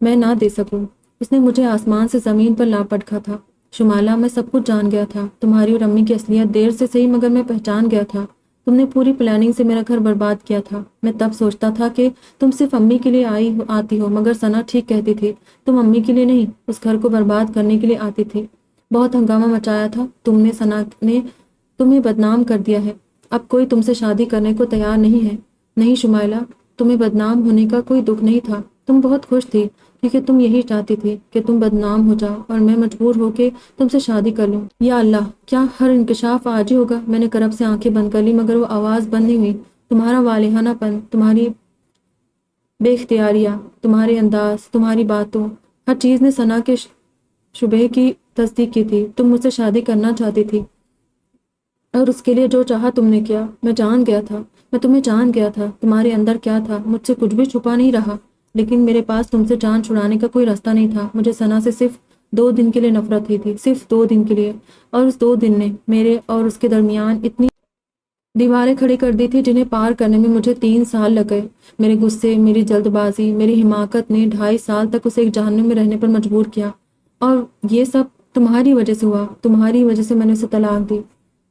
میں نہ دے سکوں۔ اس نے مجھے آسمان سے زمین پر لا پٹکا تھا۔ شمالہ، میں سب کچھ جان گیا تھا، تمہاری اور امی کی اصلیت دیر سے صحیح مگر میں پہچان گیا تھا۔ تم نے پوری پلاننگ سے میرا گھر برباد کیا تھا۔ میں تب سوچتا تھا کہ تم صرف امی کے لیے آتی ہو، مگر ثنا ٹھیک کہتی تھی، تم امی کے لیے نہیں، اس گھر کو برباد کرنے کے لیے آتی تھی۔ بہت ہنگامہ مچایا تھا تم نے، ثنا نے تمہیں بدنام کر دیا ہے۔ اب کوئی تم سے شادی کرنے کو تیار نہیں ہے۔ نہیں شمائلہ، تمہیں بدنام ہونے کا کوئی دکھ نہیں تھا، تم بہت خوش تھی، کیونکہ تم یہی چاہتی تھی کہ تم بدنام ہو جاؤ اور میں مجبور ہو کے تم سے شادی کر لوں۔ یا اللہ، کیا ہر انکشاف آج ہی ہوگا؟ میں نے کرب سے آنکھیں بند کر لی، مگر وہ آواز بند نہیں ہوئی۔ تمہارا والہانہ پن، تمہاری بے اختیاریاں، تمہارے انداز، تمہاری باتوں، ہر چیز نے ثنا کے شبہ کی تصدیق کی تھی۔ تم مجھ سے شادی کرنا چاہتی تھی، اور اس کے لیے جو چاہا تم نے کیا۔ میں جان گیا تھا، میں تمہیں جان گیا تھا، تمہارے اندر کیا تھا، مجھ سے کچھ بھی چھپا نہیں رہا۔ لیکن میرے پاس تم سے جان چھڑانے کا کوئی راستہ نہیں تھا۔ مجھے ثنا سے صرف 2 دن کے لیے نفرت ہوئی تھی، صرف 2 دن کے لیے، اور اس 2 دن نے میرے اور اس کے درمیان اتنی دیواریں کھڑی کر دی تھی جنہیں پار کرنے میں مجھے 3 سال لگ گئے۔ میرے غصے، میری جلد بازی، میری حماقت نے 2.5 سال تک اسے ایک جہنم میں رہنے پر مجبور کیا، اور یہ سب تمہاری وجہ سے ہوا۔ تمہاری وجہ سے میں نے اسے طلاق دی،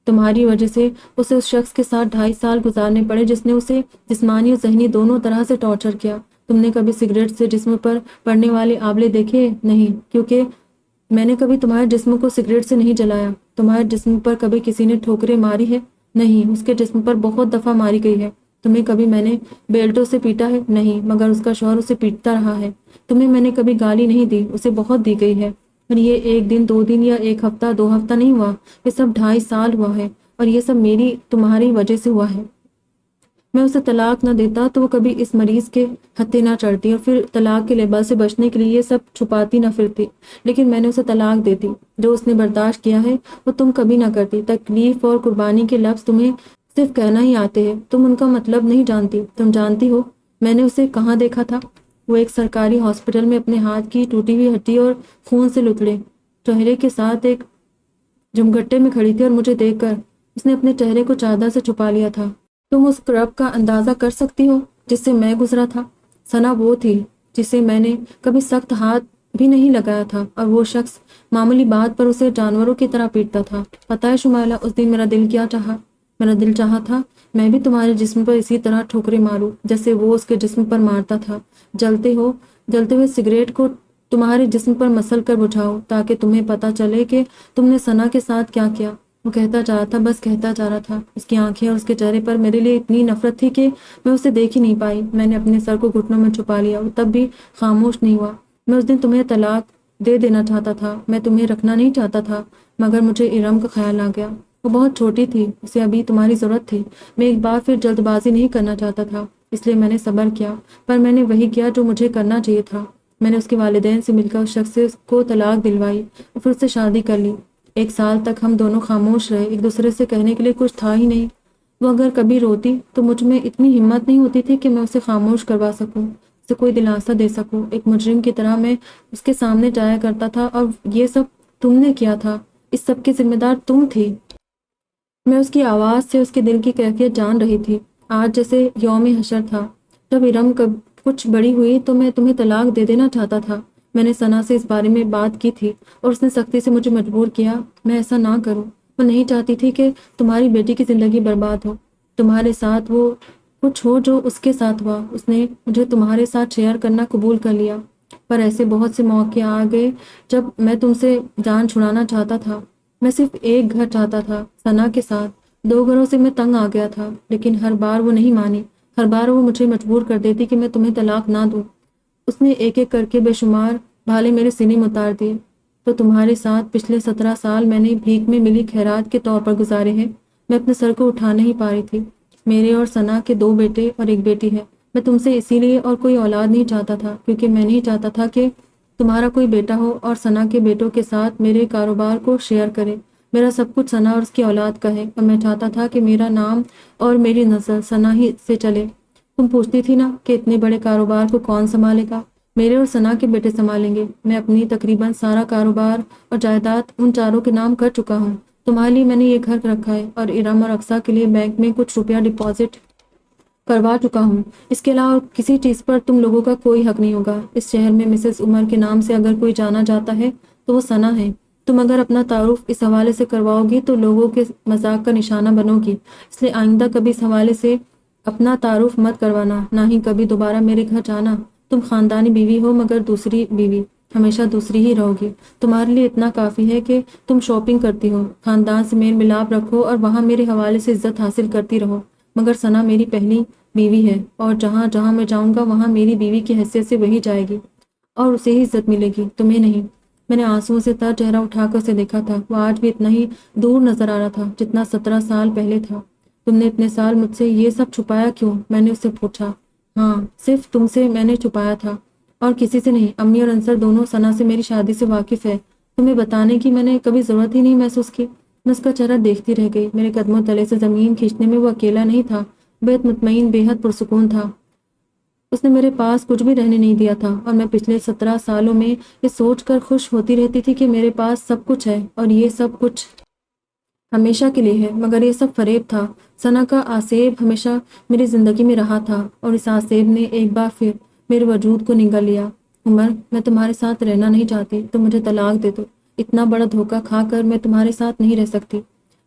تمہاری وجہ سے اسے اس شخص کے ساتھ 2.5 سال گزارنے پڑے جس نے اسے جسمانی اور ذہنی دونوں طرح سے ٹارچر کیا۔ تم نے کبھی سگریٹ سے جسم پر پڑنے والے آبلے دیکھے؟ نہیں، کیونکہ میں نے کبھی تمہارے جسم کو سگریٹ سے نہیں جلایا۔ تمہارے جسم پر کبھی کسی نے ٹھوکریں ماری ہے؟ نہیں، اس کے جسم پر بہت دفعہ ماری گئی ہے۔ تمہیں کبھی میں نے بیلٹوں سے پیٹا ہے؟ نہیں، مگر اس کا شوہر اسے پیٹتا رہا ہے۔ تمہیں میں نے کبھی گالی نہیں دی، اسے بہت دی گئی ہے۔ اور یہ 1 دن 2 دن یا 1 ہفتہ 2 ہفتہ نہیں ہوا، یہ سب 2.5 سال ہوا ہے، اور یہ سب میری تمہاری وجہ سے ہوا ہے۔ میں اسے طلاق نہ دیتا تو وہ کبھی اس مریض کے ہتھے نہ چڑھتی، اور پھر طلاق کے لیبل سے بچنے کے لیے یہ سب چھپاتی نہ پھرتی۔ لیکن میں نے اسے طلاق دے دی۔ جو اس نے برداشت کیا ہے وہ تم کبھی نہ کرتی۔ تکلیف اور قربانی کے لفظ تمہیں صرف کہنا ہی آتے ہیں، تم ان کا مطلب نہیں جانتی۔ تم جانتی ہو میں نے اسے کہاں دیکھا تھا؟ وہ ایک سرکاری ہاسپٹل میں اپنے ہاتھ کی ٹوٹی ہوئی ہڈی اور خون سے لتڑے چہرے کے ساتھ ایک جمگٹے میں کھڑی تھی، اور مجھے دیکھ کر اس نے اپنے چہرے کو چادر سے چھپا لیا تھا۔ تم اس کرب کا اندازہ کر سکتی ہو جس سے میں گزرا تھا؟ ثنا وہ تھی جسے میں نے کبھی سخت ہاتھ بھی نہیں لگایا تھا، اور وہ شخص معمولی بات پر اسے جانوروں کی طرح پیٹتا تھا۔ پتہ ہے شمائلہ، اس دن میرا دل کیا چاہا؟ میرا دل چاہا تھا میں بھی تمہارے جسم پر اسی طرح ٹھوکریں ماروں جیسے وہ اس کے جسم پر مارتا تھا۔ جلتے ہوئے سگریٹ کو تمہارے جسم پر مسل کر بجھاؤ تاکہ تمہیں پتہ چلے کہ تم نے ثنا کے ساتھ کیا کیا۔ وہ کہتا جا رہا تھا، بس کہتا جا رہا تھا۔ اس کی آنکھیں اور اس کے چہرے پر میرے لیے اتنی نفرت تھی کہ میں اسے دیکھ ہی نہیں پائی۔ میں نے اپنے سر کو گھٹنوں میں چھپا لیا، وہ تب بھی خاموش نہیں ہوا۔ میں اس دن تمہیں طلاق دے دینا چاہتا تھا، میں تمہیں رکھنا نہیں چاہتا تھا، مگر مجھے ارم کا خیال آ گیا۔ وہ بہت چھوٹی تھی، اسے ابھی تمہاری ضرورت تھی۔ میں ایک بار پھر جلد بازی نہیں کرنا چاہتا تھا، اس لیے میں نے صبر کیا، پر میں نے وہی کیا جو مجھے کرنا چاہیے تھا۔ میں نے اس کے والدین سے مل کر اس شخص سے اس کو طلاق دلوائی اور پھر اس سے شادی کر لی۔ 1 سال تک ہم دونوں خاموش رہے، ایک دوسرے سے کہنے کے لیے کچھ تھا ہی نہیں۔ وہ اگر کبھی روتی تو مجھ میں اتنی ہمت نہیں ہوتی تھی کہ میں اسے خاموش کروا سکوں، اسے کوئی دلاسا دے سکوں۔ ایک مجرم کی طرح میں اس کے سامنے جایا کرتا تھا، اور یہ سب تم نے کیا تھا، اس سب کی ذمہ دار تم تھی۔ میں اس کی آواز سے اس کے دل کی کیفیت جان رہی تھی۔ آج جیسے یوم حشر تھا۔ جب ارم کچھ بڑی ہوئی تو میں تمہیں طلاق دے دینا چاہتا تھا۔ میں نے ثنا سے اس بارے میں بات کی تھی اور اس نے سختی سے مجھے مجبور کیا میں ایسا نہ کروں۔ وہ نہیں چاہتی تھی کہ تمہاری بیٹی کی زندگی برباد ہو، تمہارے ساتھ وہ کچھ ہو جو اس کے ساتھ ہوا۔ اس نے مجھے تمہارے ساتھ شیئر کرنا قبول کر لیا، پر ایسے بہت سے موقع آ گئے جب میں تم سے جان چھڑانا چاہتا تھا۔ میں صرف ایک گھر چاہتا تھا ثنا کے ساتھ، 2 گھروں سے میں تنگ آ گیا تھا، لیکن ہر بار وہ نہیں مانی۔ ہر بار وہ مجھے مجبور کر دیتی کہ میں تمہیں طلاق نہ دوں۔ اس نے ایک ایک کر کے بے شمار بھالے میرے سینے میں اتار دیے۔ تو تمہارے ساتھ پچھلے 17 سال میں نے بھیک میں ملی خیرات کے طور پر گزارے ہیں۔ میں اپنے سر کو اٹھا نہیں پا رہی تھی۔ میرے اور ثنا کے 2 بیٹے اور 1 بیٹی ہے۔ میں تم سے اسی لیے اور کوئی اولاد نہیں چاہتا تھا، کیونکہ میں نہیں چاہتا تھا کہ تمہارا کوئی بیٹا ہو اور ثنا کے بیٹوں کے ساتھ میرے کاروبار کو شیئر کرے۔ میرا سب کچھ ثنا اور اس کی اولاد کا ہے، اور میں چاہتا تھا کہ میرا نام اور میری نسل ثنا ہی سے چلے۔ تم پوچھتی تھی نا کہ اتنے بڑے کاروبار کو کون سنبھالے گا؟ میرے اور ثنا کے بیٹے سنبھالیں گے۔ میں اپنی تقریباً سارا کاروبار اور جائیداد ان چاروں کے نام کر چکا ہوں۔ تمہارے لیے میں نے یہ گھر رکھا ہے اور ارم اور اقصیٰ کے لیے بینک میں کچھ روپیہ ڈپازٹ کروا چکا ہوں۔ اس کے علاوہ کسی چیز پر تم لوگوں کا کوئی حق نہیں ہوگا۔ اس شہر میں مسز عمر کے نام سے اگر کوئی جانا جاتا ہے تو وہ ثنا ہے۔ تم اگر اپنا تعارف اس حوالے سے کرواؤ گی تو لوگوں کے مذاق کا نشانہ بنو گی، اس لیے آئندہ کبھی اس حوالے سے اپنا تعارف مت کروانا، نہ ہی کبھی دوبارہ میرے گھر جانا۔ تم خاندانی بیوی ہو مگر دوسری بیوی، ہمیشہ دوسری ہی رہو گی۔ تمہارے لیے اتنا کافی ہے کہ تم شاپنگ کرتی ہو، خاندان سے میل ملاپ رکھو اور وہاں میرے حوالے سے عزت حاصل کرتی رہو، مگر ثنا میری پہلی بیوی ہے، اور جہاں جہاں میں جاؤں گا وہاں میری بیوی کی حیثیت سے وہی جائے گی اور اسے ہی عزت ملے گی، تمہیں نہیں۔ میں نے آنسوؤں سے تر چہرہ اٹھا کر اسے دیکھا تھا۔ وہ آج بھی اتنا ہی دور نظر آ رہا تھا جتنا 17 سال پہلے تھا۔ تم نے اتنے سال مجھ سے یہ سب چھپایا کیوں؟ میں نے اس سے پوچھا۔ ہاں، صرف تم سے میں نے چھپایا تھا اور کسی سے نہیں۔ امی اور انصر دونوں ثنا سے میری شادی سے واقف ہے، تمہیں بتانے کی میں نے کبھی ضرورت ہی نہیں محسوس کی۔ میں اس کا چہرہ دیکھتی رہ گئی۔ میرے قدموں تلے سے زمین کھینچنے میں وہ اکیلا نہیں تھا، بے حد مطمئن، بے حد پرسکون تھا۔ اس نے میرے پاس کچھ بھی رہنے نہیں دیا تھا، اور میں پچھلے 17 سالوں میں یہ سوچ کر خوش ہوتی رہتی تھی کہ میرے پاس سب کچھ ہے اور یہ سب کچھ ہمیشہ کے لیے ہے، مگر یہ سب فریب تھا۔ ثنا کا آسیب ہمیشہ میری زندگی میں رہا تھا، اور اس آسیب نے ایک بار پھر میرے وجود کو نگل لیا۔ عمر، میں تمہارے ساتھ رہنا نہیں چاہتی، تم مجھے طلاق دے دو۔ اتنا بڑا دھوکہ کھا کر میں تمہارے ساتھ نہیں رہ سکتی۔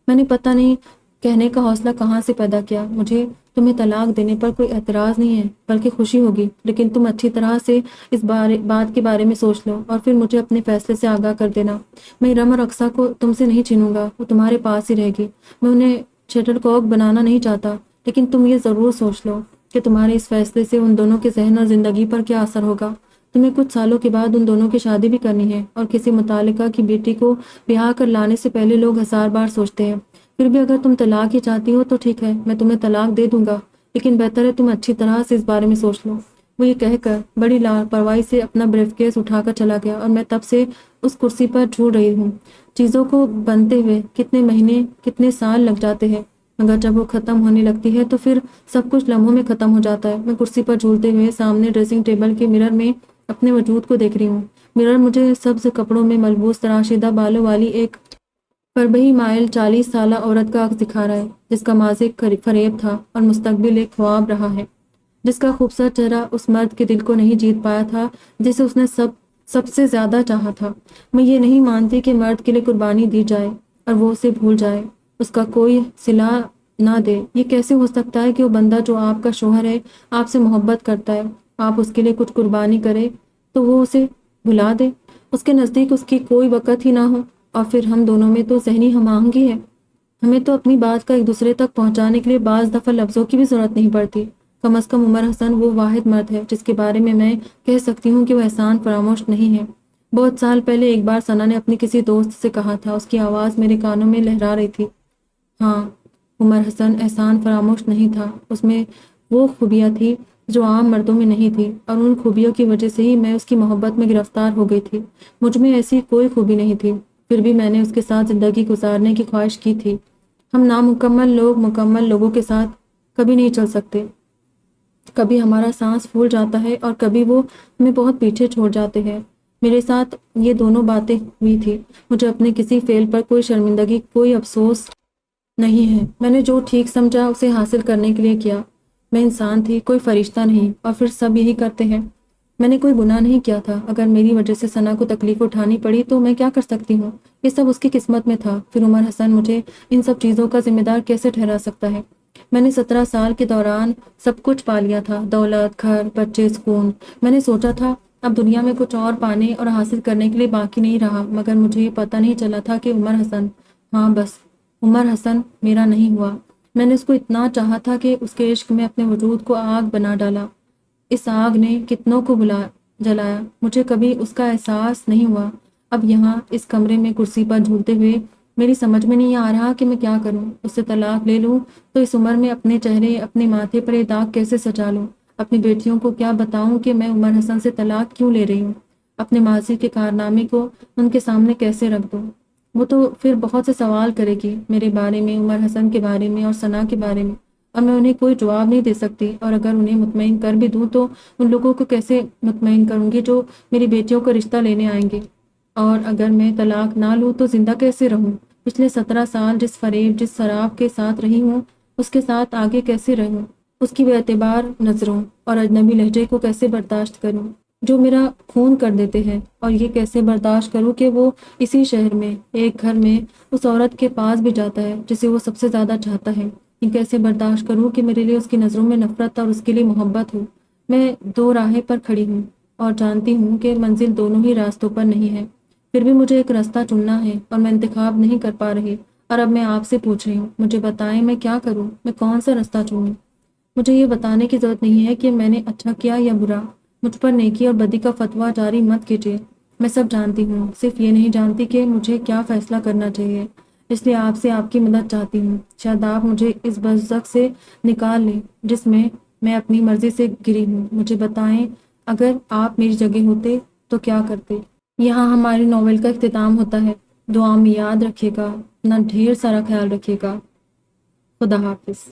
میں نے پتہ نہیں کہنے کا حوصلہ کہاں سے پیدا کیا۔ مجھے تمہیں طلاق دینے پر کوئی اعتراض نہیں ہے، بلکہ خوشی ہوگی، لیکن تم اچھی طرح سے اس بات کے بارے میں سوچ لو اور پھر مجھے اپنے فیصلے سے آگاہ کر دینا۔ میں ارم اور اقصیٰ کو تم سے نہیں چھینوں گا، وہ تمہارے پاس ہی رہے گی۔ میں انہیں شٹل کاک بنانا نہیں چاہتا، لیکن تم یہ ضرور سوچ لو کہ تمہارے اس فیصلے سے ان دونوں کے ذہن اور زندگی پر کیا اثر ہوگا۔ تمہیں کچھ سالوں کے بعد ان دونوں کی شادی بھی کرنی ہے، اور کسی متعلقہ کی بیٹی کو بیاہ کر لانے سے پہلے لوگ 1000 بار سوچتے ہیں۔ پھر بھی اگر تم طلاق ہی چاہتی ہو تو ٹھیک ہے، میں تمہیں طلاق دے دوں گا، لیکن بہتر ہے تم اچھی طرح سے اس بارے میں سوچ لو۔ وہ یہ کہہ کر بڑی لاپرواہی سے اپنا بریف کیس اٹھا کر چلا گیا، اور میں تب سے اس کرسی پر جھول رہی ہوں۔ چیزوں کو بنتے ہوئے کتنے مہینے، کتنے سال لگ جاتے ہیں، مگر جب وہ ختم ہونے لگتی ہے تو پھر سب کچھ لمحوں میں ختم ہو جاتا ہے۔ میں کرسی پر جھولتے ہوئے سامنے ڈریسنگ ٹیبل کے مرر میں اپنے وجود کو دیکھ رہی ہوں۔ مرر مجھے سبز کپڑوں میں ملبوس تراشیدہ بالوں والی ایک فربہی مائل 40 سالہ عورت کا عکس دکھا رہا ہے، جس کا ماضی فریب تھا اور مستقبل ایک خواب رہا ہے، جس کا خوبصورت چہرہ اس مرد کے دل کو نہیں جیت پایا تھا جسے اس نے سب سے زیادہ چاہا تھا۔ میں یہ نہیں مانتی کہ مرد کے لیے قربانی دی جائے اور وہ اسے بھول جائے، اس کا کوئی صلہ نہ دے۔ یہ کیسے ہو سکتا ہے کہ وہ بندہ جو آپ کا شوہر ہے، آپ سے محبت کرتا ہے، آپ اس کے لیے کچھ قربانی کرے تو وہ اسے بھلا دے، اس کے نزدیک اس کی کوئی وقت ہی نہ ہو، اور پھر ہم دونوں میں تو ذہنی ہم آہنگی ہے۔ ہمیں تو اپنی بات کا ایک دوسرے تک پہنچانے کے لیے بعض دفعہ لفظوں کی بھی ضرورت نہیں پڑتی۔ کم از کم عمر حسن وہ واحد مرد ہے جس کے بارے میں کہہ سکتی ہوں کہ وہ احسان فراموش نہیں ہے۔ بہت سال پہلے ایک بار ثنا نے اپنی کسی دوست سے کہا تھا، اس کی آواز میرے کانوں میں لہرا رہی تھی، ہاں، عمر حسن احسان فراموش نہیں تھا، اس میں وہ خوبیاں تھی جو عام مردوں میں نہیں تھی، اور ان خوبیوں کی وجہ سے ہی میں اس کی محبت میں گرفتار ہو گئی تھی۔ مجھ میں ایسی کوئی خوبی نہیں تھی، پھر بھی میں نے اس کے ساتھ زندگی گزارنے کی خواہش کی تھی۔ ہم نامکمل لوگ مکمل لوگوں کے ساتھ کبھی نہیں چل سکتے۔ کبھی ہمارا سانس پھول جاتا ہے اور کبھی وہ ہمیں بہت پیچھے چھوڑ جاتے ہیں۔ میرے ساتھ یہ دونوں باتیں ہوئی تھی۔ مجھے اپنے کسی فعل پر کوئی شرمندگی، کوئی افسوس نہیں ہے۔ میں نے جو ٹھیک سمجھا اسے حاصل کرنے کے لیے کیا۔ میں انسان تھی، کوئی فرشتہ نہیں، اور پھر سب یہی کرتے ہیں۔ میں نے کوئی گناہ نہیں کیا تھا۔ اگر میری وجہ سے ثنا کو تکلیف اٹھانی پڑی تو میں کیا کر سکتی ہوں؟ یہ سب اس کی قسمت میں تھا۔ پھر عمر حسن مجھے ان سب چیزوں کا ذمہ دار کیسے ٹھہرا سکتا ہے؟ میں نے 17 سال کے دوران سب کچھ پا لیا تھا، دولت، گھر، بچے، سکون۔ میں نے سوچا تھا اب دنیا میں کچھ اور پانے اور حاصل کرنے کے لیے باقی نہیں رہا، مگر مجھے یہ پتہ نہیں چلا تھا کہ عمر حسن، ہاں بس عمر حسن میرا نہیں ہوا۔ میں نے اس کو اتنا چاہا تھا کہ اس کے عشق میں اپنے وجود کو آگ بنا ڈالا۔ اس آگ نے کتنوں کو جلایا، مجھے کبھی اس کا احساس نہیں ہوا۔ اب یہاں اس کمرے میں کرسی پر جھولتے ہوئے میری سمجھ میں نہیں آ رہا کہ میں کیا کروں۔ اس سے طلاق لے لوں تو اس عمر میں اپنے چہرے، اپنے ماتھے پر یہ داغ کیسے سجا لوں؟ اپنی بیٹیوں کو کیا بتاؤں کہ میں عمر حسن سے طلاق کیوں لے رہی ہوں؟ اپنے ماضی کے کارنامے کو ان کے سامنے کیسے رکھ دوں؟ وہ تو پھر بہت سے سوال کرے گی میرے بارے میں، عمر حسن کے بارے میں اور ثنا کے بارے میں، اور میں انہیں کوئی جواب نہیں دے سکتی۔ اور اگر انہیں مطمئن کر بھی دوں تو ان لوگوں کو کیسے مطمئن کروں گی جو میری بیٹیوں کا رشتہ لینے آئیں گے؟ اور اگر میں طلاق نہ لوں تو زندہ کیسے رہوں؟ پچھلے 17 سال جس فریب، جس شراب کے ساتھ رہی ہوں، اس کے ساتھ آگے کیسے رہوں؟ اس کی بے اعتبار نظروں اور اجنبی لہجے کو کیسے برداشت کروں جو میرا خون کر دیتے ہیں؟ اور یہ کیسے برداشت کروں کہ وہ اسی شہر میں، ایک گھر میں، اس عورت کے پاس بھی جاتا ہے جسے وہ سب سے زیادہ چاہتا ہے؟ یہ کیسے برداشت کروں کہ میرے لیے اس کی نظروں میں نفرت اور اس کے لیے محبت ہو؟ میں دو راہیں پر کھڑی ہوں اور جانتی ہوں کہ منزل دونوں ہی راستوں پر نہیں ہے، پھر بھی مجھے ایک راستہ چننا ہے اور میں انتخاب نہیں کر پا رہی۔ اور اب میں آپ سے پوچھ رہی ہوں، مجھے بتائیں میں کیا کروں؟ میں کون سا راستہ چنوں؟ مجھے یہ بتانے کی ضرورت نہیں ہے کہ میں نے اچھا کیا یا برا۔ مجھ پر نیکی اور بدی کا فتویٰ جاری مت کیجیے۔ میں سب جانتی ہوں، صرف یہ نہیں جانتی کہ مجھے کیا فیصلہ کرنا چاہیے۔ اس لیے آپ سے آپ کی مدد چاہتی ہوں۔ شاید آپ مجھے اس برزخ سے نکال لیں جس میں اپنی مرضی سے گری ہوں۔ مجھے بتائیں، اگر آپ میری جگہ ہوتے تو کیا کرتے؟ یہاں ہماری ناول کا اختتام ہوتا ہے۔ دعا میں یاد رکھیے گا، اپنا ڈھیر سارا خیال رکھیے گا۔ خدا حافظ۔